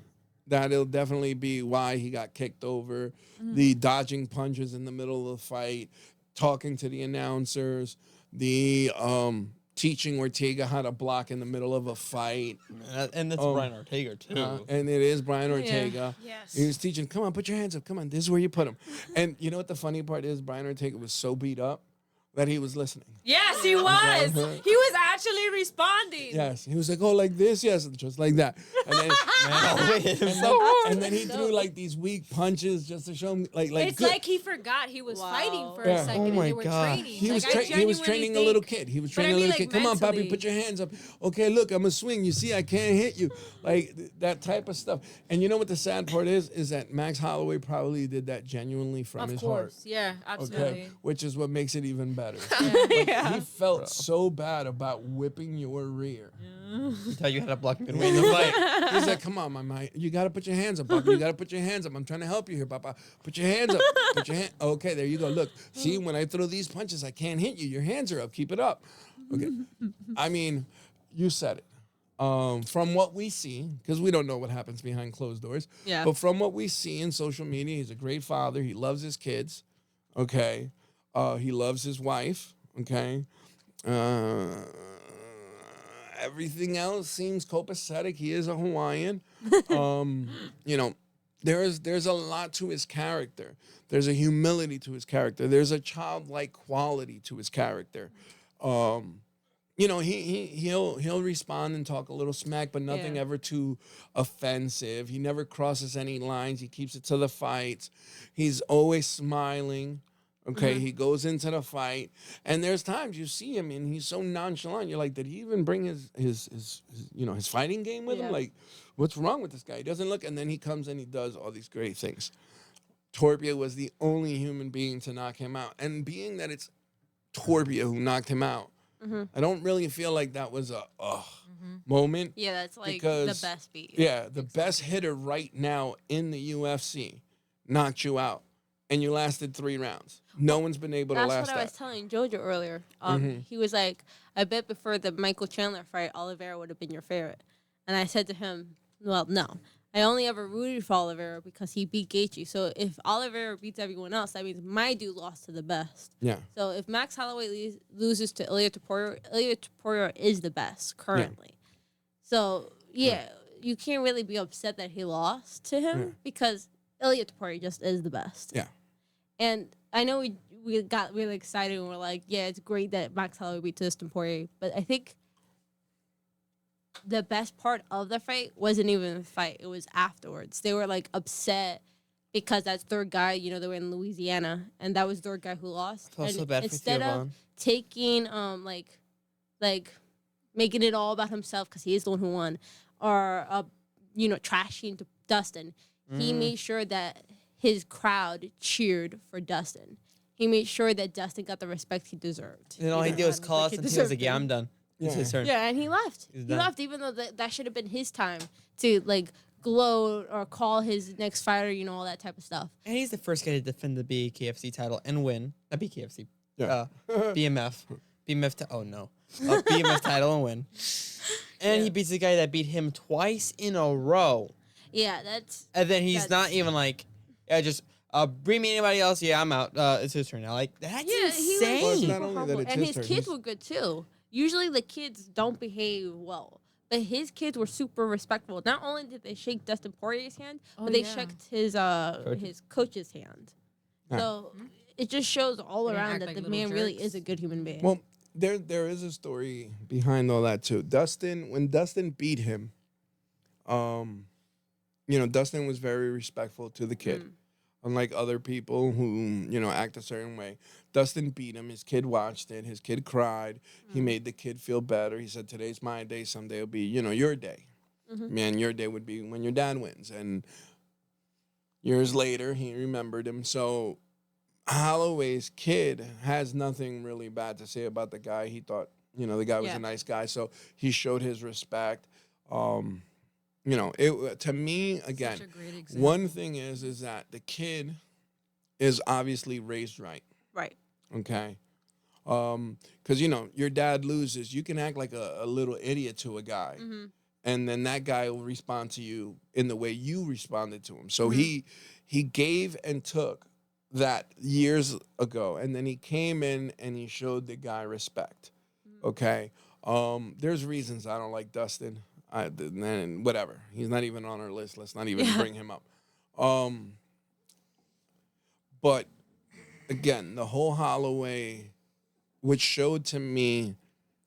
that'll definitely be why he got kicked over. The dodging punches in the middle of the fight, talking to the announcers, the teaching Ortega how to block in the middle of a fight. And that's Brian Ortega too. And it is Brian Ortega. Yes. He was teaching, come on, put your hands up. Come on, this is where you put them. And you know what the funny part is? Brian Ortega was so beat up that he was listening. Yes, he was. He was actually responding. Yes, he was like, oh, like this, yes, just like that. And then, and then he threw like these weak punches just to show him, like It's good. like he forgot he was fighting for Yeah. a second. Oh and my they were God. training. He Like, was, I he was genuinely training a think- little kid. He was but I training mean, a little like, kid. Come on, Papi, mentally. put your hands up. Okay, look, I'm a swing. You see, I can't hit you. Like that type of stuff. And you know what the sad part is that Max Holloway probably did that genuinely from Of his course. heart. Yeah, absolutely. Okay, which is what makes it even better. Like, he felt so bad about whipping your rear. Tell you how to block midway in the fight. He's like, come on, my man. You got to put your hands up, Papa. You got to put your hands up. I'm trying to help you here, Papa. Put your hands up. Put your hand. Okay, there you go. Look, see, when I throw these punches, I can't hit you. Your hands are up. Keep it up. Okay. I mean, you said it. From what we see, because we don't know what happens behind closed doors. Yeah. But from what we see in social media, he's a great father. He loves his kids. Okay. He loves his wife. Okay. Everything else seems copacetic. He is a Hawaiian. You know, there's a lot to his character. There's a humility to his character. There's a childlike quality to his character. You know, he'll respond and talk a little smack, but nothing ever too offensive. He never crosses any lines. He keeps it to the fights. He's always smiling. Okay, he goes into the fight, and there's times you see him and he's so nonchalant. You're like, did he even bring his you know, his fighting game with him? Like, what's wrong with this guy? He doesn't look, and then he comes and he does all these great things. Torbia was the only human being to knock him out, and being that it's Torbia who knocked him out, I don't really feel like that was a moment. Yeah, that's like Because- the best beat. Yeah, the best hitter right now in the UFC knocked you out, and you lasted 3 rounds. No one's been able to That's last what I was that. telling Jojo earlier. He was like, I bet before the Michael Chandler fight, Oliveira would have been your favorite. And I said to him, well, no. I only ever rooted for Oliveira because he beat Gaethje. So if Oliveira beats everyone else, that means my dude lost to the best. Yeah. So if Max Holloway loses to Ilia Topuria is the best currently. So, yeah, you can't really be upset that he lost to him because Ilia Topuria just is the best. Yeah. And I know we got really excited and we're like, yeah, it's great that Max Holloway beat Dustin Poirier. But I think the best part of the fight wasn't even the fight. It was afterwards. They were like upset because that third guy, you know, they were in Louisiana and that was the third guy who lost. I felt And so bad for instead of Theo taking like making it all about himself because he is the one who won, or you know, trashing to Dustin, he made sure that his crowd cheered for Dustin. He made sure that Dustin got the respect he deserved. And all he did was call us and he was like, yeah, I'm done. It's his turn. Yeah, and he left. He's He done. left, even though that should have been his time to like gloat or call his next fighter, you know, all that type of stuff. And he's the first guy to defend the BKFC title and win. Not BKFC. Yeah. BMF. BMF title and win. And he beats the guy that beat him twice in a row. Yeah, that's And then he's That's- not even like, yeah, just bring me anybody else. Yeah, I'm out. It's his turn now. Like, that's he insane. Well, it's was not super only that humble. it's And his his turn, kids he's- were good too. Usually the kids don't behave well. But his kids were super respectful. Not only did they shake Dustin Poirier's hand, but they shook his coach's hand. Yeah. So it just shows all They didn't around act that like the little man really jerks. is a good human being. Well, there is a story behind all that too. When Dustin beat him, you know, Dustin was very respectful to the kid. Unlike other people who, you know, act a certain way. Dustin beat him. His kid watched it. His kid cried. He made the kid feel better. He said, today's my day. Someday will be, you know, your day. Man, your day would be when your dad wins. And years later, he remembered him. So Holloway's kid has nothing really bad to say about the guy. He thought You know, the guy was Yeah. a nice guy, so he showed his respect. You know, it to me again. Such a great example. One thing is that the kid is obviously raised right. Right. Okay. Because you know your dad loses, you can act like a little idiot to a guy, and then that guy will respond to you in the way you responded to him. So he gave and took that years ago, and then he came in and he showed the guy respect. Okay. There's reasons I don't like Dustin. And whatever. He's not even on our list. Let's not even bring him up. But again, the whole Holloway, which showed to me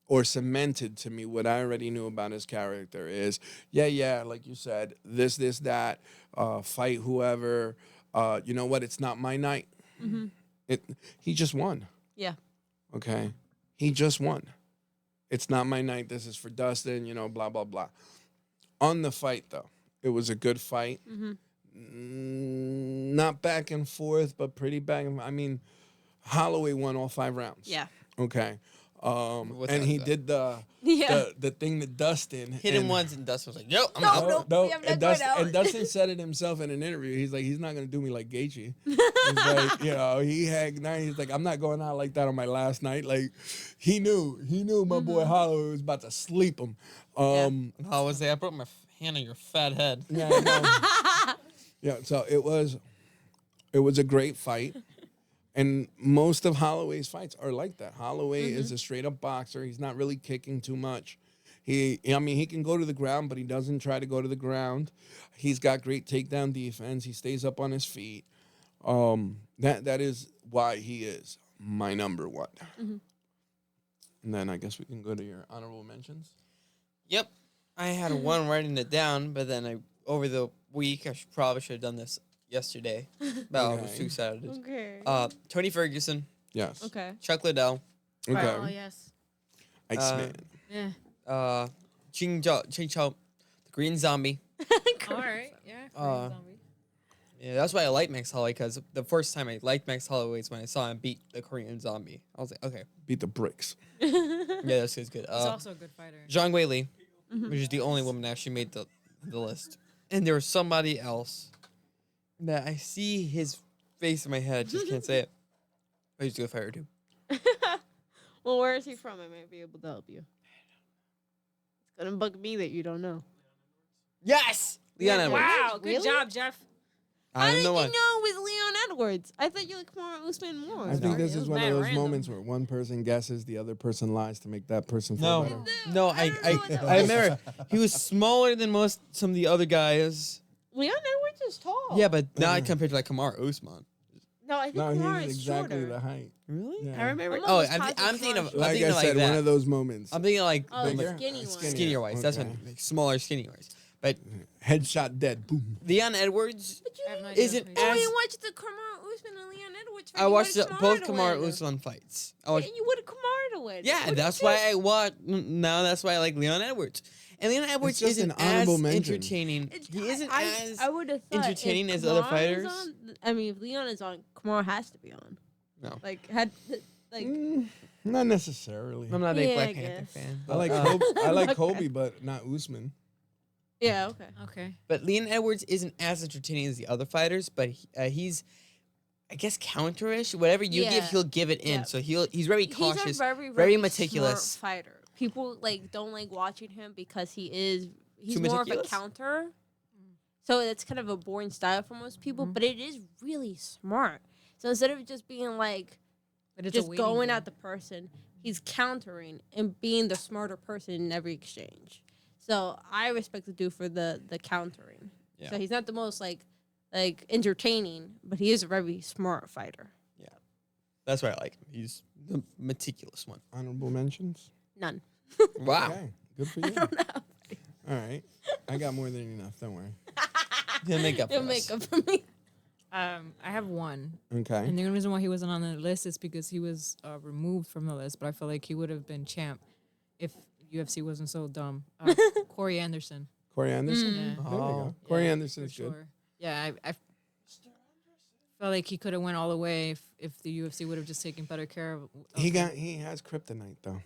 or cemented to me what I already knew about his character is, like you said, this, that, fight whoever. You know what? It's not my night. He just won. Yeah. Okay? He just won. It's not my night. This is for Dustin, blah, blah, blah. On the fight, though, it was a good fight. Not back and forth, but pretty back. I mean, Holloway won all 5 rounds. Yeah. Okay. What's And that he about? did Yeah. the thing that Dustin Hit him once, and Dustin was like, "Yo, I'm No, out." no. Yeah, I'm not and, going out. and Dustin said it himself in an interview. He's like, he's not gonna do me like Gaethje. He's like, he's like, I'm not going out like that on my last night. Like, he knew my boy Holloway was about to sleep him. And Hollow was like, "I broke my hand on your fat head." Yeah, I know. Yeah, so it was a great fight. And most of Holloway's fights are like that. Holloway is a straight up boxer. He's not really kicking too much. He can go to the ground, but he doesn't try to go to the ground. He's got great takedown defense. He stays up on his feet. That is why he is my number one. And then I guess we can go to your honorable mentions. Yep, I had one writing it down, but then over the week I probably should have done this yesterday. But I was Okay. too excited. Okay. Tony Ferguson, Yes. Okay. Chuck Liddell, Okay. Oh yes. Iceman. Yeah. Ching Chao, the Green Zombie. All right. Yeah. Uh, zombie. Yeah, that's why I like Max Holloway, because the first time I liked Max Holloway was when I saw him beat the Korean Zombie. I was like, okay, Beat the bricks. yeah, that's good. He's also a good fighter. Zhang Weili, which is the only woman that actually made the list. And there was somebody else that I see his face in my head, just can't say it. But he's a good fighter too. Well, where is he from? I might be able to help you. It's gonna bug me that you don't know. Yes, Leon Edwards. Wow. Good Really? job, Jeff. I How don't did know you why. know it was Leon Edwards? I thought you liked Kamaru Usman more. I think this It is was one of mad those random. moments where one person guesses, the other person lies to make that person feel better. No, I don't know what that I was. remember he was smaller than some of the other guys. Leon Edwards is tall. Yeah, but not compared to like Kamaru Usman. No, I think No, Kamaru he's is exactly shorter. the height. Really? Yeah. I remember. Oh, almost I'm positive thinking of- Kamaru I'm Like thinking I of like said, one that. of those moments. I'm thinking like Oh, Bigger? skinny one. skinnier wise. That's Okay. what like smaller, skinny wise. But Headshot dead. Boom. Leon Edwards, But you I have no didn't. idea Isn't what Oh, he's- as- you watched the Kamaru Usman and Leon Edwards fight. I You watched wanted both to Kamaru win. Usman fights. I Yeah, watched, and you wanted Kamaru to win. yeah, What'd that's you why do? I watch. Now that's why I like Leon Edwards. And Leon Edwards just isn't an honorable as mention. entertaining. It's- He isn't as. I would have thought entertaining if as other Kamaru is fighters. on- I mean, if Leon is on, Kamaru has to be on. No. Like Not necessarily. I'm not a big Yeah, Black I Panther guess. fan. I like but, Kobe. I like Okay. Kobe, but not Usman. yeah, okay. Okay. But Leon Edwards isn't as entertaining as the other fighters, but he's, I guess, counterish. Whatever you give, Yeah. he'll give it in. Yeah. So he's very He's cautious, a very, very smart meticulous. fighter. People don't like watching him because he's Too more of a meticulous? counter. So it's kind of a boring style for most people, but it is really smart. So instead of just being like But it's just a waiting going game. at the person, he's countering and being the smarter person in every exchange. So I respect the dude for the countering. Yeah. So he's not the most like entertaining, but he is a very smart fighter. That's why I like him. He's the meticulous one. Honorable mentions. None. Wow. Okay. Good for I you. don't know. All right. I got more than enough. Don't worry. He'll make up for He'll us. make up for me. I have one. Okay. And the only reason why he wasn't on the list is because he was removed from the list. But I feel like he would have been champ if UFC wasn't so dumb. Corey Anderson. Corey Anderson. Yeah. There we Oh. go. Corey Yeah, Anderson's for good. sure. Yeah, I felt like he could have went all the way if the UFC would have just taken better care of He him. has kryptonite though.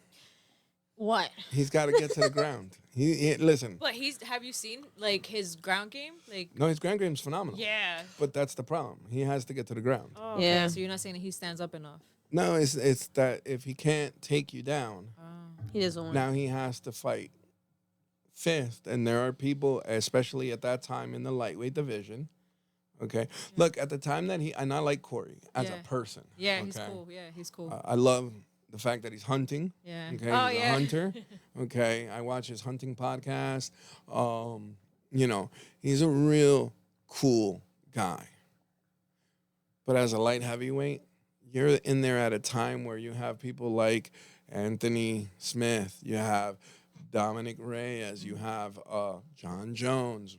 What? He's got to get to the ground. Listen. But have you seen like his ground game? Like No, his ground game's phenomenal. yeah. But that's the problem. He has to get to the ground. Oh, okay. Yeah. So you're not saying that he stands up enough. No, it's that if he can't take you down, He doesn't want. now he has to fight fifth. And there are people, especially at that time in the lightweight division. Okay. Look, at the time that and I like Corey as a person. Yeah, he's okay? cool. Yeah, he's cool. I love the fact that he's hunting. Yeah. Okay. Oh, He's a yeah. hunter. Okay. I watch his hunting podcast. You know, he's a real cool guy. But as a light heavyweight, you're in there at a time where you have people like Anthony Smith, you have Dominic Reyes, you have John Jones.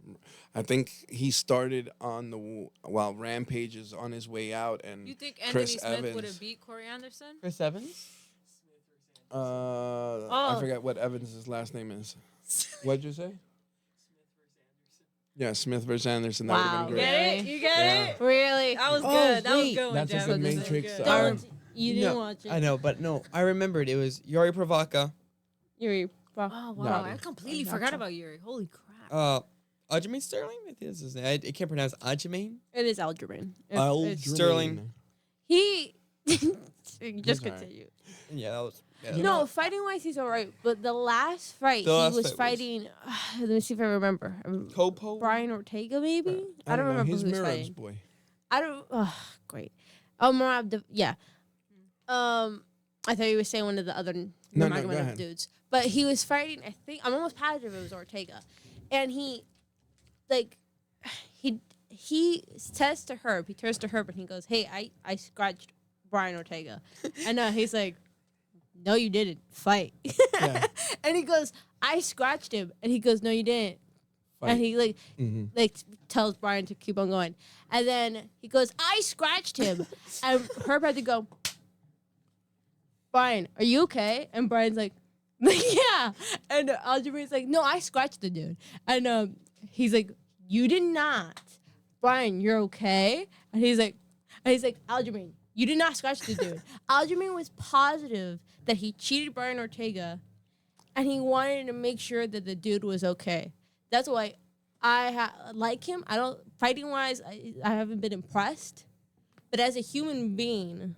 I think he started on Rampage is on his way out, and You think Anthony Chris Smith would Evans. have beat Corey Anderson? Chris Evans? I forget what Evans' last name is. What'd you say? Yeah, Smith versus Anderson. That would Wow. have been great. Get it? You get Yeah. it? Really? That was Oh, good. That was wait. good one, That's a Jeff. good That was Matrix, good. Don't- You didn't No, watch it. I know, but no, I remembered. It was Yuri Provoca, Yuri. Oh, wow. Got I it. completely forgot about Yuri. Holy crap. Aljamain Sterling. I think that's his name. I can't pronounce Aljamain. It is Aljamain. Sterling. He just He's all right. continue. Yeah, that was. Yeah. No, fighting wise he's alright, but the last fight The last he was fight was- fighting. Let me see if I remember. Copo. Brian Ortega, maybe. I don't know. remember He's who was Mirov's fighting. boy. I don't. Oh, great. Yeah. I thought you were saying one of the other No, Nurmagomedov go ahead. dudes, but he was fighting. I think I'm almost positive it was Ortega, and he says to Herb. He turns to Herb and he goes, "Hey, I scratched Brian Ortega," and he's like, "No, you didn't. Fight." Yeah. And he goes, "I scratched him," and he goes, "No, you didn't." Fight. And he Mm-hmm. tells Brian to keep on going. And then he goes, "I scratched him." And Herb had to go, "Brian, are you okay?" And Brian's like, "Yeah." And Aljamain's like, "No, I scratched the dude." And he's like, "You did not." "Brian, you're okay?" And he's like, "Aljamain, you did not scratch the dude." Aljamain was positive that he cheated Brian Ortega, and he wanted to make sure that the dude was okay. That's why I like him. I don't fighting wise. I haven't been impressed, but as a human being,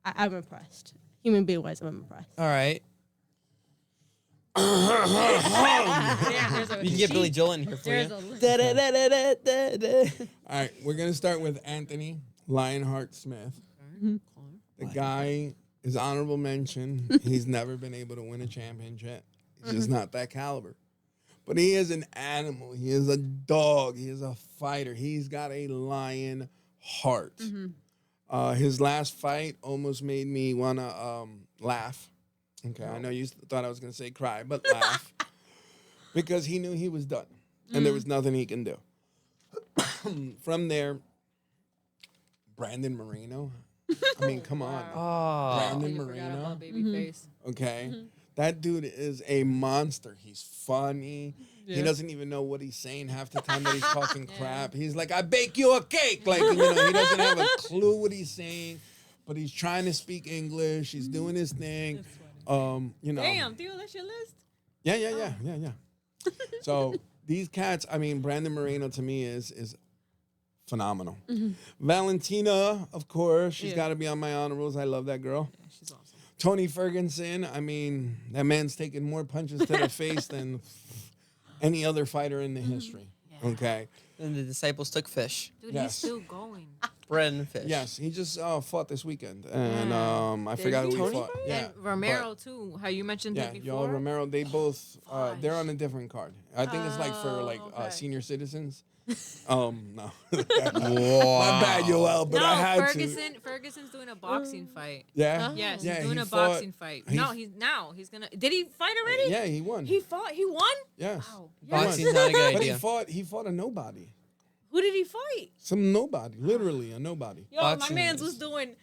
I'm impressed. Human being wise, I'm impressed. All right. Damn, there's a You can get Billy Joel in here for There's you. a list. Da-da-da-da-da-da. All right, we're gonna start with Anthony Lionheart Smith. The guy is honorable mention. He's never been able to win a championship. He's just not that caliber. But he is an animal. He is a dog. He is a fighter. He's got a lion heart. His last fight almost made me wanna laugh. Okay, I know you thought I was gonna say cry, but laugh because he knew he was done, and there was nothing he can do. From there, Brandon Moreno. I mean, come on, Oh. Brandon Forgot Moreno. about Babyface. Okay, that dude is a monster. He's funny. He Yeah. doesn't even know what he's saying half the time that he's talking crap. He's like, "I bake you a cake." Like, he doesn't have a clue what he's saying, but he's trying to speak English. He's doing his thing. Damn, Theo, that's your list? Yeah. So these cats, I mean, Brandon Moreno to me is phenomenal. Valentina, of course, she's got to be on my honorables. I love that girl. Yeah, she's awesome. Tony Ferguson, I mean, that man's taken more punches to the face than any other fighter in the history. Okay. And the disciples took fish. Dude, Yes. he's still going. Bread and fish. Yes, he just fought this weekend, and I Did forgot he? who he Tony? fought. Yeah, And Romero, too. How you mentioned yeah, it Yoel before. Romero. They both they're on a different card. I think it's like for Oh, okay. senior citizens. No, my Wow. bad, Yoel, but no, I had Ferguson's doing a boxing fight. to. Yeah, Yes, yeah, he's doing he a fought- boxing fight. he- No, he's gonna. Did he fight already? Yeah, he won. He fought. He won. yes, Wow. Boxing's not a good but idea. he fought a nobody, Who did he fight? some nobody, literally a nobody. Yo, my Boxing man's is- was doing.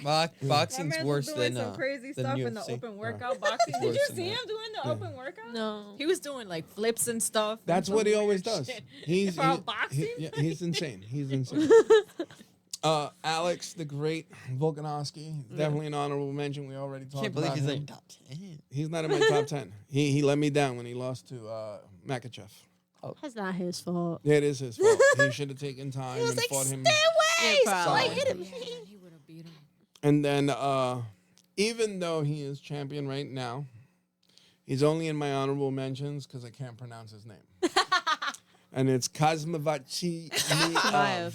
Boxing's My worse man's was doing than some crazy than stuff in the UFC. open workout boxing. Did worse you than see that. him doing the open workout? No. He was doing like flips and stuff. and That's some what he always weird does. shit. He's For boxing? he's insane. He's insane. Alex, the great Volkanovski, definitely an honorable mention. We already talked Can't believe about he's him. in top 10. He's not in my top 10. He let me down when he lost to Makachev. That's not his fault. Yeah, it is his fault. He should have taken time He was and like, fought him. stay away! Yeah, So I probably. hit him. He would have beat him. And then, even though he is champion right now, he's only in my honorable mentions because I can't pronounce his name. And it's Kazmavachi Chimaev.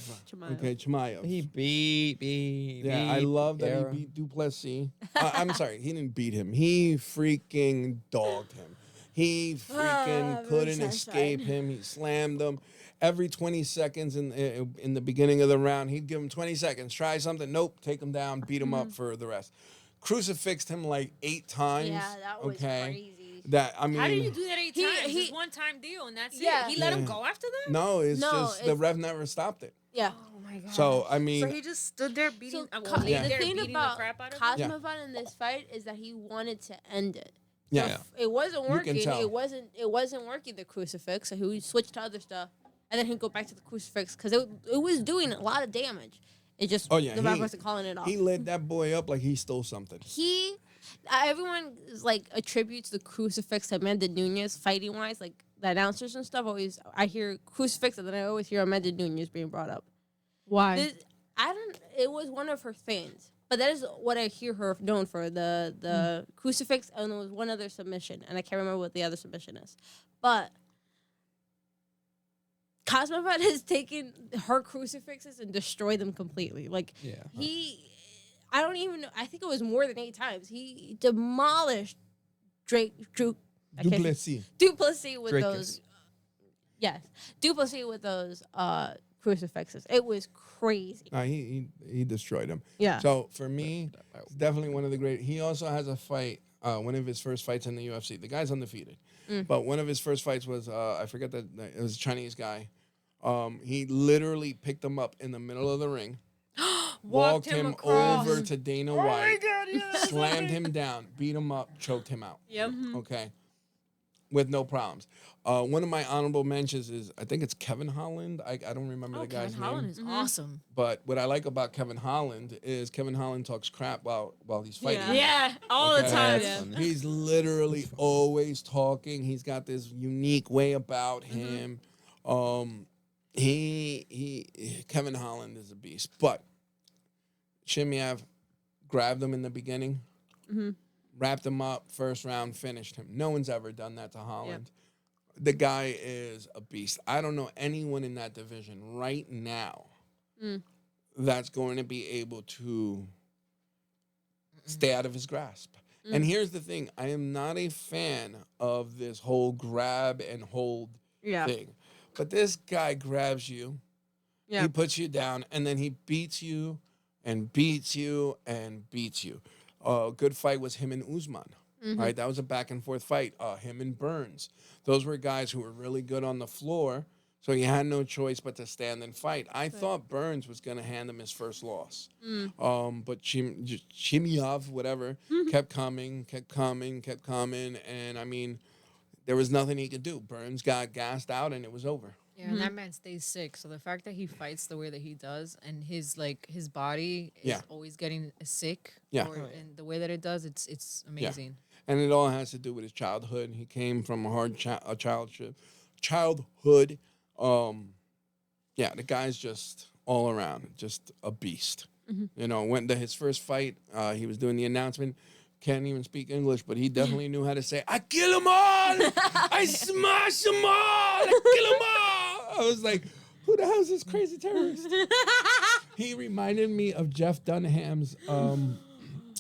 Okay, Chimaev. He beat. Yeah, I love that Guerrero. he beat Duplessis. I'm sorry, he didn't beat him. He freaking dogged him. He freaking couldn't escape him. He slammed him. Every 20 seconds in the beginning of the round, he'd give him 20 seconds. Try something. Nope. Take him down. Beat him up for the rest. Crucifixed him like 8 times. Yeah, that was crazy. That, I mean. How did you do that 8 times? he- It's one-time deal, and that's Yeah. it. He let him Yeah. go after that? No, it's No, just the it's- ref never stopped it. Yeah. Oh, my God. So, I mean. So he just stood there beating, So well, laid the there thing beating about the crap out of him? Cosmovan in this fight is that he wanted to end it. Yeah. It wasn't You can working. tell. It wasn't working, the crucifix. So he switched to other stuff, and then he'd go back to the crucifix because it was doing a lot of damage. It just Oh, yeah, the ref he- wasn't calling it off. He lit that boy up like he stole something. Everyone is like attributes the crucifix to Amanda Nunes fighting wise, like the announcers and stuff. Always, I hear crucifix, and then I always hear Amanda Nunes being brought up. Why? It was one of her things, but that is what I hear her known for, the crucifix, and there was one other submission, and I can't remember what the other submission is. But Cosmovan has taken her crucifixes and destroyed them completely. Like, Yeah. I don't even know, I think it was more than 8 times. He demolished Duplessis with Dracus. those. Yes, Duplessis with those crucifixes. It was crazy. He destroyed him. Yeah. So for me, it's definitely one of the great. He also has a fight. One of his first fights in the UFC. The guy's undefeated, but one of his first fights was I forget that it was a Chinese guy. He literally picked him up in the middle of the ring, walked him across. over to Dana White, slammed him down, beat him up, choked him out. Yep. Okay, with no problems. One of my honorable mentions is I think it's Kevin Holland. I don't remember the guy's Kevin Holland name. is awesome. But what I like about Kevin Holland is Kevin Holland talks crap while he's fighting. Yeah, all Okay. the time. That's fun. He's literally always talking. He's got this unique way about him. Kevin Holland is a beast. But Chimaev grabbed him in the beginning, wrapped him up, first round, finished him. No one's ever done that to Holland. The guy is a beast. I don't know anyone in that division right now that's going to be able to stay out of his grasp. And here's the thing. I am not a fan of this whole grab and hold thing. But this guy grabs you, he puts you down, and then he beats you and beats you and beats you. A good fight was him and Usman. Right, that was a back and forth fight. Him and Burns. Those were guys who were really good on the floor, so he had no choice but to stand and fight. I thought Burns was going to hand him his first loss. But Chimaev, whatever, kept coming, and I mean, there was nothing he could do. Burns got gassed out, and it was over. Yeah, and that man stays sick. So the fact that he fights the way that he does, and his body is always getting sick. Yeah. And the way that it does, it's amazing. And it all has to do with his childhood. He came from a hard childhood. The guy's just all around, just a beast. You know, when his first fight, he was doing the announcement. Can't even speak English, but he definitely knew how to say, "I kill them all, I smash them all, I kill them all." I was like, "Who the hell is this crazy terrorist?" He reminded me of Jeff Dunham's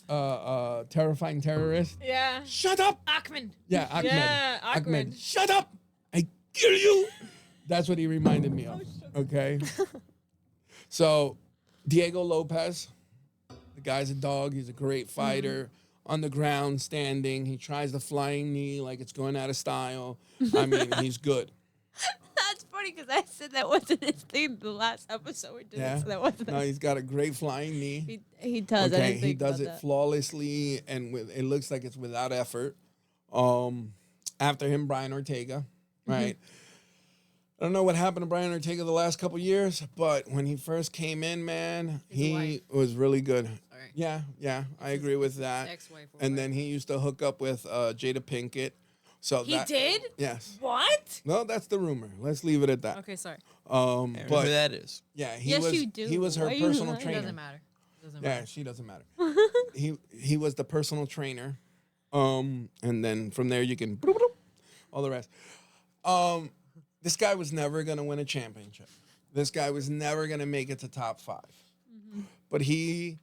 Terrifying Terrorist. Yeah. Shut up! Achman. Yeah, Ahmed. Yeah, Ahmed. Shut up! I kill you! That's what he reminded me of. Okay? So, Diego Lopez, the guy's a dog. He's a great fighter. On the ground, standing. He tries the flying knee like it's going out of style. I mean, he's good. That's funny because I said that wasn't his thing the last episode we did. Yeah. So that wasn't. No, he's got a great flying knee. He does. I Okay, didn't he think does about it that. flawlessly, and it looks like it's without effort. After him, Brian Ortega, right? I don't know what happened to Brian Ortega the last couple years, but when he first came in, man, he wife. was really good. Sorry. Yeah, I agree with that. Ex-wife or And wife. then he used to hook up with Jada Pinkett. So He that, did? Yes. What? Well, that's the rumor. Let's leave it at that. Okay, sorry. I don't know who But that is. yeah, Yes, you do. He was her Why are you personal lying? It trainer. doesn't matter. It doesn't Yeah, matter. she doesn't matter. he was the personal trainer. And then from there you can all the rest. This guy was never gonna win a championship. This guy was never gonna make it to top 5. But he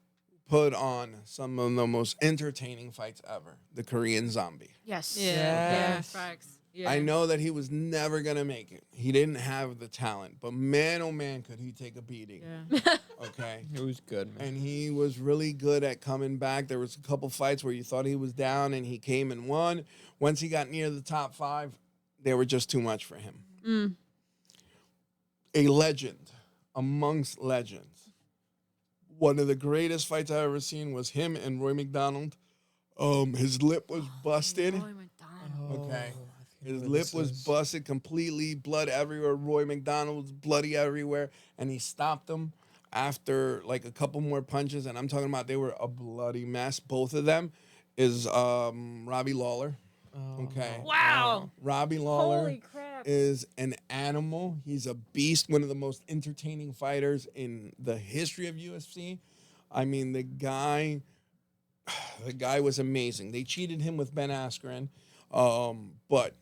put on some of the most entertaining fights ever. The Korean Zombie. Yes. Yes. Yeah. Facts. Yeah. I know that he was never gonna make it. He didn't have the talent, but man, oh man, could he take a beating? Yeah. Okay. It was good, man. And he was really good at coming back. There was a couple fights where you thought he was down and he came and won. Once he got near the top 5, they were just too much for him. A legend amongst legends. One of the greatest fights I've ever seen was him and Roy McDonald. His lip was busted. Roy McDonald. Okay. I His think lip this was is- busted completely, blood everywhere. Roy McDonald was bloody everywhere, and he stopped him after like a couple more punches. And I'm talking about they were a bloody mess. Both of them is Robbie Lawler. Okay. Wow. Robbie Lawler Holy crap. is an animal. He's a beast, one of the most entertaining fighters in the history of UFC. I mean, the guy was amazing. They cheated him with Ben Askren, but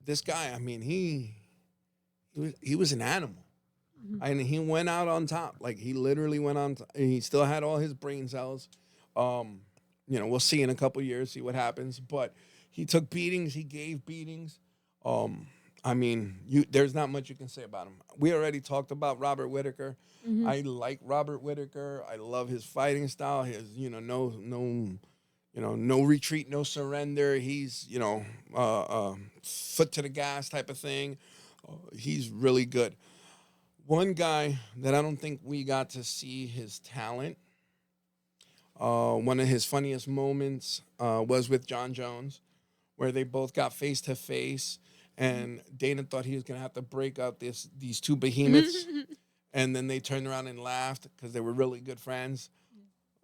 this guy, I mean, he was an animal. And he went out on top. Like, he literally went on top. He still had all his brain cells. We'll see in a couple years, see what happens. But he took beatings. He gave beatings. I mean, there's not much you can say about him. We already talked about Robert Whittaker. I like Robert Whittaker. I love his fighting style. His, no retreat, no surrender. He's, foot to the gas type of thing. He's really good. One guy that I don't think we got to see his talent. One of his funniest moments was with John Jones, where they both got face to face, and Dana thought he was gonna have to break out these two behemoths, and then they turned around and laughed because they were really good friends.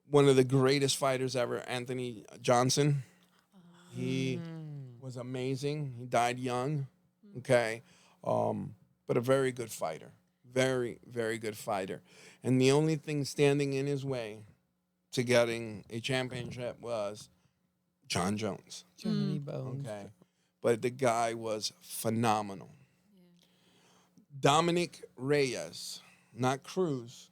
One of the greatest fighters ever, Anthony Johnson. He was amazing. He died young, okay, but a very good fighter, very, very good fighter. And the only thing standing in his way to getting a championship was John Jones. Johnny Bones. Okay. But the guy was phenomenal. Dominic Reyes, not Cruz.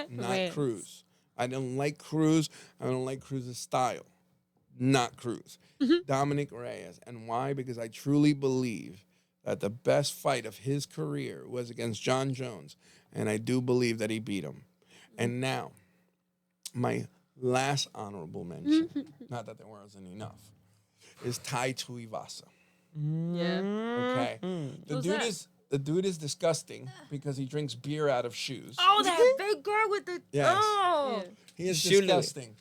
Not Reyes. Cruz. I don't like Cruz. I don't like Cruz's style. Not Cruz. Dominic Reyes. And why? Because I truly believe that the best fight of his career was against John Jones. And I do believe that he beat him. And now, my last honorable mention, not that there wasn't enough, is Tai Tuivasa. Yeah. Okay. Who's that? The dude is disgusting because he drinks beer out of shoes. Oh, that big girl with the. Yes. Oh. Yeah. He is Shoe Louis. disgusting.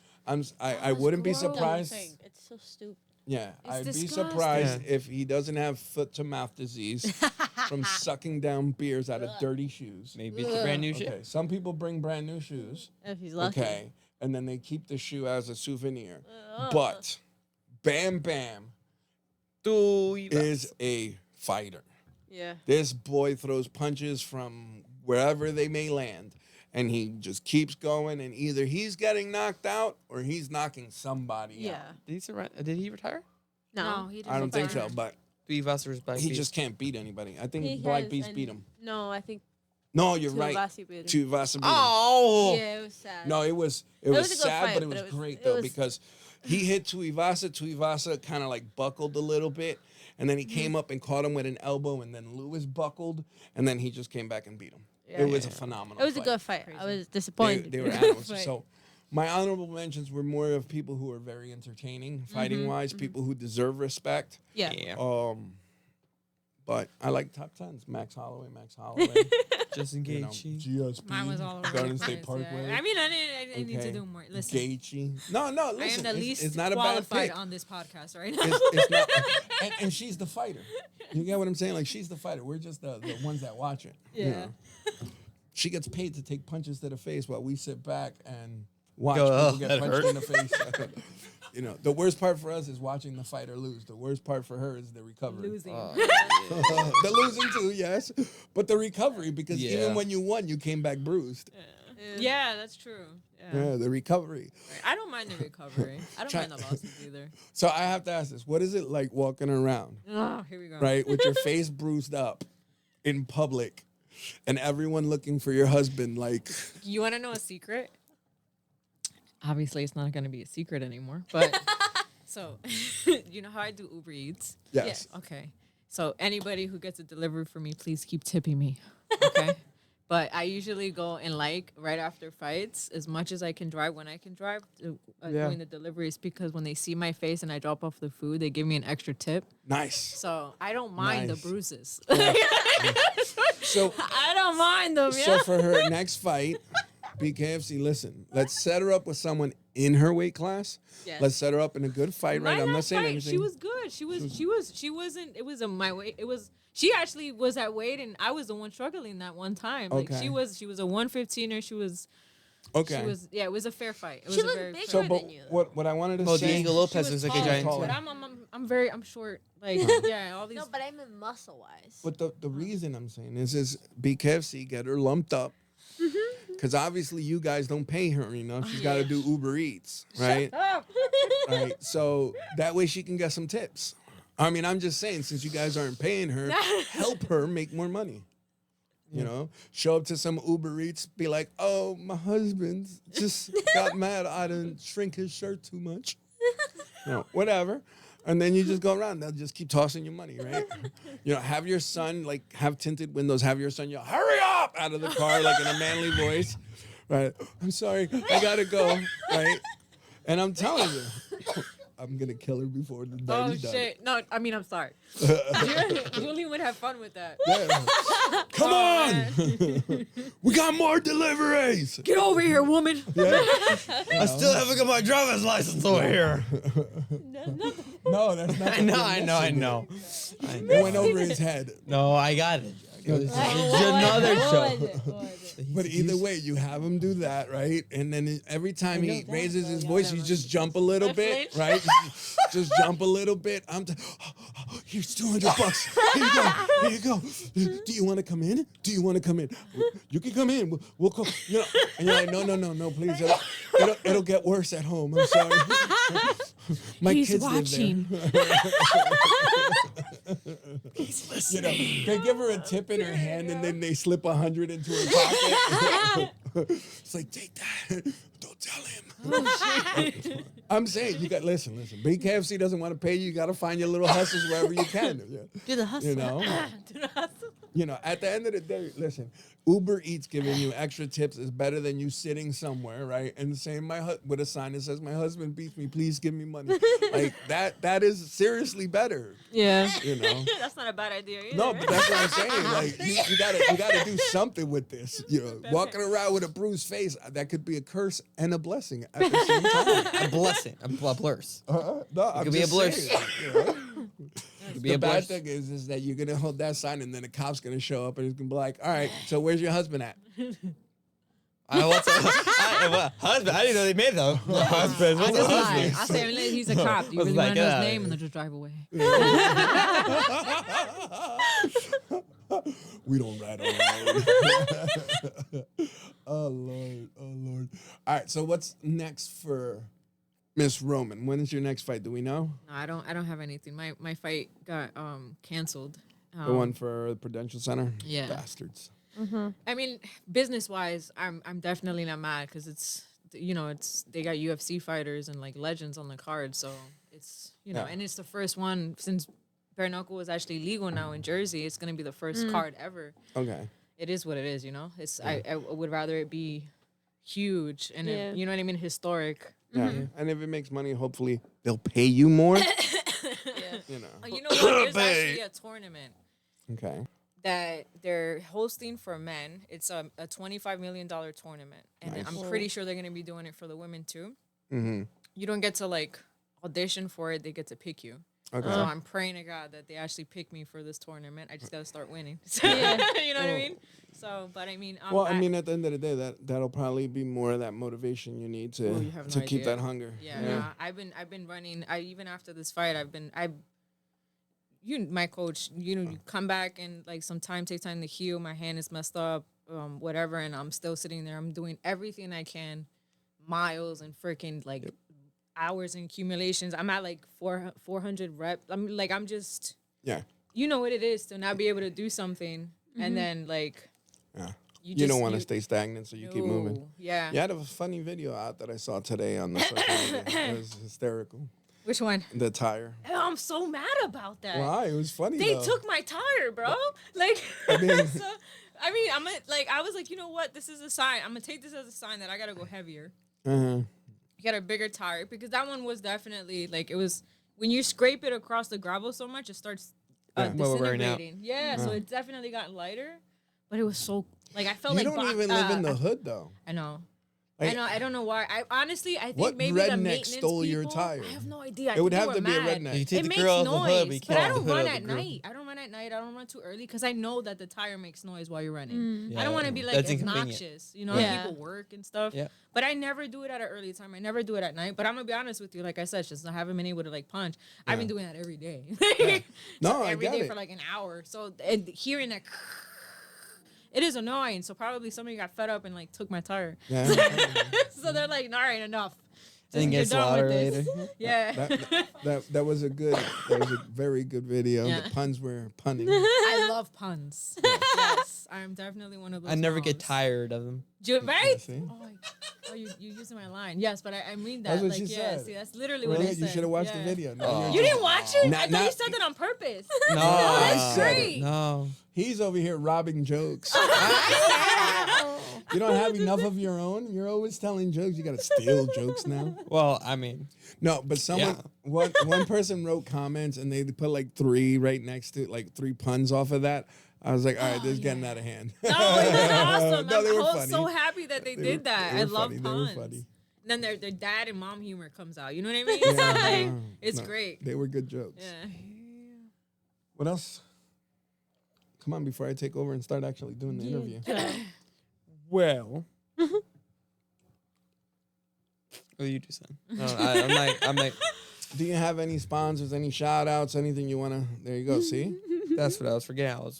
I wouldn't be gross. surprised. It's so stupid. Yeah, It's I'd be disgusting. surprised Yeah. if he doesn't have foot to mouth disease from sucking down beers out of dirty shoes. Maybe it's a brand new shit. Okay, some people bring brand new shoes. If he's lucky. Okay, and then they keep the shoe as a souvenir. But Bam Bam is a fighter. Yeah. This boy throws punches from wherever they may land, and he just keeps going, and either he's getting knocked out or he's knocking somebody Yeah. out. Did he retire? No. he didn't I don't think so, retire. but Tuivasa versus Black he Beast. just can't beat anybody. I think He Black has, Beast and- beat him. No, I think No, you're right. Tuivasa beat him. Tuivasa beat him. Oh! Yeah, it was sad. No, it was was a good sad, fight, but it but was it was- great it though was- because he hit Tuivasa. Tuivasa kind of like buckled a little bit, and then he came up and caught him with an elbow, and then Lewis buckled, and then he just came back and beat him. Yeah. It was a phenomenal. It was a fight. good fight. I was They, disappointed. they were animals. So my honorable mentions were more of people who were very entertaining, fighting wise, people who deserve respect. yeah. Yeah. But I like top 10s. Max Holloway. Just in You know, case. GSP. Mine was all over Garden the State place, Parkway. yeah. I mean, I need to do more. Listen, Gaethje. No, listen. I am the least it's not a bad qualified pick. on this podcast right now. It's not, and she's the fighter. You get what I'm saying? Like, she's the fighter. We're just the ones that watch it. Yeah. You know? She gets paid to take punches to the face while we sit back and watch Go, people "Oh, get that punched hurt." in the face. You know, the worst part for us is watching the fighter lose. The worst part for her is the recovery. Losing. The losing too, yes, but the recovery, because Yeah. even when you won, you came back bruised. Yeah, that's true. Yeah. Yeah, the recovery. I don't mind the recovery. I don't mind the losses either. So I have to ask this: what is it like walking around, Oh, here we go. right, with your face bruised up in public, and everyone looking for your husband? Like, You want to know a secret? Obviously, it's not going to be a secret anymore. But so, you know how I do Uber Eats? yes, Okay. So anybody who gets a delivery for me, please keep tipping me. Okay. But I usually go and right after fights, as much as I can drive when I can drive, doing the deliveries, because when they see my face and I drop off the food, they give me an extra tip. nice. So I don't mind Nice. the bruises. So, I don't mind them. Yeah. so for her next fight, BKFC, listen, let's set her up with someone in her weight class. Yes. Let's set her up in a good fight, right? My I'm not last saying fight, anything. She was good. She wasn't. It was my weight. It was. She actually was at weight, and I was the one struggling that one time. Like Okay. she was a 115er. She was. okay. She was. Yeah, it was a fair fight. It was She a looked very bigger so, fair but than you, what I wanted to Well, say. Diego Lopez She is was like a tall, giant taller. too. But I'm short. Like yeah, all these. No, but I meant muscle wise. But the reason I'm saying is BKFC get her lumped up. Because obviously you guys don't pay her enough. She's got to do Uber Eats, right? Right. So that way she can get some tips. I mean, I'm just saying, since you guys aren't paying her, help her make more money. You know, show up to some Uber Eats, be like, oh, my husband just got mad. I didn't shrink his shirt too much. You know, whatever. And then you just go around. They'll just keep tossing you money, right? You know, have your son, like, have tinted windows. Have your son yell, hurry up, out of the car, like in a manly voice. Right? I'm sorry. I got to go. Right? And I'm telling you, I'm going to kill her before the day Oh is done. shit! No, I mean I'm sorry. Julian would have fun with that. Yeah. Come on. We got more deliveries. Get over here, woman. I still haven't got my driver's license over here. No, that's not. I know. It went over his head. No, I got it. This is Oh, another what show. was it? What was it? But either way, you have him do that, right? And then every time he raises his voice, you just jump a little bit, right? Just jump a little bit. Here's $200. Here you go. Do you want to come in? Do you want to come in? You can come in. We'll call. You know, and you're like, no, please. It'll get worse at home. I'm sorry. My He's kids watching. live there. You know, they give her a tip in her hand, and then they slip 100 into her pocket. It's like, take that. Don't tell him. I'm saying, you got listen. BKFC doesn't want to pay you. You got to find your little hustles wherever you can. Yeah. Do the hustle. You know. You know, at the end of the day, listen, Uber Eats giving you extra tips is better than you sitting somewhere, right? And saying with a sign that says, my husband beats me, please give me money. Like that is seriously better. Yeah. You know. That's not a bad idea either. No, but that's what I'm saying. Like you gotta do something with this. You know, walking around with a bruised face, that could be a curse and a blessing at the same time. A blessing. A blurse. No, I'm could be a just blurse. saying, you know? Could be The a bad blurse. thing is that you're gonna hold that sign and then a cop's gonna show up and he's gonna be like, all right, so where's your husband at? Husband? I didn't know they made them. Husband. I What's a just lie. husband? I say he's a cop. Do you What's really like want to know that? his name? And then just drive away. We don't ride alone. Oh Lord. All right, so what's next for Miss Roman? When is your next fight? Do we know? No, I don't have anything. My fight got canceled. The one for the Prudential Center? Yeah. Bastards. I mean, business wise, I'm definitely not mad because it's they got UFC fighters and like legends on the card, so it's Yeah. and it's the first one since bare knuckle was actually legal now in Jersey. It's gonna be the first card ever. Okay. It is what it is, It's I would rather it be huge and Yeah. you know what I mean, historic. Yeah. And if it makes money, hopefully they'll pay you more. Yeah. You know. You know what? There's actually a tournament. Okay. that they're hosting for men. It's a $25 million tournament, and Nice. I'm pretty sure they're gonna be doing it for the women too. Mm-hmm. You don't get to like audition for it; they get to pick you. Okay. So I'm praying to God that they actually pick me for this tournament. I just gotta start winning. Yeah. You know what I mean? So, but I mean, Well, I mean, at the end of the day, that'll probably be more of that motivation you need Oh, to you have no to keep idea. that hunger. yeah, nah, I've been running. Even after this fight, my coach, you come back and like take time to heal. My hand is messed up, whatever, and I'm still sitting there. I'm doing everything I can, miles and freaking like hours and accumulations. I'm at like 400 reps. I'm just, Yeah. you know what it is to not be able to do something, and then like, Yeah. you You don't just- want to stay stagnant, so you keep moving. No, Yeah. You had a funny video out that I saw today on the social media. It was hysterical. Which one? The tire. Oh, I'm so mad about that. Why? It was funny. They though. took my tire, bro. Like, I mean- I was like, you know what? This is a sign. I'm gonna take this as a sign that I gotta go heavier. Uh-huh. Get a bigger tire because that one was definitely like it was when you scrape it across the gravel so much, it starts Yeah. Well, we're wearing out. disintegrating. Yeah, so it definitely got lighter, but it was so like I felt You like don't even live in the hood, though. I know. Like, I know. I don't know why. I think What maybe the redneck maintenance stole your people- tire? I have no idea. I It would think have they to were be a mad. redneck. You take It the makes girl out of the noise, hood, but you but I can't don't the hood run out of at the girl. night. I don't run at night. I don't run too early because I know that the tire makes noise while you're running. Yeah, I don't want to be like that's inconvenient. obnoxious, you know, Yeah. people work and stuff. Yeah. But I never do it at an early time. I never do it at night. But I'm gonna be honest with you, like I said, since I haven't been able to like punch, I've been doing that every day. No, I every get day it. for like an hour. So and hearing that, it is annoying. So probably somebody got fed up and like took my tire. Yeah. So they're like, all right, enough. And You're get done with slaughtered this. later. Yeah. that was a very good video. Yeah. The puns were punning. I love puns. Yes, I'm definitely one of those. I never get moms. tired of them. Right? See? Oh, you using my line? Yes, but I mean that. That's what like, she yeah, said. see, that's literally Really? what I You said. should have watched Yeah. the video. No, Oh. You didn't watch it? I thought you Not- said that on purpose. No, that's said it. great. No. He's over here robbing jokes. You don't have enough of your own. You're always telling jokes. You gotta steal jokes now. Well, I mean, No, but someone, one person wrote comments and they put like 3 right next to like 3 puns off of that. I was like, all right, this is getting out of hand. No, it was awesome. No, they were I'm funny. so happy that they They did were- that. they I were love funny. They were puns. funny. And then their dad and mom humor comes out. You know what I mean? Yeah, Like, no, it's no, great. They were good jokes. Yeah. What else? Come on, before I take over and start actually doing the interview. well. What do you do, son? No, I'm like, Do you have any sponsors, any shout outs, anything you want to? There you go. See? that's what I was forgetting.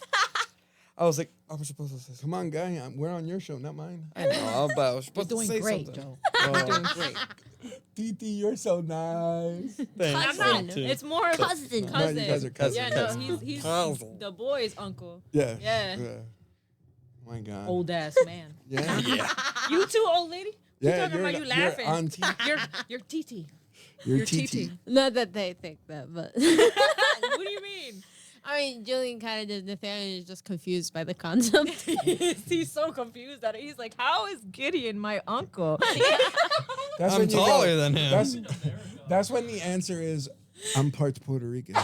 I was like, I was supposed to say something. Come on, guy. We're on your show, not mine. I know, but I was supposed You're to doing say great, something. Joe. Oh, You're doing great. Titi, you're so nice. thanks. I'm not. Thank you. It's more of Cousin. No, you guys are cousins. Yeah, no, he's Cousin. the boy's uncle. Yeah. Yeah. Oh my God. Old ass man. Yeah. Yeah. You too, old lady. You Yeah, talking about you you're laughing? auntie. You're TT. You're Titi. Titi. Not that they think that, but What do you mean? I mean, Julian kind of did. Nathaniel is just confused by the concept. He's so confused that he's like, "How is Gideon my uncle?" That's I'm when you go- taller than him. That's when the answer is, I'm part Puerto Rican.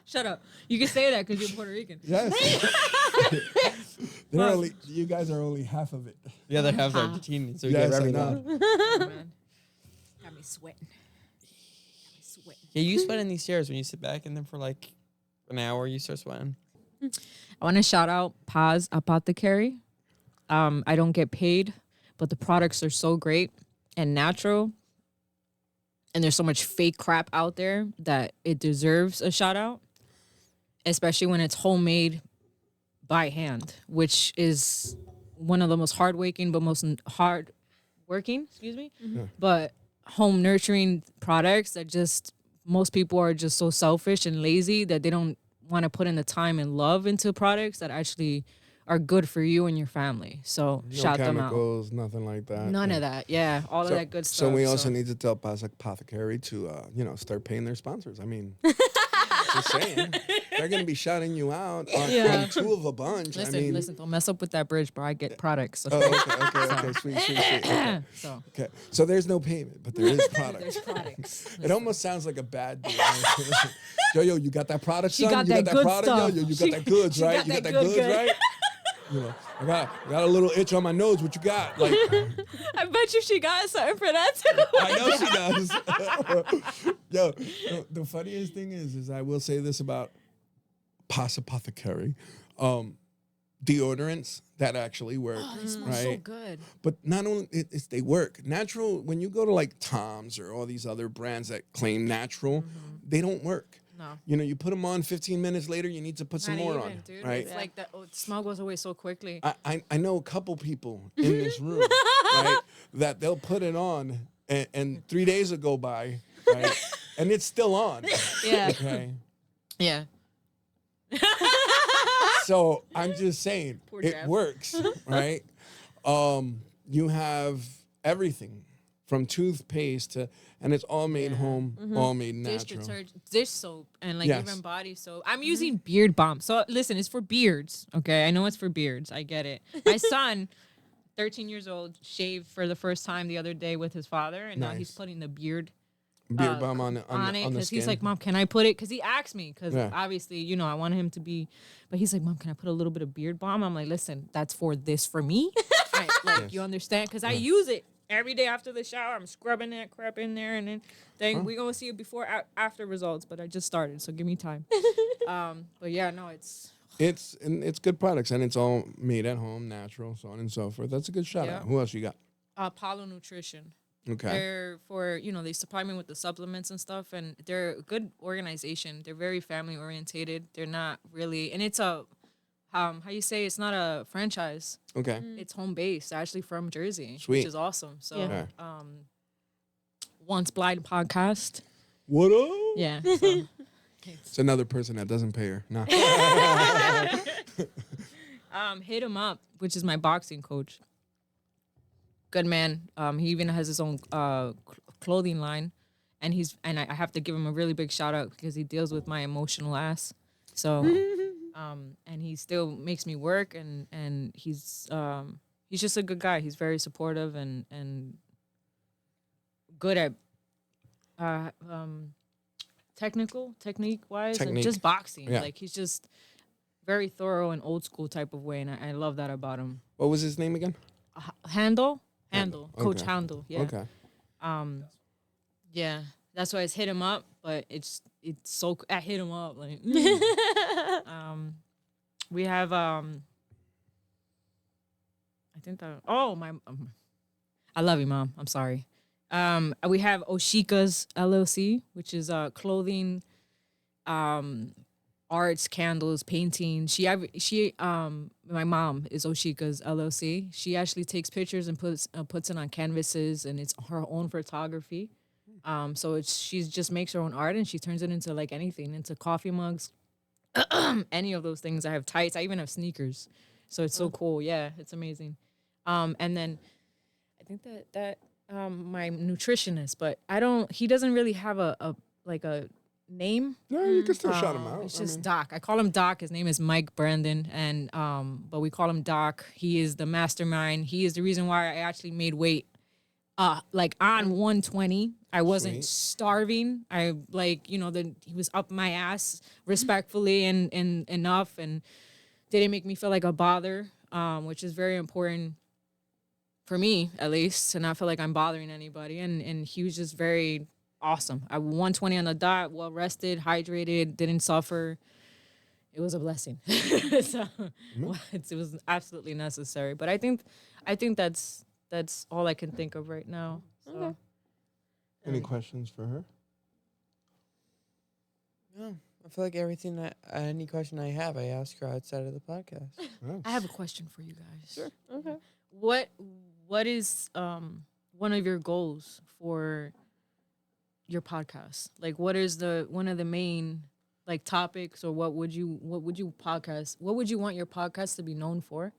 Shut up. You can say that because you're Puerto Rican. Yes. You guys are only half of it. The other half's Argentinian, so we Yes, get I everything. know. Oh, man. Got me sweating. Yeah, you sweat in these chairs when you sit back in them for like an hour. You start sweating. I want to shout out Paz Apothecary. I don't get paid, but the products are so great and natural. And there's so much fake crap out there that it deserves a shout out, especially when it's homemade by hand, which is one of the most hardworking, but home nurturing products that just most people are just so selfish and lazy that they don't want to put in the time and love into products that actually are good for you and your family. So No shout them out. chemicals, nothing like that. None Yeah. of that. Yeah, all of that good stuff. So we also need to tell Paz Apothecary to, start paying their sponsors. I mean, Just saying. They're gonna be shouting you out on, Yeah. on two of a bunch. Listen, I mean, don't mess up with that bridge, bro. I get products. Oh, Okay? okay, sweet. Okay. So Okay, so there's no payment, but there is product. there's products. It almost sounds like a bad deal. Yo, you got that product, She son? got You that good product, stuff. yo, you She- got that goods, she right? got You got that that good, goods, good. right? You know, I got a little itch on my nose. What you got? Like, I bet you she got something for that too. I know she does. Yo, the funniest thing is I will say this about Pos Apothecary, deodorants that actually work, Oh, they smell so right? good. But not only it's they work natural. When you go to like Tom's or all these other brands that claim natural, they don't work. No. You know, you put them on. 15 minutes later, you need to put some Not more even, on, dude. right? It's like the smell goes away so quickly. I know a couple people in this room, right, that they'll put it on, and 3 days will go by, right, and it's still on. Yeah. Okay. Yeah. So I'm just saying, Poor it Jeff. works, right? You have everything from toothpaste to, and it's all made home, all made Dish natural. detergent, dish soap, and like Yes. even body soap. I'm using beard balm. So listen, it's for beards. Okay, I know it's for beards. I get it. My son, 13 years old, shaved for the first time the other day with his father, and now he's Nice. putting the beard Beard balm on it the because skin. he's like, Mom, can I put it? Because he asked me because Yeah. obviously, you know, I want him to be, but he's like, Mom, can I put a little bit of beard balm? I'm like, listen, that's for this for me. Yes. You understand? Because I use it every day after the shower. I'm scrubbing that crap in there, and then we're gonna see it before after results. But I just started, so give me time. But yeah, no, it's It's good products, and it's all made at home, natural, so on and so forth. That's a good shout Yeah. out. Who else you got? Apollo Nutrition. Okay. They're for, you know, they supply me with the supplements and stuff, and they're a good organization. They're very family orientated. They're not really, and it's a, how you say, it's not a franchise. Okay. It's home based, actually from Jersey, Sweet. which is awesome. So, Yeah. Once Blind podcast. What up? Yeah. So. It's another person that doesn't pay her. Nah. Hit him up, which is my boxing coach. Good man. He even has his own clothing line, and I have to give him a really big shout out because he deals with my emotional ass. So, and he still makes me work, and he's just a good guy. He's very supportive and good at technique wise, Technique. just boxing. Yeah. Like he's just very thorough and old school type of way, and I love that about him. What was his name again? Handle, Coach Okay. Handle. Yeah. Okay. Yeah. That's why it's hit him up, but it's so I hit him up like. We have I think that my I love you, Mom. I'm sorry. We have Oshika's LLC, which is clothing, arts, candles, painting. My mom is Oshika's LLC. She actually takes pictures and puts it on canvases, and it's her own photography. So she just makes her own art, and she turns it into like anything, into coffee mugs, any of those things. I have tights. I even have sneakers. So it's so cool. Yeah, it's amazing. And then I think that my nutritionist, but he doesn't really have a name. No, you can still shout him out. It's just Doc. I call him Doc. His name is Mike Brandon, and but we call him Doc. He is the mastermind. He is the reason why I actually made weight. Like on 120, I wasn't Sweet. starving. I he was up my ass respectfully and enough, and didn't make me feel like a bother, which is very important for me, at least, to not feel like I'm bothering anybody. And he was just very awesome. I 120 on the dot, well rested, hydrated, didn't suffer. It was a blessing. So it was absolutely necessary. But I think that's all I can think of right now. So. Okay. Any questions for her? No, I feel like any question I have, I ask her outside of the podcast. Oh. I have a question for you guys. Sure. Okay. What is one of your goals for your podcast? Like, what is one of the main like topics, or what would you want your podcast to be known for?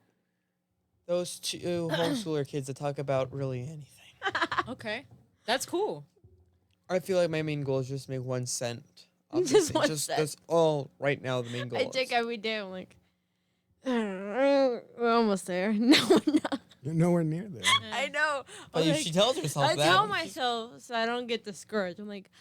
Those two homeschooler kids that talk about really anything. Okay, that's cool. I feel like my main goal is just to make 1 cent Obviously, one just set. that's all right now. The main goal. I take every day. I'm like, we're almost there. No, we're not. You're nowhere near there. I know. But I'm if like, she tells herself I that, tell myself so I don't get discouraged. I'm like,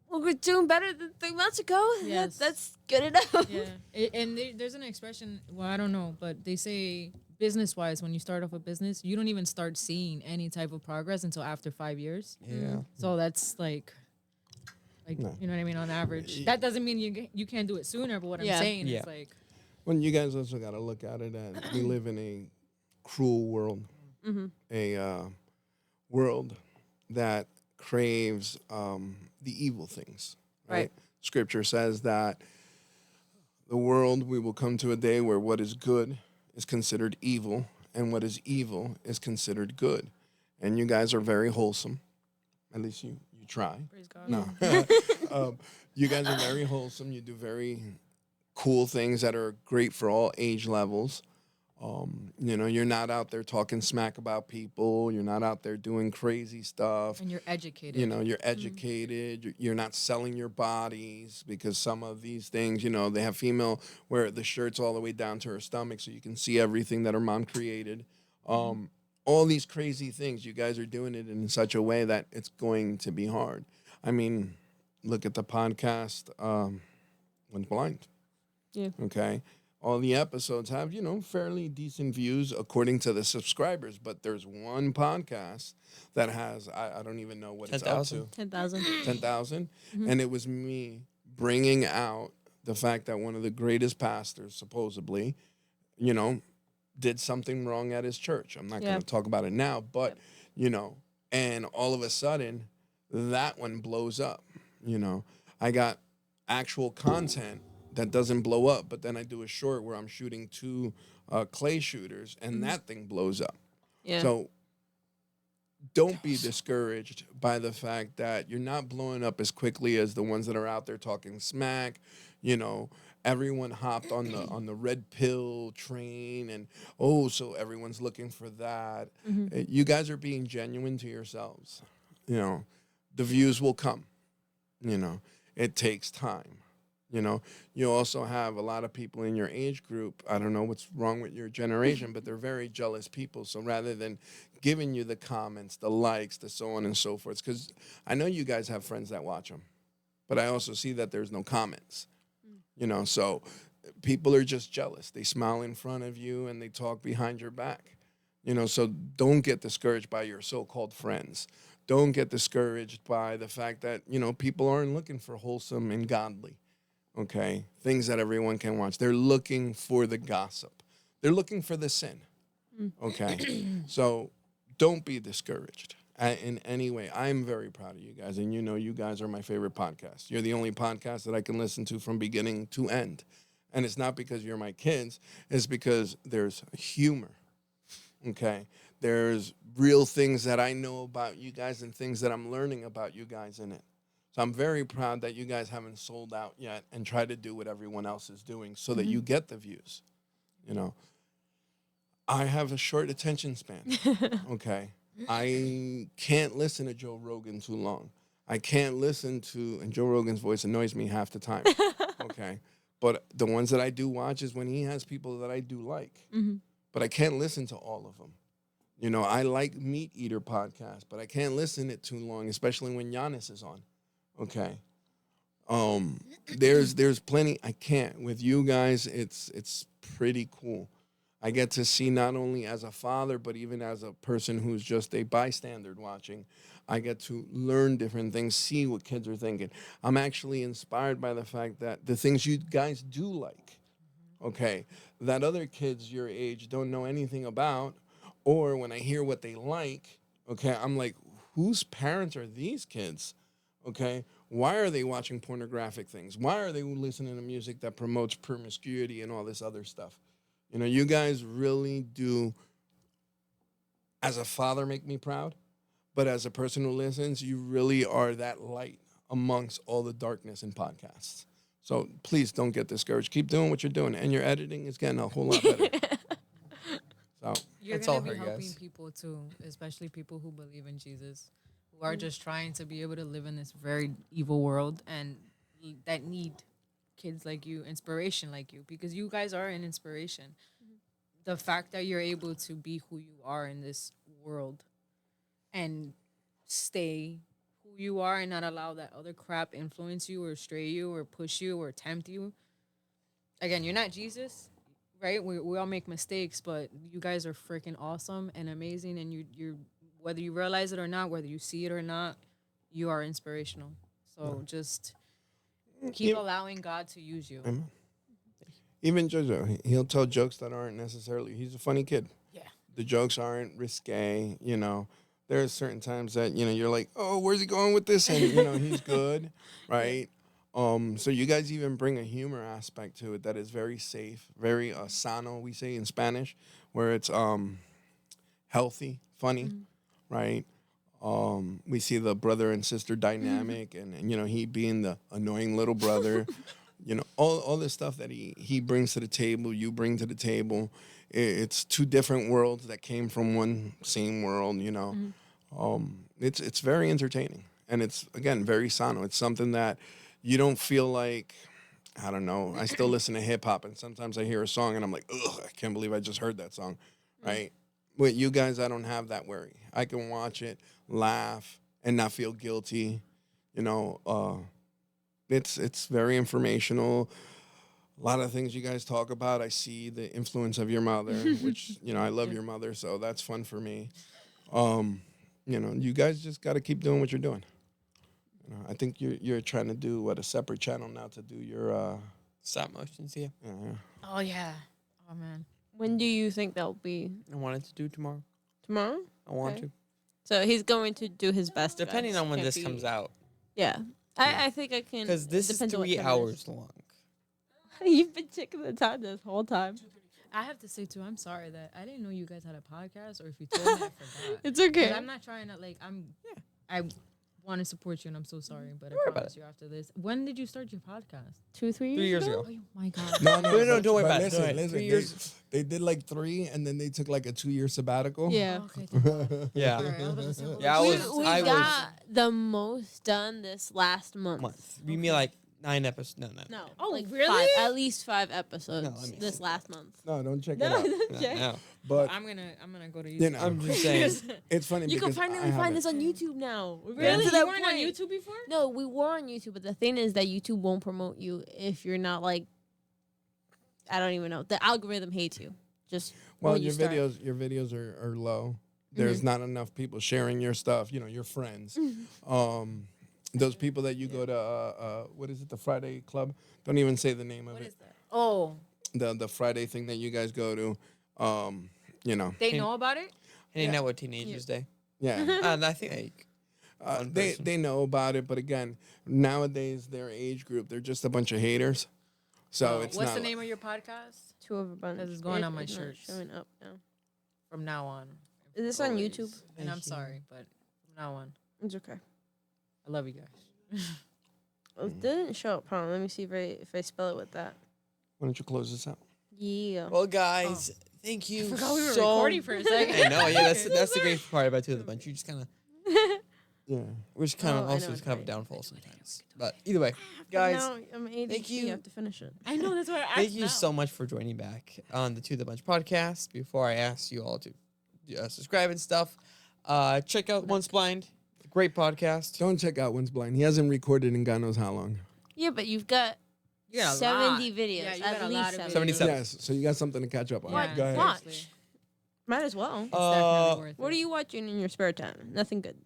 well, we're doing better than 3 months ago. Yes. That's good enough. Yeah, and there's an expression. Well, I don't know, but they say business-wise, when you start off a business, you don't even start seeing any type of progress until after 5 years. yeah. So that's like No. you know what I mean. On average, that doesn't mean you can't do it sooner. But what I'm Yeah. saying Yeah. is like, Well, you guys also got to look at it as we live in a cruel world, a world that craves the evil things. Right? Scripture says that the world, we will come to a day where what is good is considered evil, and what is evil is considered good. And you guys are very wholesome. At least you try. praise God. No. You guys are very wholesome. You do very cool things that are great for all age levels. You're not out there talking smack about people. You're not out there doing crazy stuff. And you're educated. You're educated. You're not selling your bodies because some of these things, they have female where the shirt's all the way down to her stomach so you can see everything that her mom created. All these crazy things, you guys are doing it in such a way that it's going to be hard. I mean, look at the podcast, Went Blind. Yeah. Okay. All the episodes have, fairly decent views according to the subscribers, but there's one podcast that has, I don't even know what it's up 10,000. to. 10,000. 10,000. And it was me bringing out the fact that one of the greatest pastors, supposedly, did something wrong at his church. I'm not going to talk about it now, but, and all of a sudden, that one blows up. I got actual content that doesn't blow up, but then I do a short where I'm shooting 2 clay shooters, and that thing blows up. Yeah. So don't be discouraged by the fact that you're not blowing up as quickly as the ones that are out there talking smack. Everyone hopped on the red pill train, and so everyone's looking for that. You guys are being genuine to yourselves. The views will come. It takes time. You also have a lot of people in your age group. I don't know what's wrong with your generation, but they're very jealous people. So rather than giving you the comments, the likes, the so on and so forth, because I know you guys have friends that watch them, but I also see that there's no comments. So people are just jealous. They smile in front of you and they talk behind your back. So don't get discouraged by your so-called friends. Don't get discouraged by the fact that, people aren't looking for wholesome and godly. Okay, things that everyone can watch. They're looking for the gossip. They're looking for the sin. Okay, so don't be discouraged in any way. I'm very proud of you guys, and you guys are my favorite podcast. You're the only podcast that I can listen to from beginning to end, and it's not because you're my kids. It's because there's humor. Okay, there's real things that I know about you guys and things that I'm learning about you guys in it. So I'm very proud that you guys haven't sold out yet and try to do what everyone else is doing so that you get the views. I have a short attention span, okay? I can't listen to Joe Rogan too long. I can't listen to, and Joe Rogan's voice annoys me half the time, okay? But the ones that I do watch is when he has people that I do like. But I can't listen to all of them. I like Meat Eater podcast, but I can't listen it too long, especially when Giannis is on. Okay. There's plenty I can't. With you guys, it's pretty cool. I get to see not only as a father, but even as a person who's just a bystander watching. I get to learn different things, see what kids are thinking. I'm actually inspired by the fact that the things you guys do like, okay, that other kids your age don't know anything about, or when I hear what they like, okay, I'm like, whose parents are these kids? Okay, why are they watching pornographic things? Why are they listening to music that promotes promiscuity and all this other stuff? You guys really do, as a father, make me proud. But as a person who listens, you really are that light amongst all the darkness in podcasts. So please don't get discouraged. Keep doing what you're doing. And your editing is getting a whole lot better. So You're That's gonna all be her, helping guys. people too, especially people who believe in Jesus, who are just trying to be able to live in this very evil world and that need kids like you, inspiration like you, because you guys are an inspiration. The fact that you're able to be who you are in this world and stay who you are and not allow that other crap influence you or stray you or push you or tempt you. Again, you're not Jesus, right? We all make mistakes, but you guys are freaking awesome and amazing, and you're whether you realize it or not, whether you see it or not, you are inspirational. So just keep Yeah. allowing God to use you. Amen. Even JoJo, he'll tell jokes that aren't necessarily. He's a funny kid. Yeah. The jokes aren't risque. There are certain times that you're like, oh, where's he going with this? And he's good, right? So you guys even bring a humor aspect to it that is very safe, very sano, we say in Spanish, where it's healthy, funny, right? We see the brother and sister dynamic, and he being the annoying little brother. All this stuff that he brings to the table, you bring to the table. It's two different worlds that came from one same world. It's very entertaining, and it's again very sano. It's something that you don't feel like. I don't know. I still listen to hip hop, and sometimes I hear a song, and I'm like, ugh, I can't believe I just heard that song, right? With you guys, I don't have that worry. I can watch it, laugh, and not feel guilty. It's very informational. A lot of things you guys talk about. I see the influence of your mother, which I love your mother, so that's fun for me. You guys just got to keep doing what you're doing. I think you're trying to do a separate channel now to do your Stop motions, yeah. Oh yeah. Oh man. When do you think that'll be? I wanted to do tomorrow. Tomorrow? I want Okay. to. So he's going to do his best. Depending guys. on when Can't this be- comes out. Yeah. I think I can. Because this is depends on what 3 time it hours long. is. You've been checking the time this whole time. I have to say too, I'm sorry that I didn't know you guys had a podcast, or if you told me, I forgot. It's okay. 'Cause I'm not trying to I want to support you, and I'm so sorry, but I worry about promise you after this. When did you start your podcast? 2-3 3 years ago. ago. Oh my god. No, No, don't worry but about it. listen, Go ahead. listen. 3 years. They did like 3, and then they took like a 2-year sabbatical. Yeah. Oh, okay. Thank God. Yeah. All right, I was about to say, Yeah, I holy We, was- shit. we I got the most done this last month. Month. You mean like 9 episodes? No. No. Oh, like really? at least 5 episodes No, let me this see. last month. No, don't check No, it out. don't No, check. no. But I'm gonna go to YouTube. you know, I'm just saying. it's funny You can because finally I find haven't- this on YouTube now. We're Really? getting to You that weren't on point. YouTube before? No, we were on YouTube, but the thing is that YouTube won't promote you if you're not like, I don't even know. The algorithm hates you. Just Well, when you your start. videos are low. There's not enough people sharing your stuff. Your friends. Those people that you go to, what is it, the Friday Club? Don't even say the name of it. that? Oh, The Friday thing that you guys go to. they know about it? Hanging out with Teenagers Day. Yeah. And I think like, one They person. know about it, but again, nowadays their age group, they're just a bunch of haters. So it's What's not the like- name of your podcast? 2 of a bunch. Because it's going on my It's not shirts. Showing up now. From now on. Is this on Always. YouTube? And I'm Thank you. sorry, but from now on, It's okay. I love you guys. It didn't show up. Hold on, let me see if I spell it with that. Why don't you close this out? Yeah. Well, guys, thank you I forgot we were so recording for a second. I know, yeah, that's the great part about Two of the Bunch. You just kind of, Yeah. which kind Oh, of I also know, is kind of a right. downfall sometimes. But either way, But guys, now I'm ADHD. thank you. You have to finish it. I know, that's why I asked thank you now. so much for joining back on the Two of the Bunch podcast. Before I ask you all to subscribe and stuff, check out Once Blind, great podcast. Don't check out When's Blind. He hasn't recorded in God knows how long. Yeah, but you've got You got a 70 lot. videos. Yeah, you at got a least lot of 70. 77. Yes, so you got something to catch up on. Yeah. Go ahead. Watch. Seriously. Might as well. It's definitely worth What it. are you watching in your spare time? Nothing good.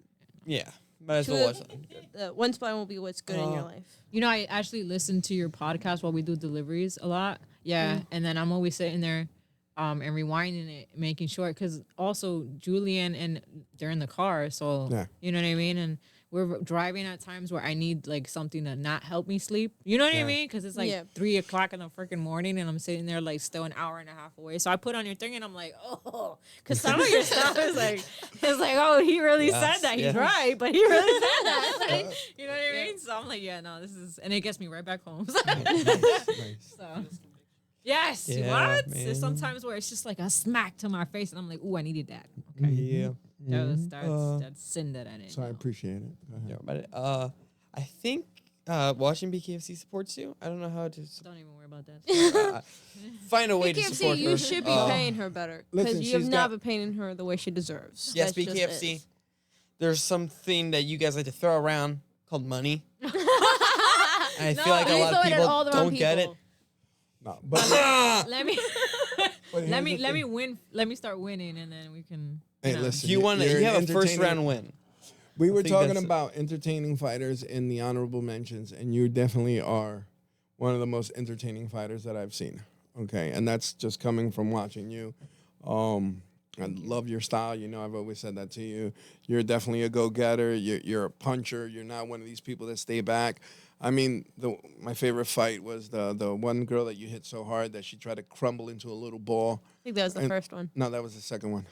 Yeah, might as Two well of- watch something good. Once Blind will be what's good in your life. You know, I actually listen to your podcast while we do deliveries a lot. Yeah, and then I'm always sitting there and rewinding it, making sure. Because also, Julian and they're in the car, so, Yeah. you know what I mean? And we're driving at times where I need, like, something to not help me sleep. You know what I Yeah. mean? Because it's, like, Yeah. 3 o'clock in the freaking morning, and I'm sitting there, like, still an hour and a half away. So I put on your thing, and I'm like, oh. Because some of your stuff is, like, oh, he really Yes, said that. He's yes. right, but he really said that. Like, you know what I mean? So I'm like, yeah, no, this is, and it gets me right back home. Nice. So, yes, Yeah, what? man. There's sometimes where it's just like a smack to my face, and I'm like, ooh, I needed that. Okay, Yeah. that's sin that I didn't. So I know. appreciate it. Go ahead. Yeah, but I think watching BKFC supports you. I don't know how to Don't even worry about that. find a way to BKFC, support you her. should be paying her better Listen, because you have she's not got- been paying her the way she deserves. Yes, That's just BKFC. is. There's something that you guys like to throw around called money. And I No, feel like a you lot throw of it at people all the wrong don't get it. people. No, but let me but here's let the me thing. win. Let me start winning, and then we can. Hey, know. listen. You want? you're You have a first entertaining- round win. We were think talking that's it. about entertaining fighters in the honorable mentions, and you definitely are one of the most entertaining fighters that I've seen. Okay, and that's just coming from watching you. I love your style. You know, I've always said that to you. You're definitely a go-getter. You're a puncher. You're not one of these people that stay back. I mean, my favorite fight was the one girl that you hit so hard that she tried to crumble into a little ball. I think that was the And- first one. No, that was the second one.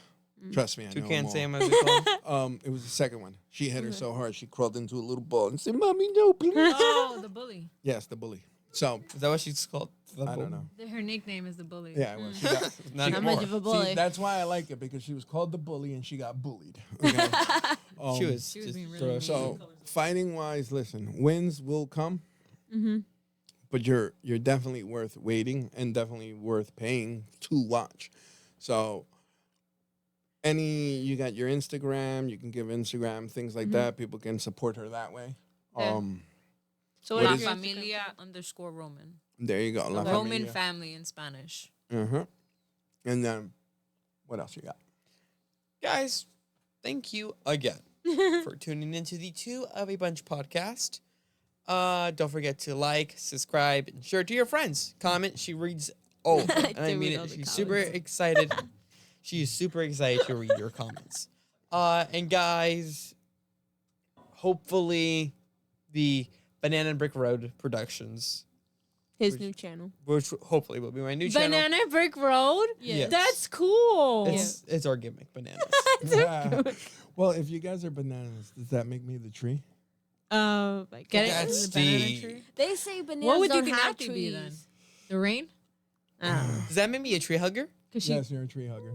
Trust me, I know. Toucan 'em all. Sam, as we call him. It was the second one. She hit her so hard she crawled into a little ball and said, "Mommy, no, please." Oh, the bully. Yes, the bully. So Is that what she's called? I don't know. Her nickname is the bully. Yeah, it was. She got, Not How anymore. much of a bully? See, that's why I like it because she was called the bully and she got bullied. Okay? She was She was just being really throw- mean. So fighting wise, listen, wins will come, but you're definitely worth waiting and definitely worth paying to watch. So you got your Instagram, you can give Instagram things like that. People can support her that way. Yeah. So What La is- Familia _Roman. There you go. La Roman Familia. family in Spanish. And then what else you got? Guys, thank you again for tuning into the Two of a Bunch podcast. Don't forget to like, subscribe, and share it to your friends. Comment. She reads all of them, and I do mean read all it. the She's super comments. excited. She is super excited to read your comments. And guys, hopefully the Banana and Brick Road Productions, His new channel. which hopefully will be my new channel. Banana Brick Road? Yes. That's cool. It's our gimmick, bananas. Well, if you guys are bananas, does that make me the tree? Get it? That's The banana deep. tree? They say bananas What would you don't think have that would trees. be then? The rain? Does that make me a tree hugger? Cause she, Yes, you're a tree hugger.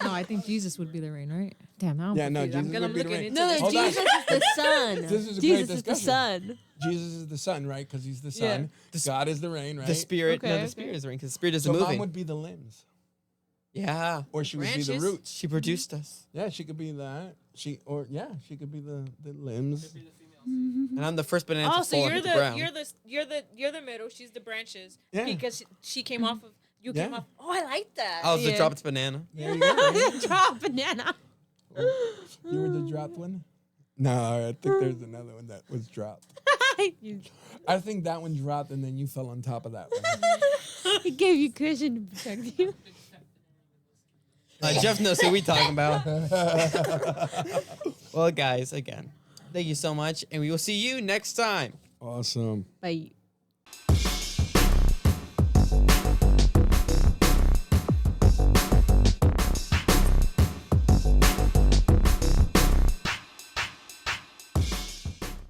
no, I think Jesus would be the rain, right? Damn, now I'm Yeah, no, confused. I'm Jesus gonna would be look the rain. into No, this. no, Hold on. Jesus is the sun. This is a great Jesus is the discussion. sun. Jesus is the sun, right? Because he's the Yeah. sun. God is the rain, right? The spirit. No, Okay, the okay. spirit is the ring because the spirit is So the mom moving. would be the limbs, Yeah. or she would be the Branches? roots. She produced us. Yeah, she could be that. She could be the limbs. And I'm the first banana Oh, to so fall you're into the the ground. you're the middle. She's the branches. Yeah. Because she came off of you came Yeah. off. Oh, I like that. I was the Yeah. dropped banana. There you go. Drop banana. You were the dropped one. No, I think there's another one that was dropped. I think that one dropped, and then you fell on top of that one. He gave you cushion to protect you. Jeff knows who we talking about. Well, guys, again, thank you so much, and we will see you next time. Awesome. Bye.